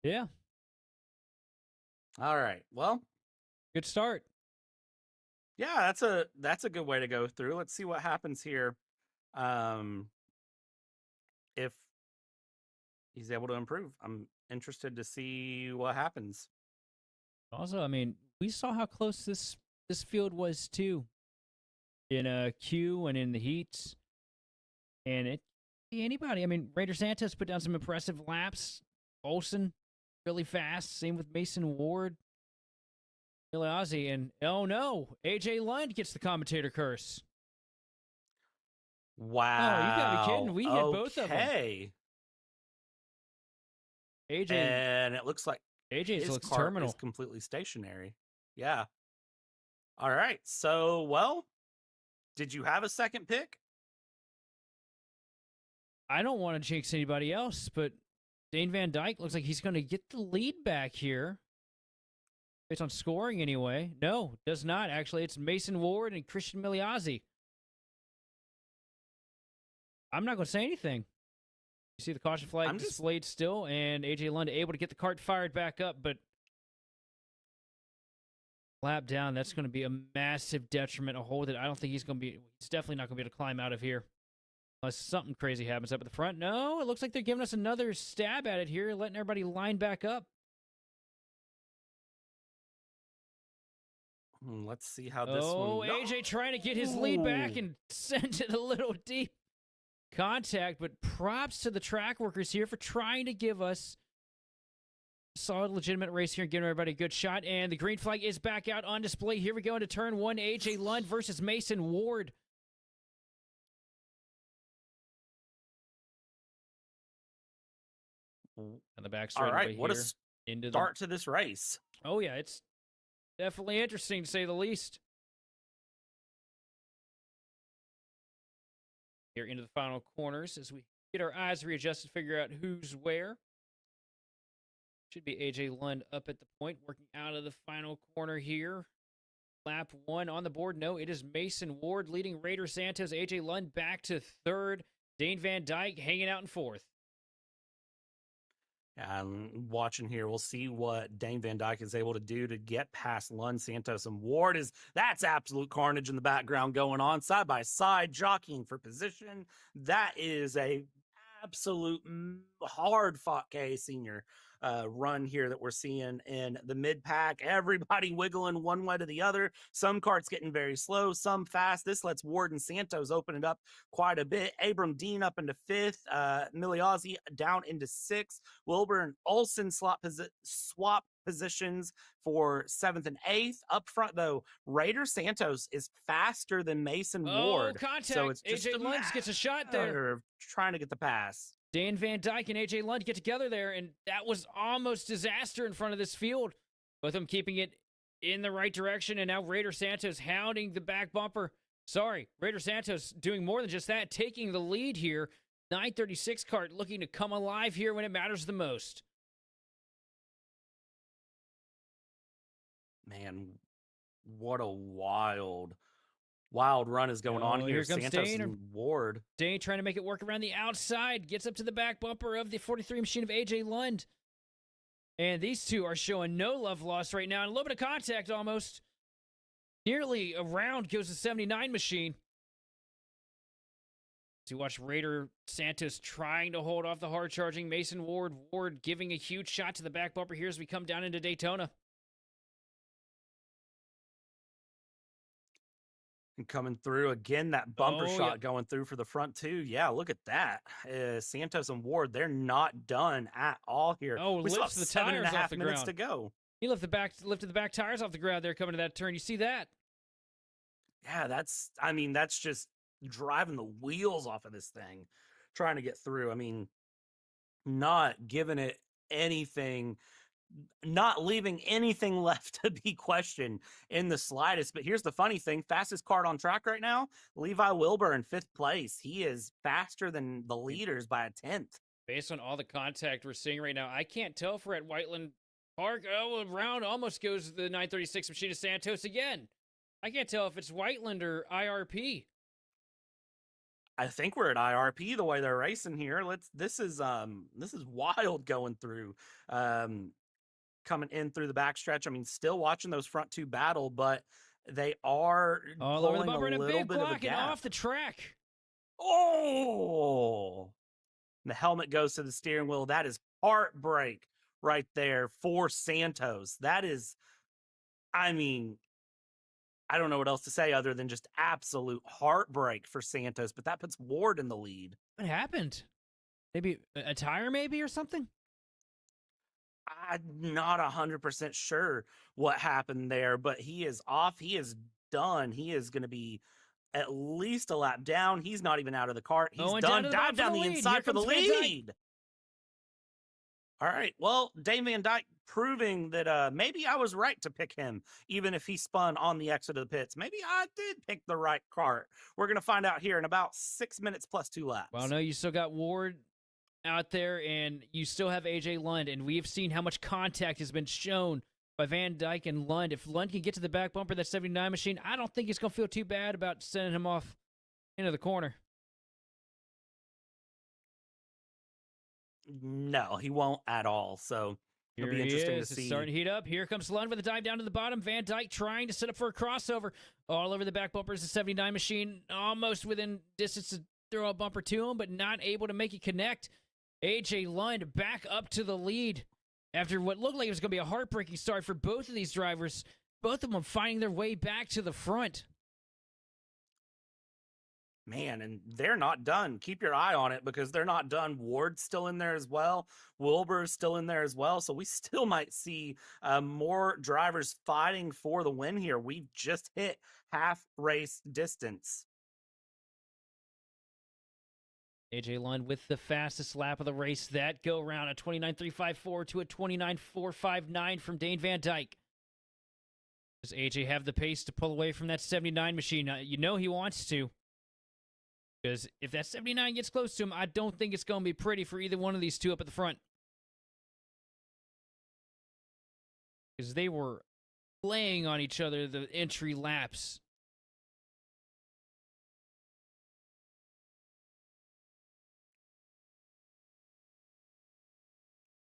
Yeah. All right. Well, good start. Yeah, that's a good way to go through. Let's see what happens here. If he's able to improve, I'm interested to see what happens. Also, I mean, we saw how close this field was too in Q and in the heats, and it anybody. I mean, Raider Santos put down some impressive laps. Olsen really fast. Same with Mason Ward, Billy Ozzie, and oh no, AJ Lund gets the commentator curse. Wow! Oh, you gotta be kidding! We hit both of them. Okay. AJ, and it looks like AJ's his looks cart terminal. is completely stationary. Yeah. All right. So, well, did you have a second pick? I don't want to jinx anybody else, but Dane Van Dyke looks like he's going to get the lead back here. Based on scoring, anyway. No, does not. Actually, it's Mason Ward and Christian Miliazzi. I'm not going to say anything. You see the caution flag displayed still, and AJ Lund able to get the cart fired back up, but lap down, that's going to be a massive detriment, a hole that I don't think he's definitely not going to be able to climb out of here. Unless something crazy happens up at the front. No, it looks like they're giving us another stab at it here, letting everybody line back up. Let's see how this one goes. AJ trying to get his lead back and sent it a little deep. Contact, but props to the track workers here for trying to give us a solid, legitimate race here and giving everybody a good shot. And the green flag is back out on display. Here we go into turn one. AJ Lund versus Mason Ward. On the back straight. All right, what a into start to this race. Oh, yeah, it's definitely interesting to say the least. Here into the final corners as we get our eyes readjusted, figure out who's where. Should be AJ Lund up at the point, working out of the final corner here. Lap one on the board. No, it is Mason Ward leading Raider Santos. AJ Lund back to third. Dane Van Dyke hanging out in fourth. And watching here, we'll see what Dane Van Dyke is able to do to get past Lund, Santos, and Ward. That's absolute carnage in the background going on, side by side, jockeying for position. That is a absolute hard-fought K Senior run here that we're seeing in the mid-pack. Everybody wiggling one way to the other. Some karts getting very slow, some fast. This lets Ward and Santos open it up quite a bit. Abram Dean up into fifth. Miliazzi down into sixth. Wilbur and Olsen swap positions for seventh and eighth. Up front, though, Raider Santos is faster than Mason Ward. Contact. So it's just AJ Lund gets a shot there. Trying to get the pass. Dan Van Dyke and AJ Lund get together there, and that was almost disaster in front of this field. Both of them keeping it in the right direction, and now Raider Santos hounding the back bumper. Sorry, Raider Santos doing more than just that, taking the lead here. 936 kart looking to come alive here when it matters the most. Man, what a wild run is going on here. Comes Santos Dane and Ward. Dane trying to make it work around the outside. Gets up to the back bumper of the 43 machine of AJ Lund. And these two are showing no love lost right now. And a little bit of contact almost. Nearly around goes the 79 machine. So you watch Raider Santos trying to hold off the hard-charging Mason Ward. Ward giving a huge shot to the back bumper here as we come down into Daytona. And coming through again, that bumper Oh, shot yeah. going through for the front two. Yeah, look at that. Santos and Ward, they're not done at all here. Oh, We still have lifts the seven and a tires off half the minutes ground. to go. He lifted the back tires off the ground there coming to that turn. You see that? Yeah, that's just driving the wheels off of this thing, trying to get through. I mean, not giving it anything, not leaving anything left to be questioned in the slightest. But here's the funny thing, fastest kart on track right now, Levi Wilbur in 5th place. He is faster than the leaders by a 10th. Based on all the contact we're seeing right now, I can't tell if we're at Whiteland Park. Oh, around almost goes the 936 machine of Santos again. I can't tell if it's Whiteland or IRP. I think we're at IRP the way they're racing here. This is wild going through. Coming in through the backstretch. I mean, still watching those front two battle, but they are All over the pulling bumper a and a little big bit of a block and gap. off the track. Oh! The helmet goes to the steering wheel. That is heartbreak right there for Santos. That is, I mean, I don't know what else to say other than just absolute heartbreak for Santos, but that puts Ward in the lead. What happened? Maybe a tire or something? I'm not 100% sure what happened there, but he is off. He is done. He is going to be at least a lap down. He's not even out of the cart. He's done. Dive down the inside for the lead. All right. Well, Dave Van Dyke proving that maybe I was right to pick him, even if he spun on the exit of the pits. Maybe I did pick the right cart. We're going to find out here in about 6 minutes plus 2 laps. Well, no, you still got Ward out there, and you still have AJ Lund, and we've seen how much contact has been shown by Van Dyke and Lund. If Lund can get to the back bumper of that 79 machine, I don't think he's going to feel too bad about sending him off into the corner. No, he won't at all. So it'll be interesting to see. It's starting to heat up. Here comes Lund with a dive down to the bottom. Van Dyke trying to set up for a crossover. All over the back bumpers, the 79 machine, almost within distance to throw a bumper to him, but not able to make it connect. AJ Lund back up to the lead after what looked like it was going to be a heartbreaking start for both of these drivers. Both of them finding their way back to the front. Man, and they're not done. Keep your eye on it because they're not done. Ward's still in there as well. Wilbur's still in there as well. So we still might see more drivers fighting for the win here. We've just hit half race distance. AJ Lund with the fastest lap of the race. That go around a 29.354 to a 29.459 from Dane Van Dyke. Does AJ have the pace to pull away from that 79 machine? You know he wants to. Because if that 79 gets close to him, I don't think it's going to be pretty for either one of these two up at the front. Because they were laying on each other the entry laps.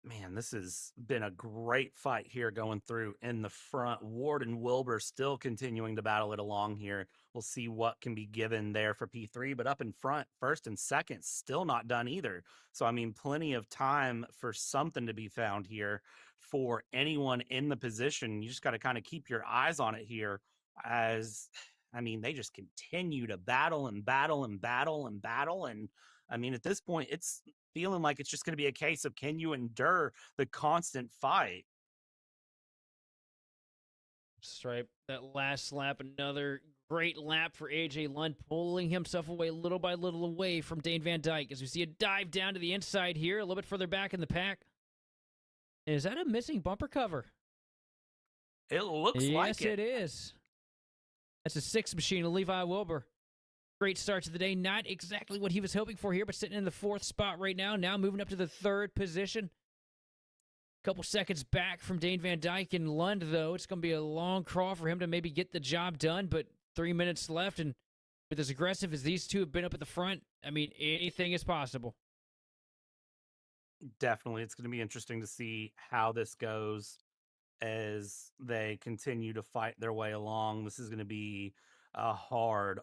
Man, this has been a great fight here going through in the front. Ward and Wilbur still continuing to battle it along here. We'll see what can be given there for P3, but up in front, first and second, still not done either. So, I mean, plenty of time for something to be found here for anyone in the position. You just got to kind of keep your eyes on it here as, I mean, they just continue to battle and battle and battle and battle. And, I mean, at this point, it's feeling like it's just going to be a case of can you endure the constant fight? Stripe, that last lap, another great lap for AJ Lund, pulling himself away little by little away from Dane Van Dyke as we see a dive down to the inside here, a little bit further back in the pack. Is that a missing bumper cover? It looks like it. Yes, it is. That's a 6 machine of Levi Wilbur. Great start to the day. Not exactly what he was hoping for here, but sitting in the 4th spot right now. Now moving up to the 3rd position. A couple seconds back from Dane Van Dyke and Lund, though. It's going to be a long crawl for him to maybe get the job done, but 3 minutes left, and with as aggressive as these two have been up at the front, I mean, anything is possible. Definitely. It's going to be interesting to see how this goes as they continue to fight their way along. This is going to be a hard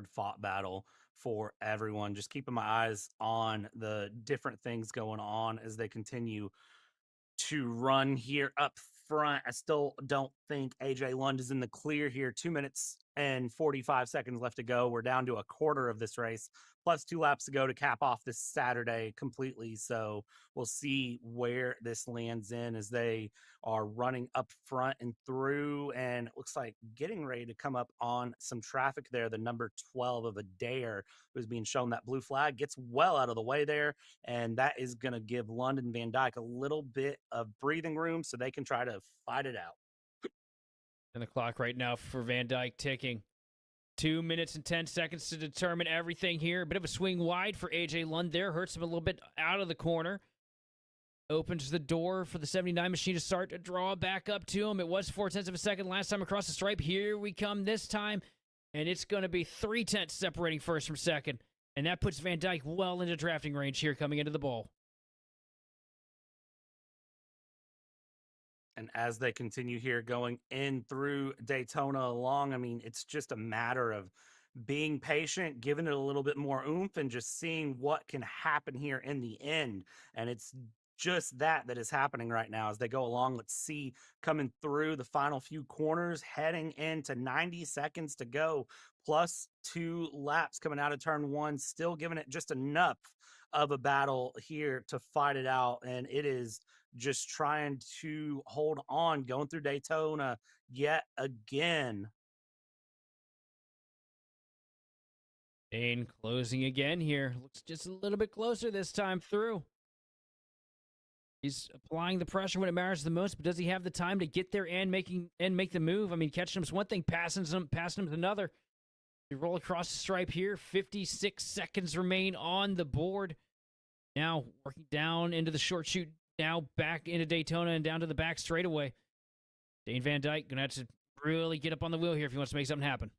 fought battle for everyone. Just keeping my eyes on the different things going on as they continue to run here up front. I still don't think AJ Lund is in the clear here. 2 minutes and 45 seconds left to go. We're down to a quarter of this race, plus 2 laps to go to cap off this Saturday completely. So we'll see where this lands in as they are running up front and through, and it looks like getting ready to come up on some traffic there. The number 12 of Adair, who's being shown that blue flag, gets well out of the way there, and that is going to give London Van Dyke a little bit of breathing room so they can try to fight it out. And the clock right now for Van Dyke ticking. 2 minutes and 10 seconds to determine everything here. A bit of a swing wide for AJ Lund there. Hurts him a little bit out of the corner. Opens the door for the 79 machine to start to draw back up to him. It was 0.4 of a second last time across the stripe. Here we come this time. And it's going to be 0.3 separating first from second. And that puts Van Dyke well into drafting range here coming into the bowl. And as they continue here going in through Daytona along, I mean, it's just a matter of being patient, giving it a little bit more oomph, and just seeing what can happen here in the end. And it's just that is happening right now as they go along. Let's see, coming through the final few corners, heading into 90 seconds to go, plus 2 laps coming out of turn 1, still giving it just enough of a battle here to fight it out. And it is just trying to hold on, going through Daytona yet again. Dane closing again here. Looks just a little bit closer this time through. He's applying the pressure when it matters the most, but does he have the time to get there and make the move? I mean, catching him's one thing, passing him's another. You roll across the stripe here. 56 seconds remain on the board. Now working down into the short chute. Now back into Daytona and down to the back straightaway. Dane Van Dyke going to have to really get up on the wheel here if he wants to make something happen.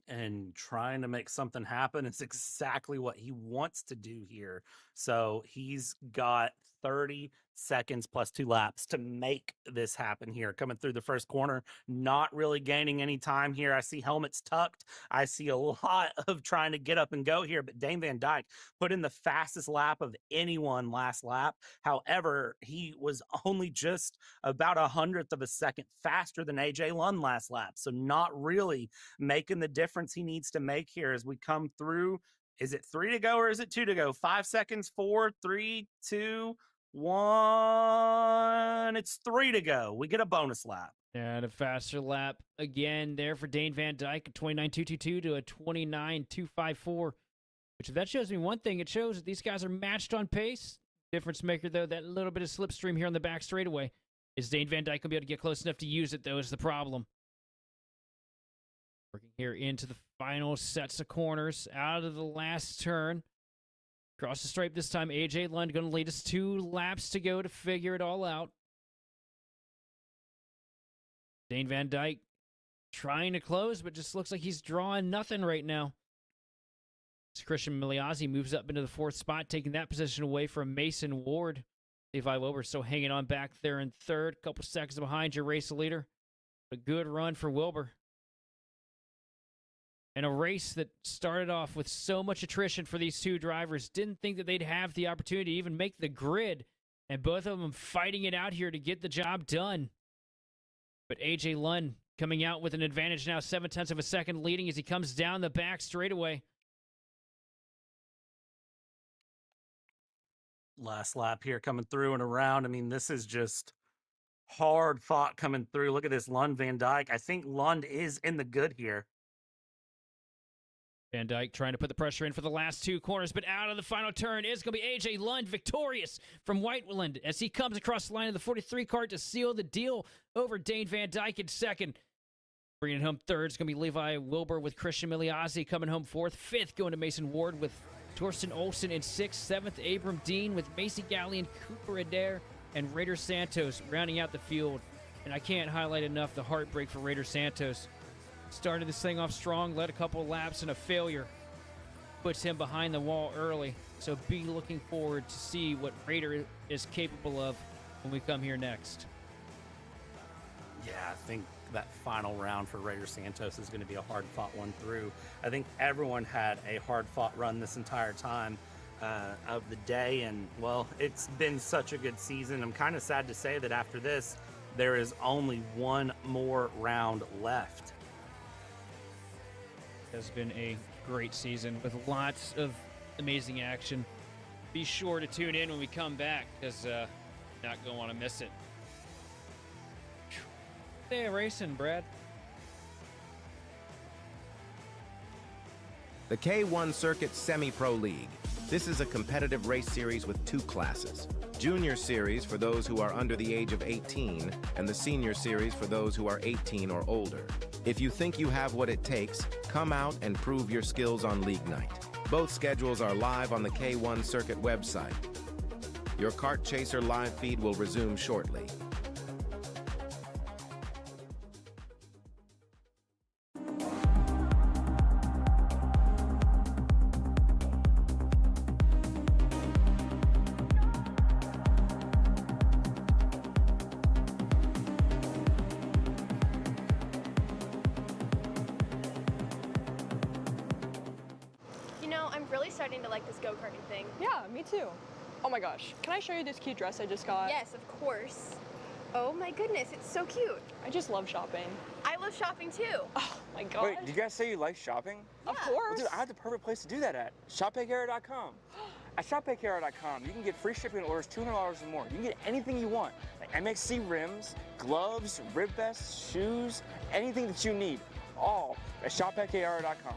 And trying to make something happen is exactly what he wants to do here. So he's got 30 seconds plus 2 laps to make this happen here. Coming through the first corner, not really gaining any time here. I see helmets tucked. I see a lot of trying to get up and go here, but Dane Van Dyke put in the fastest lap of anyone last lap. However, he was only just about 100th of a second faster than AJ Lund last lap. So not really making the difference he needs to make here as we come through. Is it 3 to go or is it 2 to go? 5 seconds, 4, 3, 2, 1. It's 3 to go. We get a bonus lap. And a faster lap again there for Dane Van Dyke, a 29.222 to a 29.254. Which, if that shows me one thing, it shows that these guys are matched on pace. Difference maker, though, that little bit of slipstream here on the back straightaway. Is Dane Van Dyke going to be able to get close enough to use it, though, is the problem. Working here into the final sets of corners, out of the last turn. Across the stripe this time, AJ Lund going to lead us 2 laps to go to figure it all out. Dane Van Dyke trying to close, but just looks like he's drawing nothing right now. As Christian Miliazzi moves up into the 4th spot, taking that position away from Mason Ward. Levi Wilbur still hanging on back there in 3rd, a couple seconds behind your race leader. A good run for Wilbur. And a race that started off with so much attrition for these 2 drivers. Didn't think that they'd have the opportunity to even make the grid. And both of them fighting it out here to get the job done. But AJ Lund coming out with an advantage now, 0.7 of a second leading as he comes down the back straightaway. Last lap here coming through and around. I mean, this is just hard fought coming through. Look at this Lund Van Dyke. I think Lund is in the good here. Van Dyke trying to put the pressure in for the last 2 corners, but out of the final turn is going to be AJ Lund, victorious from Whiteland as he comes across the line of the 43 kart to seal the deal over Dane Van Dyke in 2nd. Bringing it home 3rd is going to be Levi Wilbur with Christian Miliazzi coming home 4th. 5th going to Mason Ward with Torsten Olsen in 6th. 7th, Abram Dean with Macy Gallion, Cooper Adair, and Raider Santos rounding out the field. And I can't highlight enough the heartbreak for Raider Santos. Started this thing off strong, led a couple laps, and a failure puts him behind the wall early. So be looking forward to see what Raider is capable of when we come here next. Yeah, I think that final round for Raider Santos is going to be a hard-fought one through. I think everyone had a hard-fought run this entire time. of the day, and well, it's been such a good season. I'm kind of sad to say that after this, there is only one more round left. It has been a great season with lots of amazing action. Be sure to tune in when we come back, because not going to want to miss it. Day of racing, Brad. The K1 Circuit Semi-Pro League. This is a competitive race series with two classes. Junior Series for those who are under the age of 18, and the Senior Series for those who are 18 or older. If you think you have what it takes, come out and prove your skills on League Night. Both schedules are live on the K1 Circuit website. Your Kart Chaser live feed will resume shortly. I'm really starting to like this go-karting thing. Yeah, me too. Oh my gosh, can I show you this cute dress I just got? Yes, of course. Oh my goodness, it's so cute. I just love shopping. I love shopping too. Oh my gosh. Wait, did you guys say you like shopping? Of course. Well, dude, I have the perfect place to do that at. ShopPayKara.com. At ShopPayKara.com, you can get free shipping on orders $200 or more. You can get anything you want, like MXC rims, gloves, rib vests, shoes, anything that you need, all at ShopPayKara.com.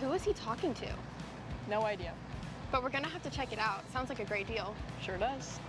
Who is he talking to? No idea. But we're gonna have to check it out. Sounds like a great deal. Sure does.